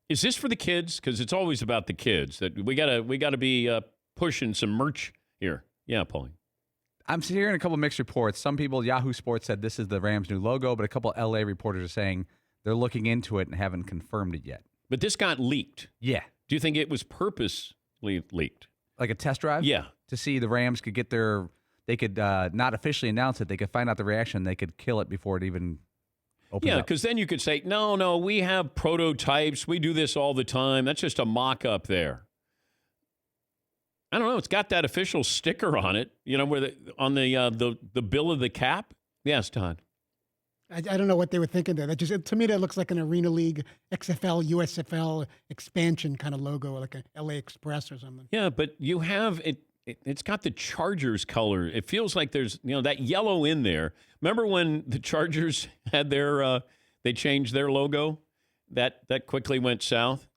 Is this for the kids? Because it's always about the kids. That we gotta be pushing some merch here. Yeah, Paulie. I'm hearing a couple of mixed reports. Some people, Yahoo Sports said this is the Rams' new logo, but a couple of LA reporters are saying they're looking into it and haven't confirmed it yet. But this got leaked. Yeah. Do you think it was purposely leaked? Like a test drive? Yeah. To see the Rams could get they could not officially announce it. They could find out the reaction. They could kill it before it even opens up. Yeah, because then you could say, no, we have prototypes. We do this all the time. That's just a mock-up there. I don't know. It's got that official sticker on it, where on the bill of the cap. Yes, Todd. I don't know what they were thinking there. To me, that looks like an Arena League, XFL, USFL expansion kind of logo, like an LA Express or something. Yeah, but you have it. It's got the Chargers color. It feels like there's that yellow in there. Remember when the Chargers had they changed their logo? That quickly went south.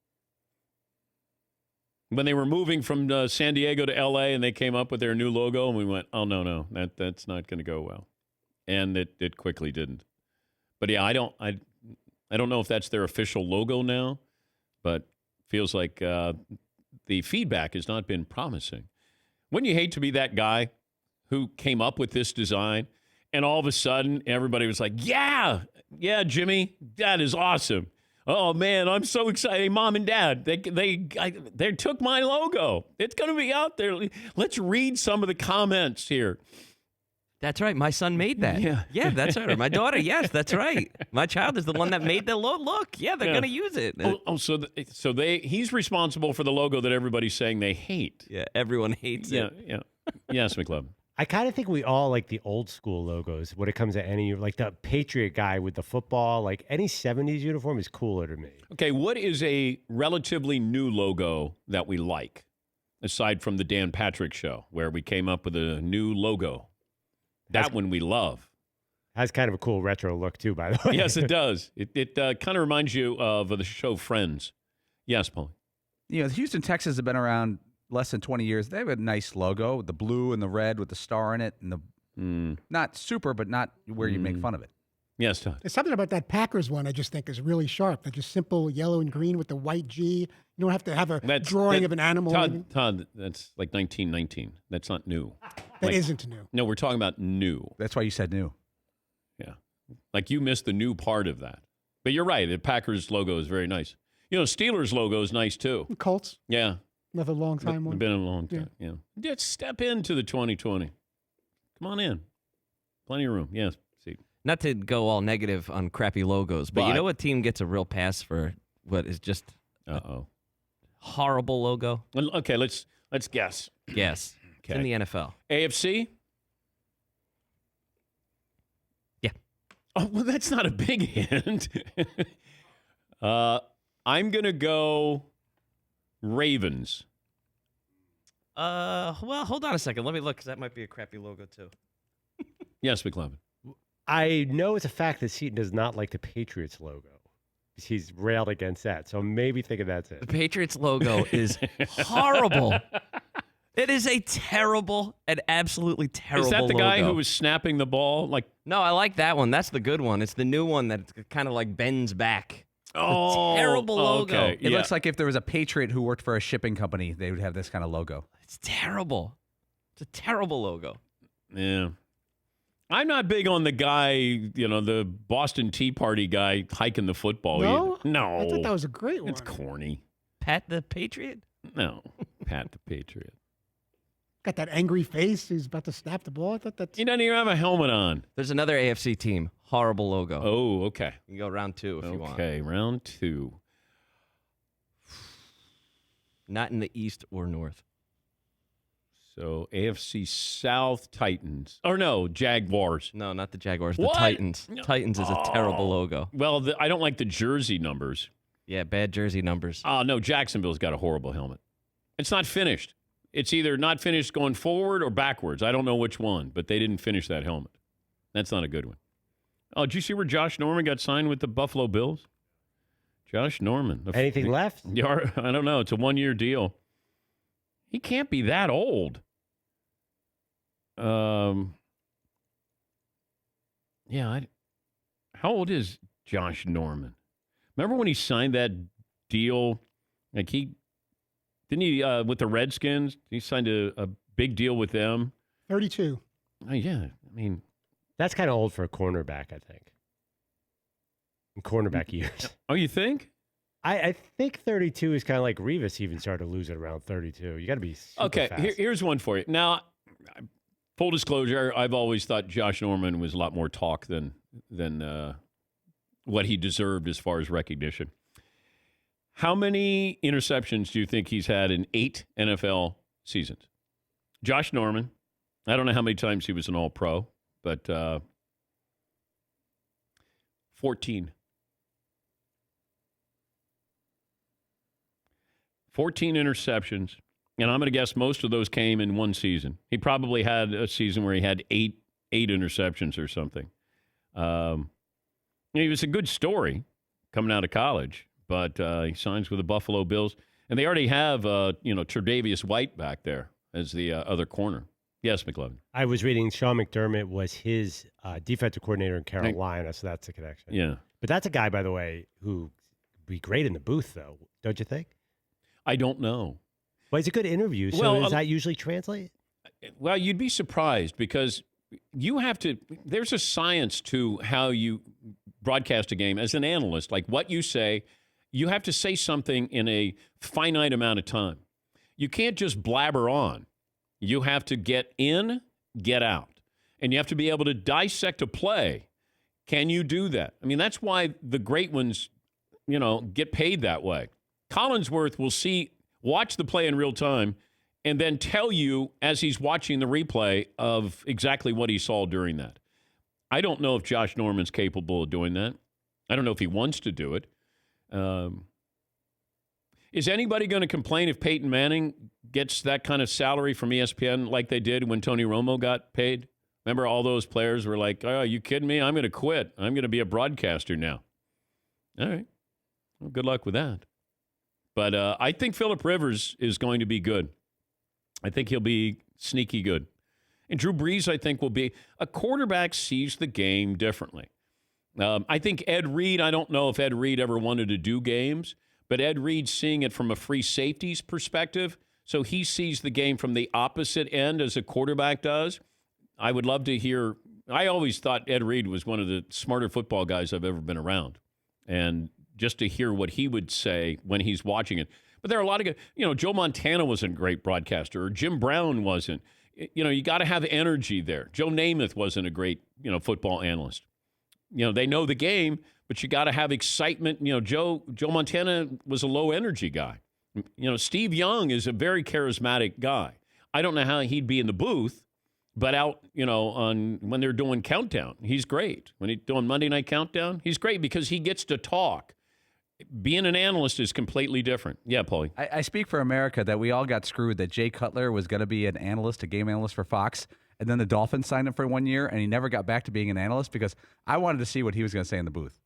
When they were moving from San Diego to L.A. and they came up with their new logo, and we went, oh, no, that's not going to go well. And it quickly didn't. But, yeah, I don't know if that's their official logo now, but feels like the feedback has not been promising. Wouldn't you hate to be that guy who came up with this design, and all of a sudden everybody was like, yeah, Jimmy, that is awesome. Oh, man, I'm so excited. Hey, Mom and Dad, they took my logo. It's going to be out there. Let's read some of the comments here. That's right. My son made that. Yeah, that's right. My daughter, yes, that's right. My child is the one that made the look. Yeah, they're going to use it. So he's responsible for the logo that everybody's saying they hate. Yeah, everyone hates it. Yeah. Yes, McLeod. I kind of think we all like the old school logos when it comes to any, like the Patriot guy with the football, like any 70s uniform is cooler to me. Okay, what is a relatively new logo that we like? aside from the Dan Patrick Show, where we came up with a new logo. That one we love. Has kind of a cool retro look, too, by the way. Yes, it does. It kind of reminds you of the show Friends. Yes, Paul. You know, the Houston Texans have been around less than 20 years. They have a nice logo, the blue and the red with the star in it, and the not super, but not where you make fun of it. Yes, Todd. There's something about that Packers one I just think is really sharp. They're just simple yellow and green with the white G. You don't have to have a drawing of an animal. Todd, that's like 1919. That's not new. That isn't new. No, we're talking about new. That's why you said new. Yeah. Like you missed the new part of that. But you're right. The Packers logo is very nice. You know, Steelers logo is nice too. Colts. Yeah. Another long time one. Been a long time. Yeah. Just step into the 2020. Come on in. Plenty of room. Yes. See. Not to go all negative on crappy logos, but you know what team gets a real pass for what is just a horrible logo? Okay, let's guess. Guess. Okay. It's in the NFL. AFC? Yeah. Oh, well, that's not a big hint. I'm going to go Ravens. Well, hold on a second. Let me look, because that might be a crappy logo, too. Yes, McLevin. I know it's a fact that Seton does not like the Patriots logo. He's railed against that, so maybe thinking that's it. The Patriots logo is horrible. It is a terrible and absolutely terrible logo. Is that the guy who was snapping the ball? No, I like that one. That's the good one. It's the new one that kind of like bends back. Oh, terrible logo. Okay. It looks like if there was a Patriot who worked for a shipping company, they would have this kind of logo. It's terrible. It's a terrible logo. Yeah. I'm not big on the guy, the Boston Tea Party guy hiking the football. No? Either. No. I thought that was a great one. It's corny. Pat the Patriot? No. Pat the Patriot. Got that angry face. He's about to snap the ball. I thought that's... He doesn't even have a helmet on. There's another AFC team. Horrible logo. Oh, okay. You can go round 2 if you want. Okay, round 2. Not in the East or North. So AFC South Titans. Or no, Jaguars. No, not the Jaguars. What? The Titans. Titans is a terrible logo. Well, I don't like the jersey numbers. Yeah, bad jersey numbers. Oh, no, Jacksonville's got a horrible helmet. It's not finished. It's either not finished going forward or backwards. I don't know which one, but they didn't finish that helmet. That's not a good one. Oh, did you see where Josh Norman got signed with the Buffalo Bills? Josh Norman. Anything left? Yeah, I don't know. It's a 1-year deal. He can't be that old. How old is Josh Norman? Remember when he signed that deal? Like didn't he with the Redskins? He signed a big deal with them. 32. Oh yeah, I mean that's kind of old for a cornerback, I think. In cornerback years. Oh, you think? I think 32 is kind of like Revis even started to lose it around 32. You got to be super okay. fast. Here's one for you. Now, full disclosure, I've always thought Josh Norman was a lot more talk than what he deserved as far as recognition. How many interceptions do you think he's had in 8 NFL seasons? Josh Norman. I don't know how many times he was an All-Pro, but 14. 14 interceptions, and I'm going to guess most of those came in one season. He probably had a season where he had eight interceptions or something. He was a good story coming out of college, but he signs with the Buffalo Bills, and they already have Tre'Davious White back there as the other corner. Yes, McLevin. I was reading Sean McDermott was his defensive coordinator in Carolina, so that's a connection. Yeah. But that's a guy, by the way, who would be great in the booth, though, don't you think? I don't know. Well, he's a good interview, so does that usually translate? Well, you'd be surprised because you have to – there's a science to how you broadcast a game as an analyst. Like what you say, you have to say something in a finite amount of time. You can't just blabber on. You have to get in, get out. And you have to be able to dissect a play. Can you do that? I mean, that's why the great ones, get paid that way. Collinsworth will watch the play in real time and then tell you as he's watching the replay of exactly what he saw during that. I don't know if Josh Norman's capable of doing that. I don't know if he wants to do it. Is anybody going to complain if Peyton Manning gets that kind of salary from ESPN like they did when Tony Romo got paid? Remember all those players were like, oh, are you kidding me? I'm going to quit. I'm going to be a broadcaster now. All right. Well, good luck with that. But I think Phillip Rivers is going to be good. I think he'll be sneaky good. And Drew Brees, I think, will be. A quarterback sees the game differently. I think Ed Reed, I don't know if Ed Reed ever wanted to do games, but Ed Reed's seeing it from a free safeties perspective. So he sees the game from the opposite end as a quarterback does. I would love to hear. I always thought Ed Reed was one of the smarter football guys I've ever been around. And just to hear what he would say when he's watching it. But there are a lot of guys, Joe Montana wasn't a great broadcaster, or Jim Brown wasn't. You got to have energy there. Joe Namath wasn't a great, football analyst. They know the game, but you got to have excitement. Joe Montana was a low energy guy. Steve Young is a very charismatic guy. I don't know how he'd be in the booth, but out, on when they're doing Countdown, he's great. When he's doing Monday Night Countdown, he's great because he gets to talk. Being an analyst is completely different. Yeah, Paulie. I speak for America that we all got screwed that Jay Cutler was going to be an analyst, a game analyst for Fox, and then the Dolphins signed him for 1 year, and he never got back to being an analyst because I wanted to see what he was going to say in the booth.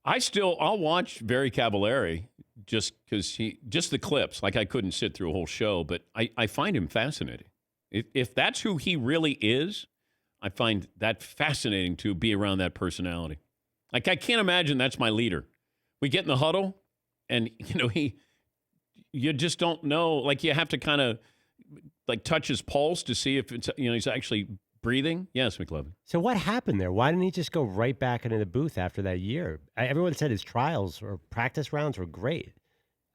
I'll watch Barry Cavallari just because just the clips. Like I couldn't sit through a whole show, but I find him fascinating. If that's who he really is, I find that fascinating to be around that personality. Like I can't imagine that's my leader. We get in the huddle, and you just don't know. Like you have to kind of like touch his pulse to see if it's he's actually breathing. Yes, McLovin. So what happened there? Why didn't he just go right back into the booth after that year? Everyone said his trials or practice rounds were great.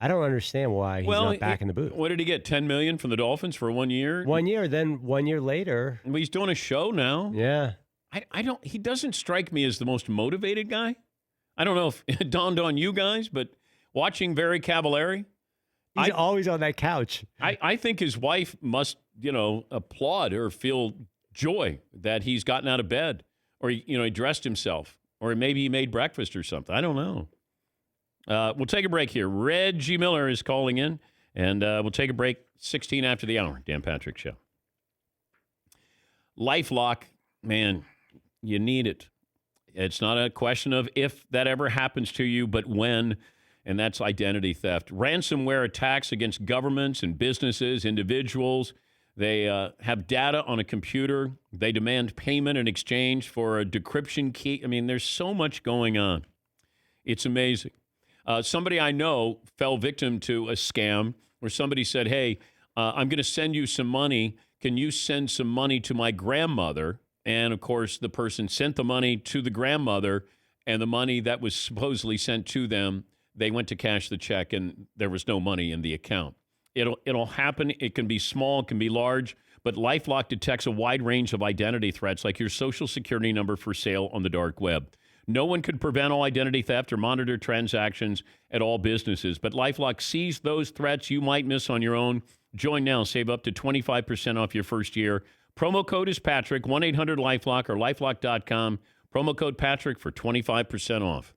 I don't understand why he's not back in the booth. What did he get? $10 million from the Dolphins for 1 year? 1 year, then 1 year later. Well, he's doing a show now. Yeah. I don't. He doesn't strike me as the most motivated guy. I don't know if it dawned on you guys, but watching Barry Cavallari, he's always on that couch. I think his wife must, applaud or feel joy that he's gotten out of bed, or he dressed himself, or maybe he made breakfast or something. I don't know. We'll take a break here. Reggie Miller is calling in, and we'll take a break 16 after the hour. Dan Patrick Show. LifeLock, man, you need it. It's not a question of if that ever happens to you, but when, and that's identity theft. Ransomware attacks against governments and businesses, individuals. They have data on a computer. They demand payment in exchange for a decryption key. I mean, there's so much going on. It's amazing. Somebody I know fell victim to a scam where somebody said, hey, I'm going to send you some money. Can you send some money to my grandmother? And, of course, the person sent the money to the grandmother, and the money that was supposedly sent to them, they went to cash the check, and there was no money in the account. It'll happen. It can be small. It can be large. But LifeLock detects a wide range of identity threats, like your Social Security number for sale on the dark web. No one could prevent all identity theft or monitor transactions at all businesses. But LifeLock sees those threats you might miss on your own. Join now. Save up to 25% off your first year. Promo code is Patrick, 1-800-LifeLock or lifelock.com. Promo code Patrick for 25% off.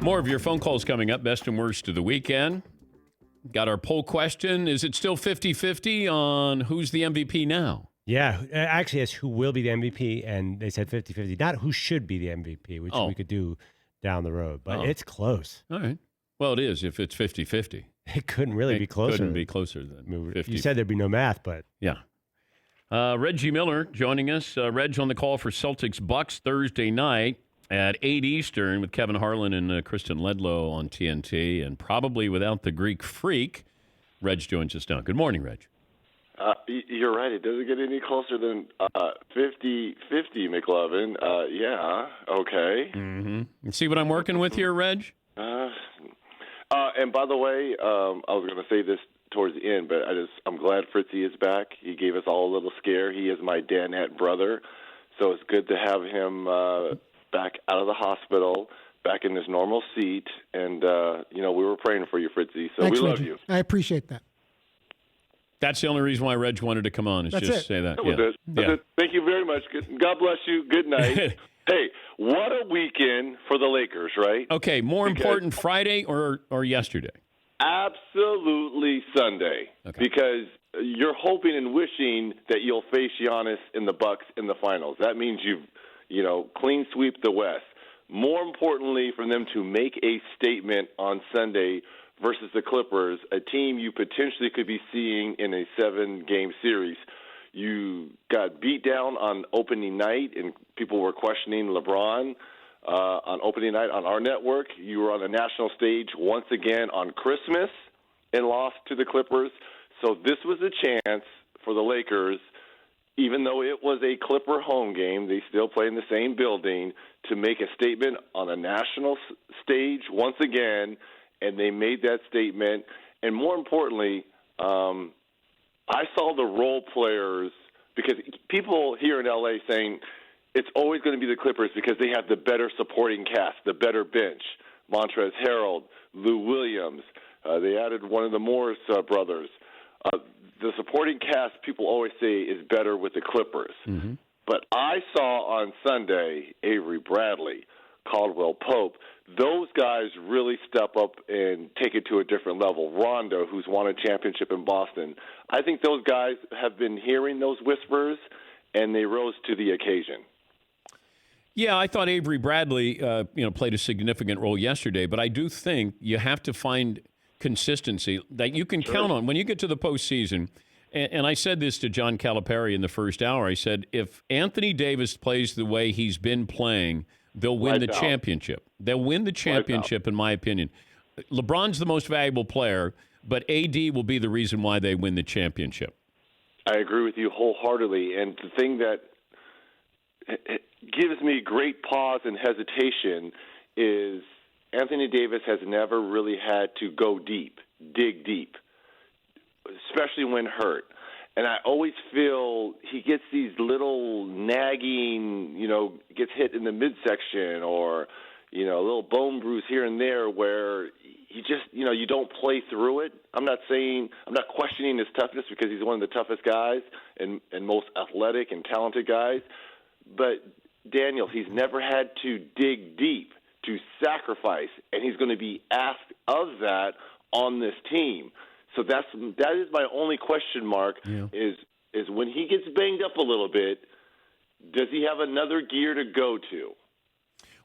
More of your phone calls coming up. Best and worst of the weekend. Got our poll question. Is it still 50-50 on who's the MVP now? Yeah, actually, it's who will be the MVP, and they said 50-50. Not who should be the MVP, which we could do down the road, but it's close. All right. Well, it is if it's 50-50. It couldn't really be closer. Couldn't be closer than 50. You said there'd be no math, but... Yeah. Reggie Miller joining us. Reg on the call for Celtics-Bucks Thursday night at 8 Eastern with Kevin Harlan and Kristen Ledlow on TNT, and probably without the Greek freak. Reg joins us now. Good morning, Reg. You're right. It doesn't get any closer than 50-50, McLovin. Yeah, okay. Mm-hmm. See what I'm working with here, Reg? And by the way, I was going to say this towards the end, but I'm glad Fritzy is back. He gave us all a little scare. He is my Danette brother, so it's good to have him back out of the hospital, back in his normal seat, and we were praying for you, Fritzy. So Thanks, we love Reggie. you. I appreciate that. That's the only reason why Reg wanted to come on, is That's just it. say that. That was it. That's it. Thank you very much. God bless you. Good night. Hey, what a weekend for the Lakers, right? Okay, more important, Friday or yesterday? Absolutely Sunday, because you're hoping and wishing that you'll face Giannis in the Bucks in the finals. That means you've clean sweep the West. More importantly, for them to make a statement on Sunday versus the Clippers, a team you potentially could be seeing in a 7-game series. You got beat down on opening night, and people were questioning LeBron on opening night on our network. You were on the national stage once again on Christmas and lost to the Clippers. So this was a chance for the Lakers, even though it was a Clipper home game, they still play in the same building, to make a statement on a national stage once again, and they made that statement. And more importantly, I saw the role players, because people here in L.A. saying it's always going to be the Clippers because they have the better supporting cast, the better bench. Montrezl Harrell, Lou Williams. They added one of the Morris brothers. The supporting cast, people always say, is better with the Clippers. Mm-hmm. But I saw on Sunday Avery Bradley, Caldwell Pope. Those guys really step up and take it to a different level. Rondo, who's won a championship in Boston. I think those guys have been hearing those whispers, and they rose to the occasion. Yeah, I thought Avery Bradley, played a significant role yesterday, but I do think you have to find consistency that you can count on when you get to the postseason. And I said this to John Calipari in the first hour. I said, if Anthony Davis plays the way he's been playing, they'll win the championship. They'll win the championship, in my opinion. LeBron's the most valuable player, but AD will be the reason why they win the championship. I agree with you wholeheartedly. And the thing that gives me great pause and hesitation is Anthony Davis has never really had to go deep, dig deep, especially when hurt. And I always feel he gets these little nagging, gets hit in the midsection or, a little bone bruise here and there where he just, you don't play through it. I'm not questioning his toughness because he's one of the toughest guys and most athletic and talented guys. But, Daniel, he's never had to dig deep, to sacrifice, and he's going to be asked of that on this team. So that is my only question mark is when he gets banged up a little bit, does he have another gear to go to?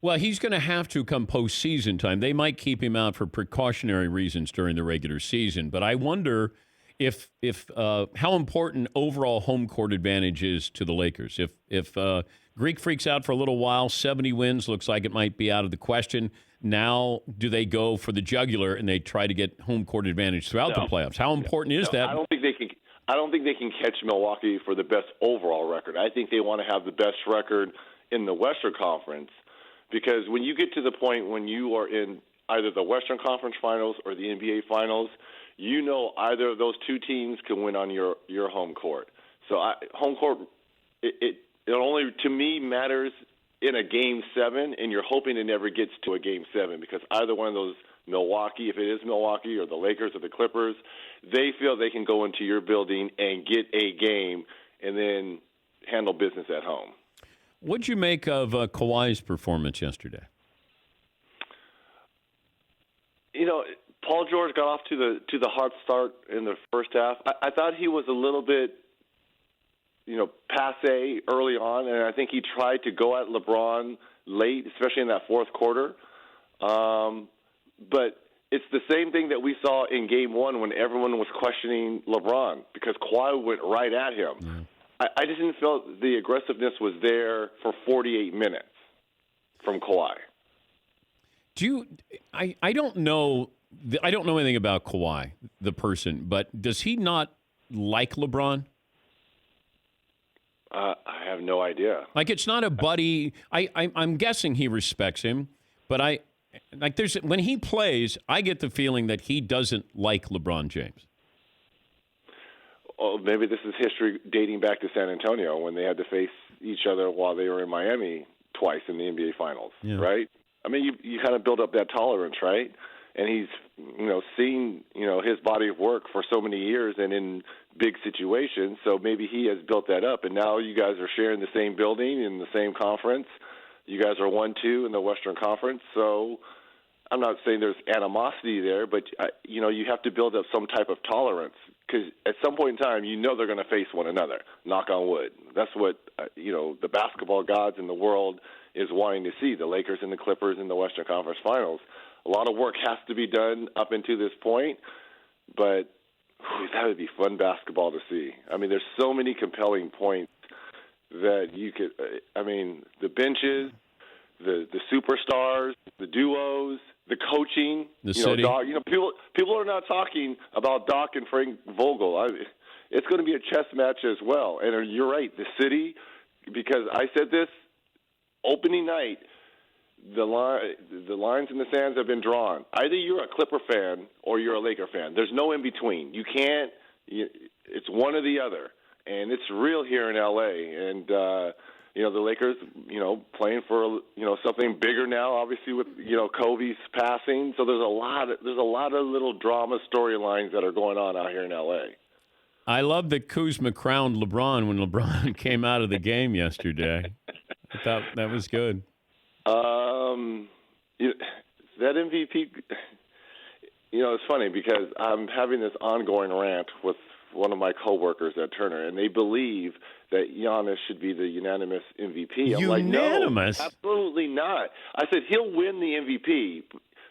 Well, he's going to have to come postseason time. They might keep him out for precautionary reasons during the regular season, but I wonder if how important overall home court advantage is to the Lakers. If Greek freaks out for a little while, 70 wins looks like it might be out of the question. Now, do they go for the jugular and they try to get home court advantage throughout the playoffs? How important is that? I don't think they can catch Milwaukee for the best overall record. I think they want to have the best record in the Western Conference, because when you get to the point when you are in either the Western Conference Finals or the NBA Finals, either of those two teams can win on your home court. So home court, it only to me matters in a Game 7, and you're hoping it never gets to a Game 7 because either one of those, Milwaukee, if it is Milwaukee, or the Lakers or the Clippers, they feel they can go into your building and get a game and then handle business at home. What'd you make of Kawhi's performance yesterday? Paul George got off to the hot start in the first half. I thought he was a little bit, passe early on, and I think he tried to go at LeBron late, especially in that fourth quarter. But it's the same thing that we saw in Game 1 when everyone was questioning LeBron because Kawhi went right at him. Yeah. I just didn't feel the aggressiveness was there for 48 minutes from Kawhi. I don't know. I don't know anything about Kawhi, the person, but does he not like LeBron? I have no idea. Like, it's not a buddy. I'm guessing he respects him, but when he plays, I get the feeling that he doesn't like LeBron James. Oh, maybe this is history dating back to San Antonio when they had to face each other while they were in Miami twice in the NBA Finals, right? I mean, you kind of build up that tolerance, right? And he's, seen, his body of work for so many years and in big situations. So maybe he has built that up. And now you guys are sharing the same building in the same conference. You guys are 1-2 in the Western Conference. So I'm not saying there's animosity there, but, you have to build up some type of tolerance because at some point in time, they're going to face one another, knock on wood. That's what, the basketball gods in the world is wanting to see, the Lakers and the Clippers in the Western Conference Finals. A lot of work has to be done up until this point, but that would be fun basketball to see. I mean, there's so many compelling points that you could the benches, the superstars, the duos, the coaching, the city. Doc, people are not talking about Doc and Frank Vogel. It's going to be a chess match as well. And you're right, the city, because I said this opening night, the lines in the sands have been drawn. Either you're a Clipper fan or you're a Laker fan. There's no in between. You can't. It's one or the other, and it's real here in L.A. And the Lakers, playing for something bigger now. Obviously, with Kobe's passing, so there's a lot of little drama storylines that are going on out here in L.A. I love that Kuzma crowned LeBron when LeBron came out of the game yesterday. I thought that was good. That MVP, it's funny because I'm having this ongoing rant with one of my coworkers at Turner, and they believe that Giannis should be the unanimous MVP. I'm unanimous? Like, no, absolutely not. I said he'll win the MVP,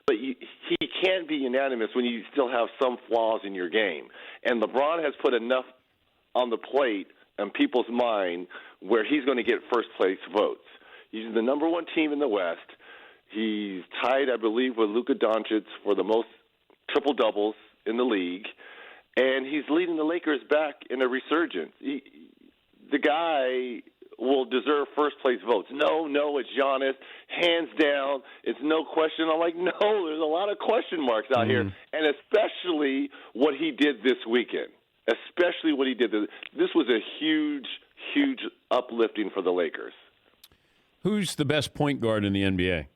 but he can't be unanimous when you still have some flaws in your game. And LeBron has put enough on the plate in people's mind where he's going to get first-place votes. He's the number one team in the West. He's tied, I believe, with Luka Doncic for the most triple-doubles in the league. And he's leading the Lakers back in a resurgence. The guy will deserve first-place votes. No, it's Giannis. Hands down. It's no question. I'm like, no, there's a lot of question marks out here. And especially what he did this weekend. Especially what he did. This was a huge, huge uplifting for the Lakers. Who's the best point guard in the NBA?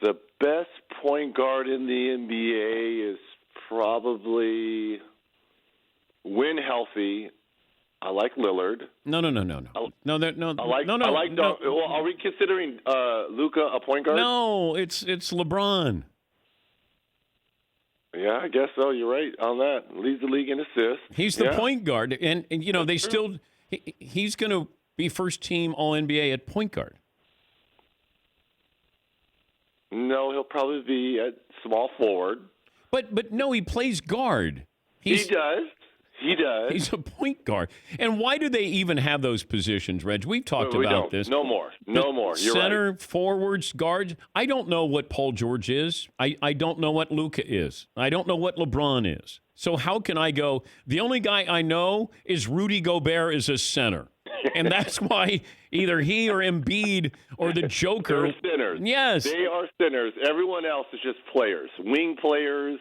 The best point guard in the NBA is probably, when healthy, I like Lillard. No. Well, are we considering Luka a point guard? No, it's LeBron. Yeah, I guess so. You're right on that. Leads the league in assists. He's the point guard, and they still he's going to be first team All-NBA at point guard. No, he'll probably be at small forward. But no, he plays guard. He does. He's a point guard. And why do they even have those positions, Reg? We've talked about this. No more. You're center, right. forwards, guards. I don't know what Paul George is. I don't know what Luka is. I don't know what LeBron is. So how can I go, the only guy I know is Rudy Gobert is a center. And that's why either he or Embiid or the Joker. They're sinners. Yes. They are sinners. Everyone else is just players. Wing players,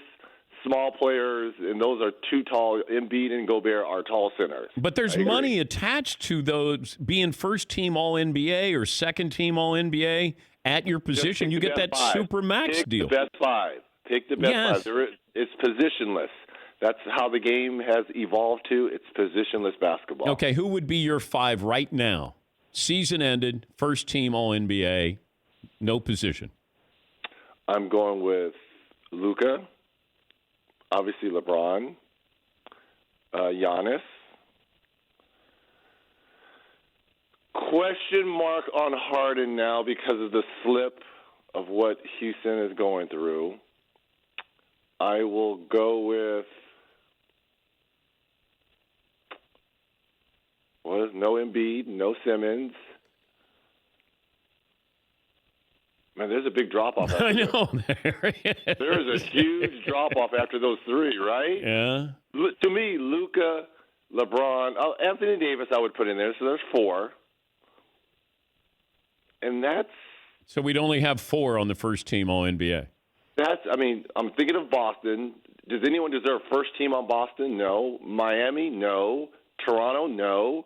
small players, and those are too tall. Embiid and Gobert are tall centers. But there's money attached to those being first team All-NBA or second team All-NBA at your position. You get that super max deal. Pick the best five. Pick the best five. It's positionless. That's how the game has evolved to. It's positionless basketball. Okay, who would be your five right now? Season ended, first team All-NBA, no position. I'm going with Luka, obviously LeBron, Giannis. Question mark on Harden now because of the slip of what Houston is going through. I will go with no Embiid, no Simmons. Man, there's a big drop-off. I know. There is a huge drop-off after those three, right? Yeah. To me, Luka, LeBron, Anthony Davis I would put in there, so there's 4. And so we'd only have 4 on the first team All-NBA. I'm thinking of Boston. Does anyone deserve first team on Boston? No. Miami? No. Toronto? No.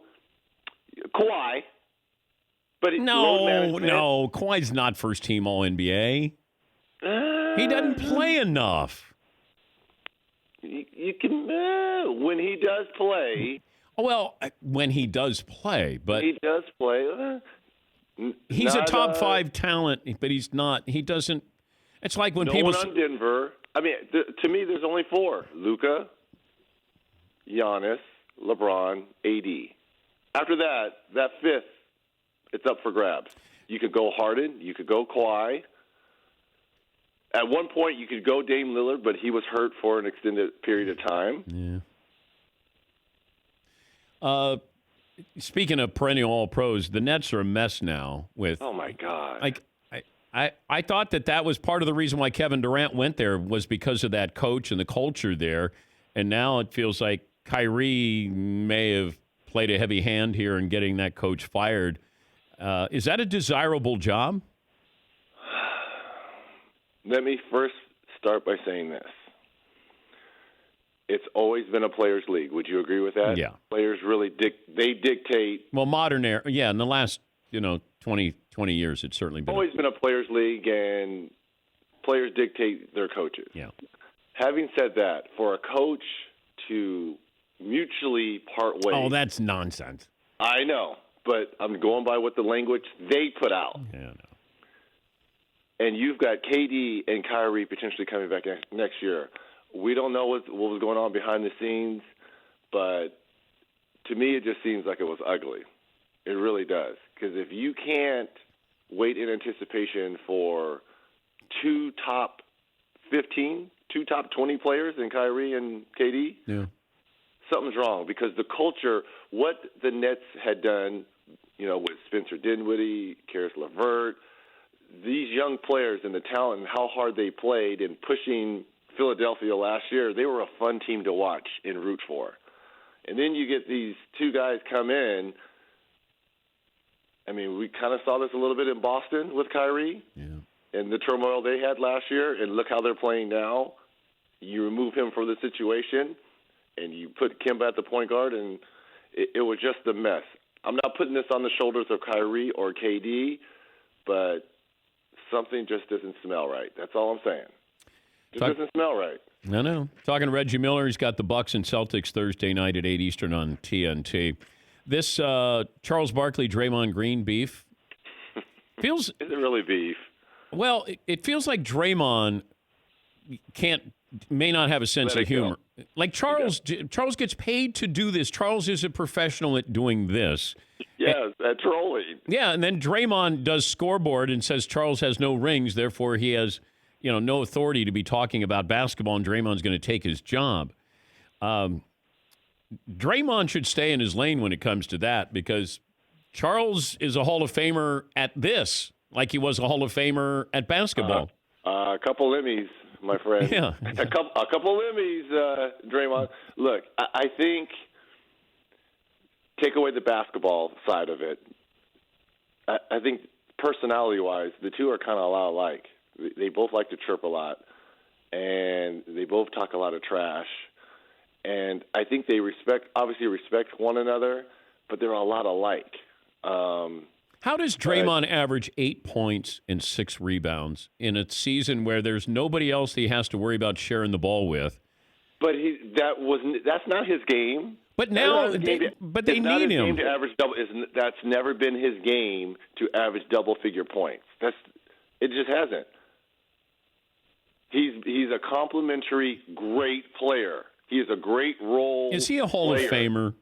Kawhi? But No. Kawhi's not first team All-NBA. He doesn't play enough. You can when he does play. Well, when he does play, but he does play. He's a top 5 talent, but he's not. He doesn't. It's like when no people. No one on Denver. I mean, to me, there's only 4: Luka, Giannis, LeBron, AD. After that 5th, it's up for grabs. You could go Harden. You could go Kawhi. At one point, you could go Dame Lillard, but he was hurt for an extended period of time. Yeah. Speaking of perennial All-Pros, the Nets are a mess now with. Oh my God! Like I thought that was part of the reason why Kevin Durant went there was because of that coach and the culture there, and now it feels like Kyrie may have played a heavy hand here in getting that coach fired. Is that a desirable job? Let me first start by saying this. It's always been a players' league. Would you agree with that? Yeah. Players really dictate. Well, modern era, yeah. In the last 20 years, it's certainly been. Always been a players' league, and players dictate their coaches. Yeah. Having said that, for a coach to mutually part ways. Oh, that's nonsense. I know, but I'm going by what the language they put out. Yeah, I know. And you've got KD and Kyrie potentially coming back next year. We don't know what was going on behind the scenes, but to me it just seems like it was ugly. It really does. Because if you can't wait in anticipation for 2 top 15, 2 top 20 players in Kyrie and KD, something's wrong. Because the culture, what the Nets had done, with Spencer Dinwiddie, Karis LeVert, these young players and the talent and how hard they played in pushing Philadelphia last year, they were a fun team to watch and root for. And then you get these 2 guys come in. I mean, we kind of saw this a little bit in Boston with Kyrie and the turmoil they had last year, and look how they're playing now. You remove him from the situation, and you put Kemba at the point guard, and it was just a mess. I'm not putting this on the shoulders of Kyrie or KD, but something just doesn't smell right. That's all I'm saying. It doesn't smell right. No. Talking to Reggie Miller, he's got the Bucks and Celtics Thursday night at 8 Eastern on TNT. This Charles Barkley, Draymond Green beef feels... Is it really beef? Well, it feels like Draymond may not have a sense of humor. Go. Like Charles gets paid to do this. Charles is a professional at doing this. Yes, at trolling. Yeah, and then Draymond does scoreboard and says Charles has no rings, therefore he has, no authority to be talking about basketball, and Draymond's going to take his job. Draymond should stay in his lane when it comes to that, because Charles is a Hall of Famer at this, like he was a Hall of Famer at basketball. A couple Emmys, my friend. Yeah. a couple Emmys, Draymond. Look, I think take away the basketball side of it. I think personality-wise, the 2 are kind of a lot alike. They both like to chirp a lot, and they both talk a lot of trash. And I think they obviously respect one another, but they're a lot alike. How does Draymond average 8 points and 6 rebounds in a season where there's nobody else he has to worry about sharing the ball with? But that's not his game. But now, they need him. Game to average double. That's never been his game to average double-figure points. It just hasn't. He's a complimentary great player. He is a great role. Is he a Hall player. of Famer?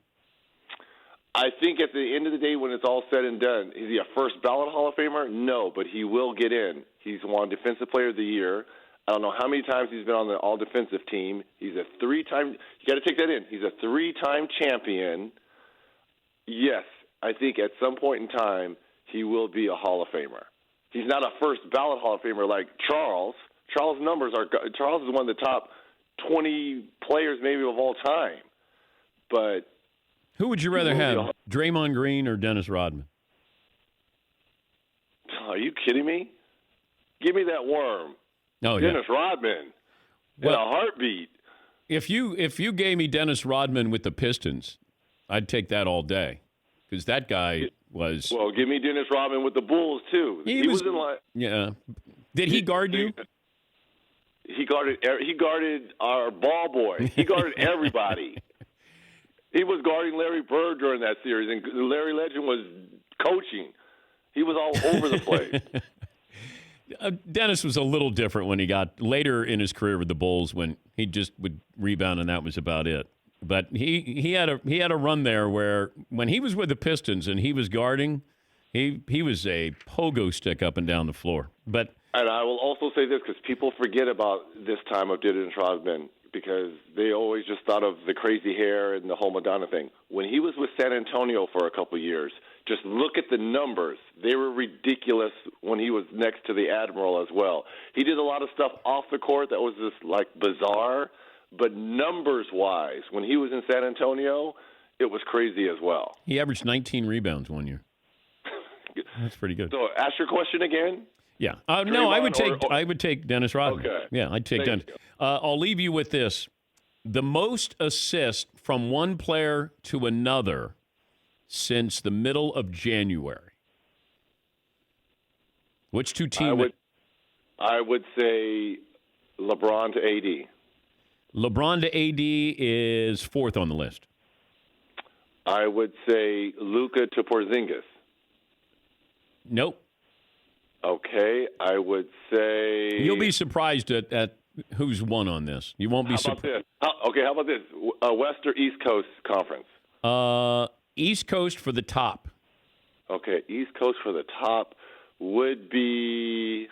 I think at the end of the day, when it's all said and done, is he a first ballot Hall of Famer? No, but he will get in. He's won Defensive Player of the Year. I don't know how many times he's been on the all-defensive team. He's a 3-time – you got to take that in. He's a 3-time champion. Yes, I think at some point in time he will be a Hall of Famer. He's not a first ballot Hall of Famer like Charles. Charles' numbers are – Charles is one of the top 20 players maybe of all time. But – who would you rather have, Draymond Green or Dennis Rodman? Are you kidding me? Give me that worm. Oh, Dennis Rodman in a heartbeat. If you gave me Dennis Rodman with the Pistons, I'd take that all day because that guy was. Well, give me Dennis Rodman with the Bulls too. He was in line. Yeah. Did he guard you? He guarded our ball boy. He guarded everybody. He was guarding Larry Bird during that series, and Larry Legend was coaching. He was all over the place. Dennis was a little different when he got later in his career with the Bulls when he just would rebound and that was about it. But he had a run there where when he was with the Pistons and he was guarding, he was a pogo stick up and down the floor. But and I will also say this because people forget about this time of Dennis Rodman because they always just thought of the crazy hair and the whole Madonna thing. When he was with San Antonio for a couple of years, just look at the numbers. They were ridiculous when he was next to the Admiral as well. He did a lot of stuff off the court that was just like bizarre, but numbers-wise, when he was in San Antonio, it was crazy as well. He averaged 19 rebounds one year. That's pretty good. So ask your question again. Yeah. No, I would take Dennis Rodman. Okay. Yeah, I'd take Dennis. I'll leave you with this. The most assists from one player to another since the middle of January. Which two teams? I would say LeBron to AD. LeBron to AD is fourth on the list. I would say Luka to Porzingis. Nope. Okay, I would say... You'll be surprised at who's won on this. You won't be surprised. How about this? West or East Coast Conference? East Coast for the top. Okay, East Coast for the top would be...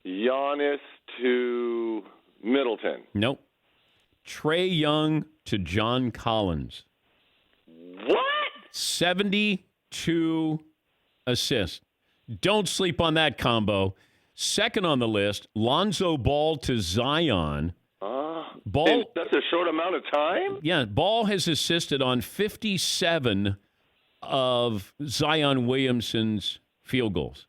Giannis to Middleton. Nope. Trae Young to John Collins. What? 72 assists. Don't sleep on that combo. Second on the list, Lonzo Ball to Zion. Ball. That's a short amount of time? Yeah, Ball has assisted on 57 of Zion Williamson's field goals.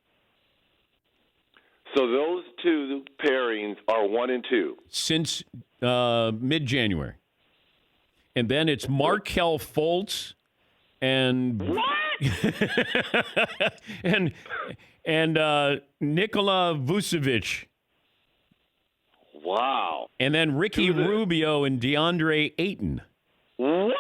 So those two pairings are 1 and 2. Since mid-January. And then it's Markelle Fultz and and Nikola Vucevic. Wow. And then Ricky Rubio and DeAndre Ayton. What?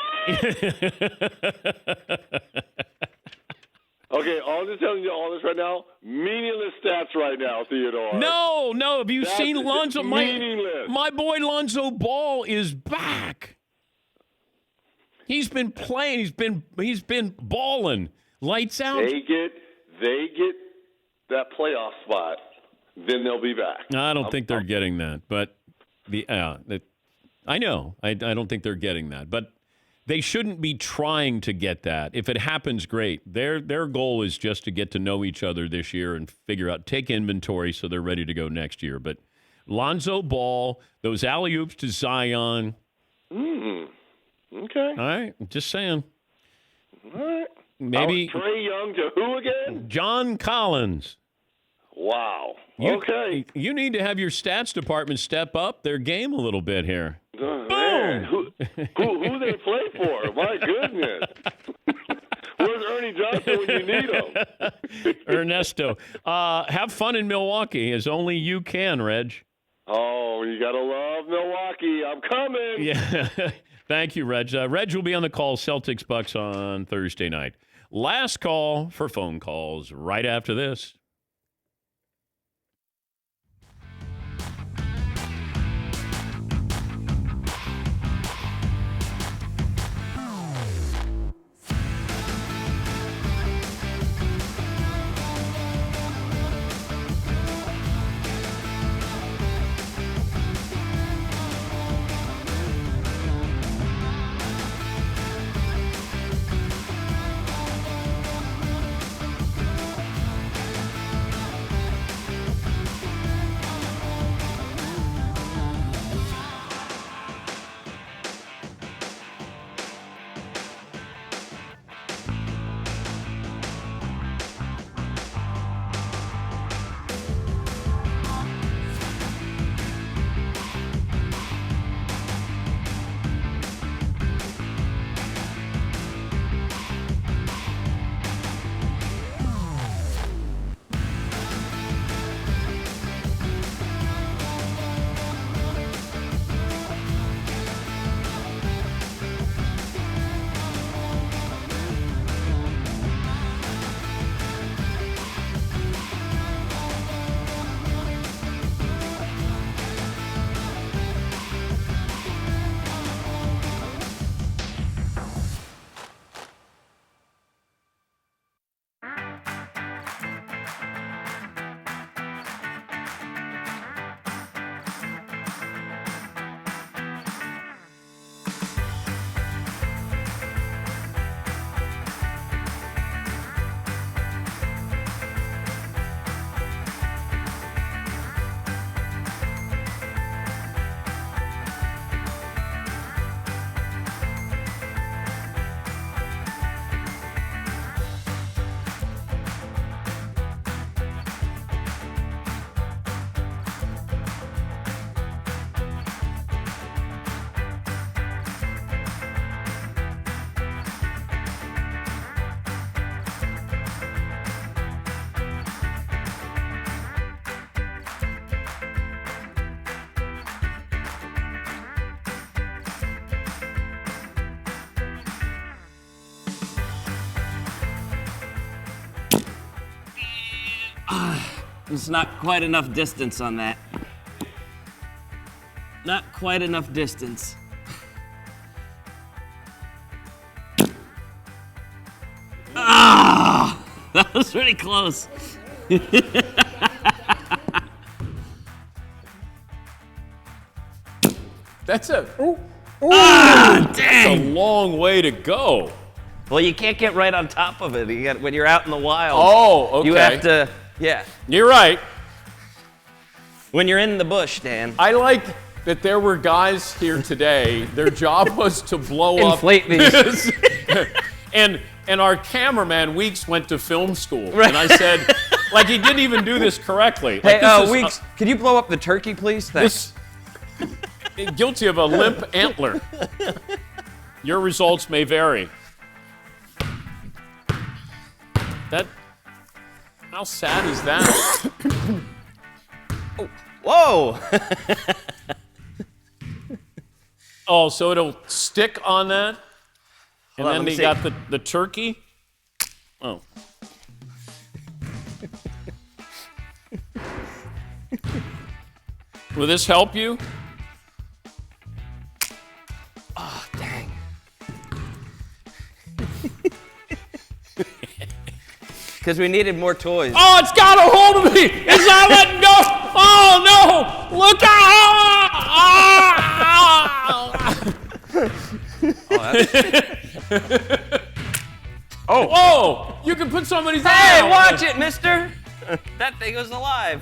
Okay, I'm just telling you all this right now. Meaningless stats right now, Theodore. No. Have you seen Lonzo? Meaningless. My boy Lonzo Ball is back. He's been playing. He's been balling. Lights out. They get that playoff spot, then they'll be back. I don't think they're getting that, but I know. I don't think they're getting that, but they shouldn't be trying to get that. If it happens, great. Their goal is just to get to know each other this year and take inventory so they're ready to go next year. But Lonzo Ball, those alley-oops to Zion. Okay. All right. Just saying. All right. Maybe Trae Young to who again? John Collins. Wow. Okay. You need to have your stats department step up their game a little bit here. Man, who they play for? My goodness. Where's Ernie Johnson when you need him? Ernesto. Have fun in Milwaukee as only you can, Reg. Oh, you got to love Milwaukee. I'm coming. Yeah. Thank you, Reg. Reg will be on the call, Celtics-Bucks on Thursday night. Last call for phone calls right after this. There's not quite enough distance on that. Not quite enough distance. Ah! That was pretty close. That's a Ah, that's dang. a long way to go. Well, you can't get right on top of it. You got, when you're out in the wild. Oh, okay. You have to, yeah. You're right. When you're in the bush, Dan. I like that there were guys here today. Their job was to blow Inflate these. and our cameraman Weeks went to film school, Right. and I said, like, he didn't even do this correctly. Hey, Like, this is, Weeks, can you blow up the turkey, please? Thanks. guilty of a limp antler. Your results may vary. How sad is that? Whoa! Oh, so it'll stick on that? And Hold on, then let me they see. got the turkey? Oh. Will this help you? Oh, dang. Because we needed more toys. Oh, it's got a hold of me! It's not letting go! Oh, no! Look out! Oh! Whoa! You can put somebody's Hey, eye watch out. it, mister! That thing was alive.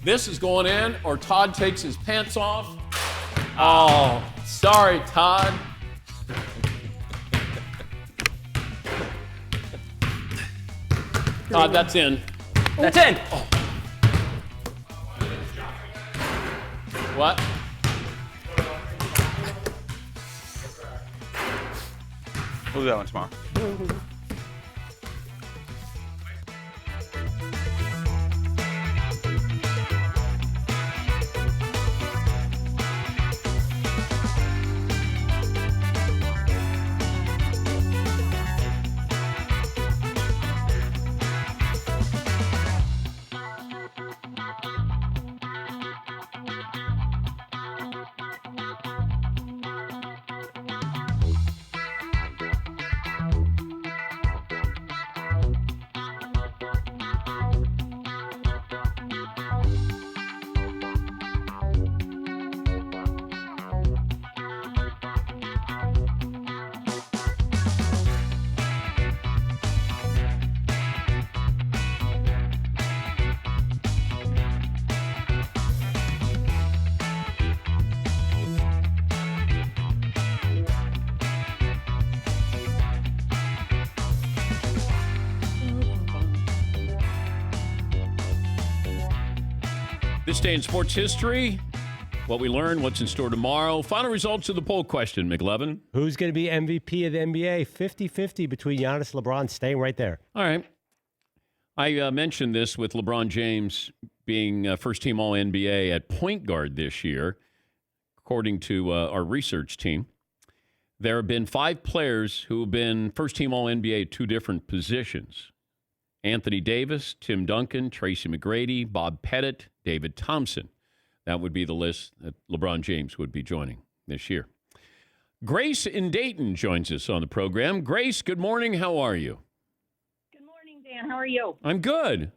This is going in, or Todd takes his pants off. Oh, sorry, Todd. Todd, that's in. That's in. Oh. What? We'll do that one tomorrow. This day in sports history, what we learned, what's in store tomorrow. Final results of the poll question, McLevin. Who's going to be MVP of the NBA? 50-50 between Giannis and LeBron, staying right there. All right. I mentioned this with LeBron James being first-team All-NBA at point guard this year, according to our research team. There have been 5 players who have been first-team All-NBA at 2 different positions. Anthony Davis, Tim Duncan, Tracy McGrady, Bob Pettit, David Thompson. That would be the list that LeBron James would be joining this year. Grace in Dayton joins us on the program. Grace, good morning. How are you? Good morning, Dan. How are you? I'm good.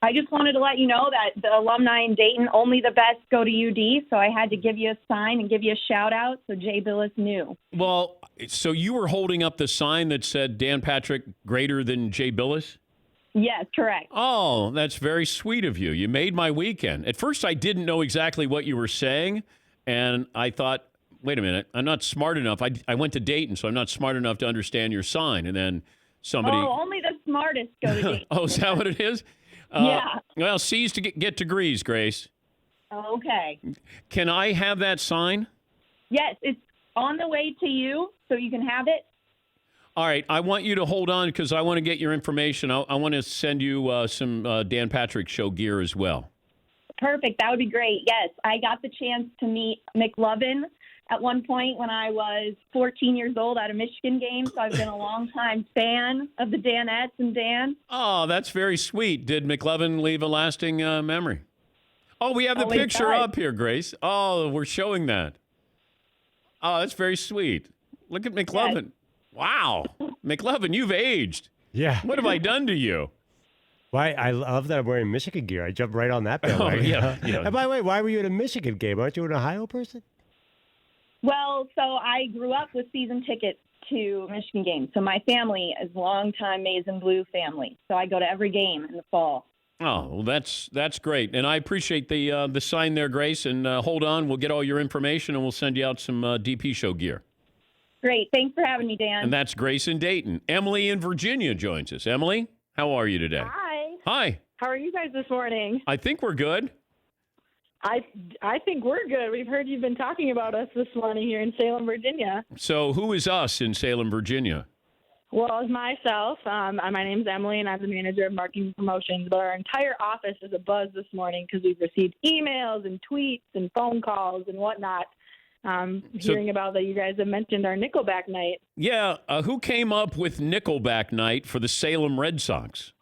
I just wanted to let you know that the alumni in Dayton, only the best go to UD, so I had to give you a sign and give you a shout-out so Jay Billis knew. Well, so you were holding up the sign that said Dan Patrick greater than Jay Billis? Yes, correct. Oh, that's very sweet of you. You made my weekend. At first, I didn't know exactly what you were saying, and I thought, wait a minute, I'm not smart enough. I went to Dayton, so I'm not smart enough to understand your sign. And then somebody... Oh, only the smartest go to Dayton. Oh, is that what it is? Yeah. Well, C's to get degrees, Grace. Okay. Can I have that sign? Yes, it's on the way to you, so you can have it. All right. I want you to hold on because I want to get your information. I want to send you some Dan Patrick Show gear as well. Perfect. That would be great. Yes, I got the chance to meet McLovin at one point when I was 14 years old at a Michigan game, so I've been a long-time fan of the Danettes and Dan. Oh, that's very sweet. Did McLevin leave a lasting memory? Oh, we have the picture up here, Grace. Oh, we're showing that. Oh, that's very sweet. Look at McLevin. Yes. Wow. McLevin, you've aged. Yeah. What have I done to you? Why? I love that I'm wearing Michigan gear. I jumped right on that bandwagon. Yeah. And by the way, why were you at a Michigan game? Aren't you an Ohio person? Well, so I grew up with season tickets to Michigan games. So my family is a longtime Maize and Blue family. So I go to every game in the fall. Oh, well, that's great. And I appreciate the sign there, Grace. And hold on, we'll get all your information and we'll send you out some DP Show gear. Great. Thanks for having me, Dan. And that's Grace in Dayton. Emily in Virginia joins us. Emily, how are you today? Hi. Hi. How are you guys this morning? I think we're good. I think we're good. We've heard you've been talking about us this morning here in Salem, Virginia. So who is us in Salem, Virginia? Well, as myself, my name's Emily, and I'm the manager of marketing and promotions. But our entire office is abuzz this morning because we've received emails and tweets and phone calls and whatnot, hearing about that you guys have mentioned our Nickelback night. Yeah, who came up with Nickelback night for the Salem Red Sox?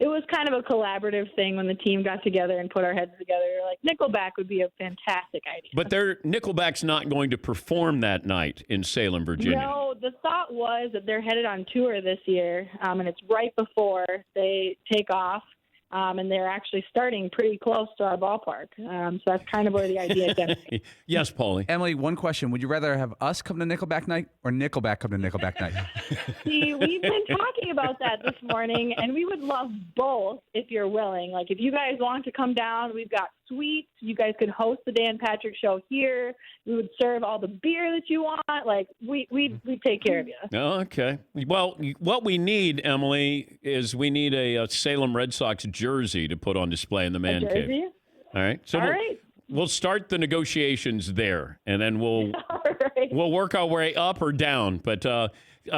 It was kind of a collaborative thing when the team got together and put our heads together. Like, Nickelback would be a fantastic idea. But Nickelback's not going to perform that night in Salem, Virginia. No, the thought was that they're headed on tour this year, and it's right before they take off, and they're actually starting pretty close to our ballpark. So that's kind of where the idea came. Yes, Paulie. Emily, one question. Would you rather have us come to Nickelback night or Nickelback come to Nickelback night? See, we've been talking about that this morning, and we would love both if you're willing. Like, if you guys want to come down, we've got suites. You guys could host the Dan Patrick Show here. We would serve all the beer that you want. Like, we'd take care of you. Oh, okay. Well, what we need, Emily, is we need a Salem Red Sox jersey to put on display in the man cave. All right. So we'll start the negotiations there, and then we'll work our way up or down. But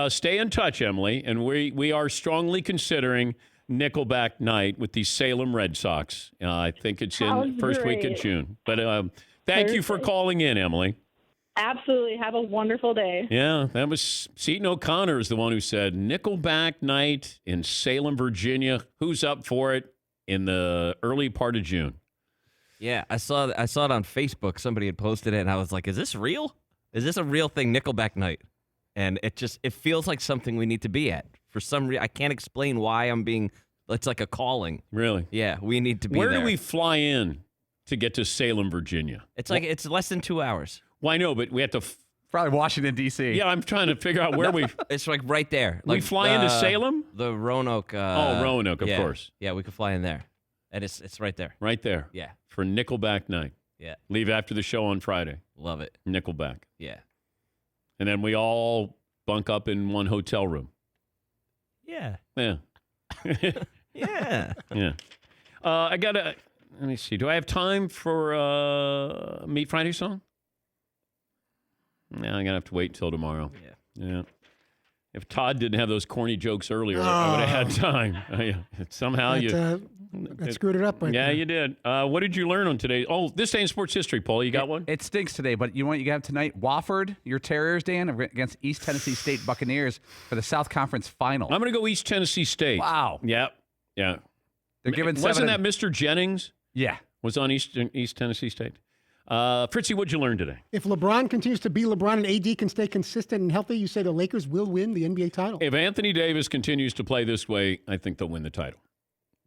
stay in touch, Emily, and we are strongly considering Nickelback night with the Salem Red Sox. I think it's in first week of June. But thank you for calling in, Emily. Absolutely. Have a wonderful day. Yeah, that was Seton O'Connor is the one who said Nickelback night in Salem, Virginia. Who's up for it in the early part of June? Yeah, I saw it on Facebook. Somebody had posted it, and I was like, is this real? Is this a real thing, Nickelback night? And it feels like something we need to be at. For some reason, I can't explain why it's like a calling. Really? Yeah, we need to be there. Where do we fly in to get to Salem, Virginia? It's it's less than 2 hours. Well, I know, but we have to... Probably Washington, D.C. Yeah, I'm trying to figure out where we... It's like right there. We fly into Salem? The Roanoke. Roanoke, of course. Yeah, we could fly in there. And it's right there. Right there. Yeah. For Nickelback night. Yeah. Leave after the show on Friday. Love it. Nickelback. Yeah. And then we all bunk up in one hotel room. Yeah. Yeah. Yeah. Yeah. I got to, let me see. Do I have time for Meat Friday song? No, I'm going to have to wait till tomorrow. Yeah. If Todd didn't have those corny jokes earlier, I would have had time. Somehow that screwed it up. Right yeah, there. you did. What did you learn on today? Oh, this day in sports history, Paul. You got one? It stinks today, but you know what you have tonight? Wofford, your Terriers, Dan, against East Tennessee State Buccaneers for the South Conference Final. I'm going to go East Tennessee State. Wow. Yep. Yeah. They're giving Wasn't that Mr. Jennings? Yeah. Was on East Tennessee State. Fritzy, what'd you learn today? If LeBron continues to be LeBron and AD can stay consistent and healthy, you say the Lakers will win the NBA title. If Anthony Davis continues to play this way, I think they'll win the title.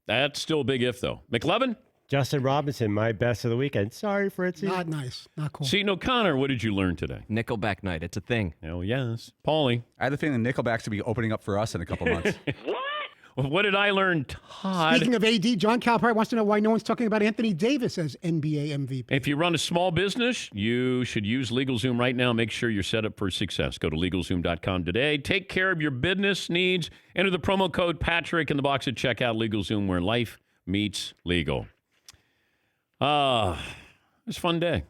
That's still a big if, though. McLovin? Justin Robinson, my best of the weekend. Sorry, Fritzy. Not nice. Not cool. Seton O'Connor, what did you learn today? Nickelback night. It's a thing. Oh, yes. Paulie? I had a feeling the Nickelbacks to be opening up for us in a couple months. What did I learn, Todd? Speaking of AD, John Calipari wants to know why no one's talking about Anthony Davis as NBA MVP. If you run a small business, you should use LegalZoom right now. Make sure you're set up for success. Go to LegalZoom.com today. Take care of your business needs. Enter the promo code Patrick in the box at checkout. LegalZoom, where life meets legal. It was a fun day.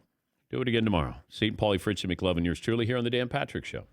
Do it again tomorrow. Seton, Paulie, Fritz, and McLovin, yours truly here on the Dan Patrick Show.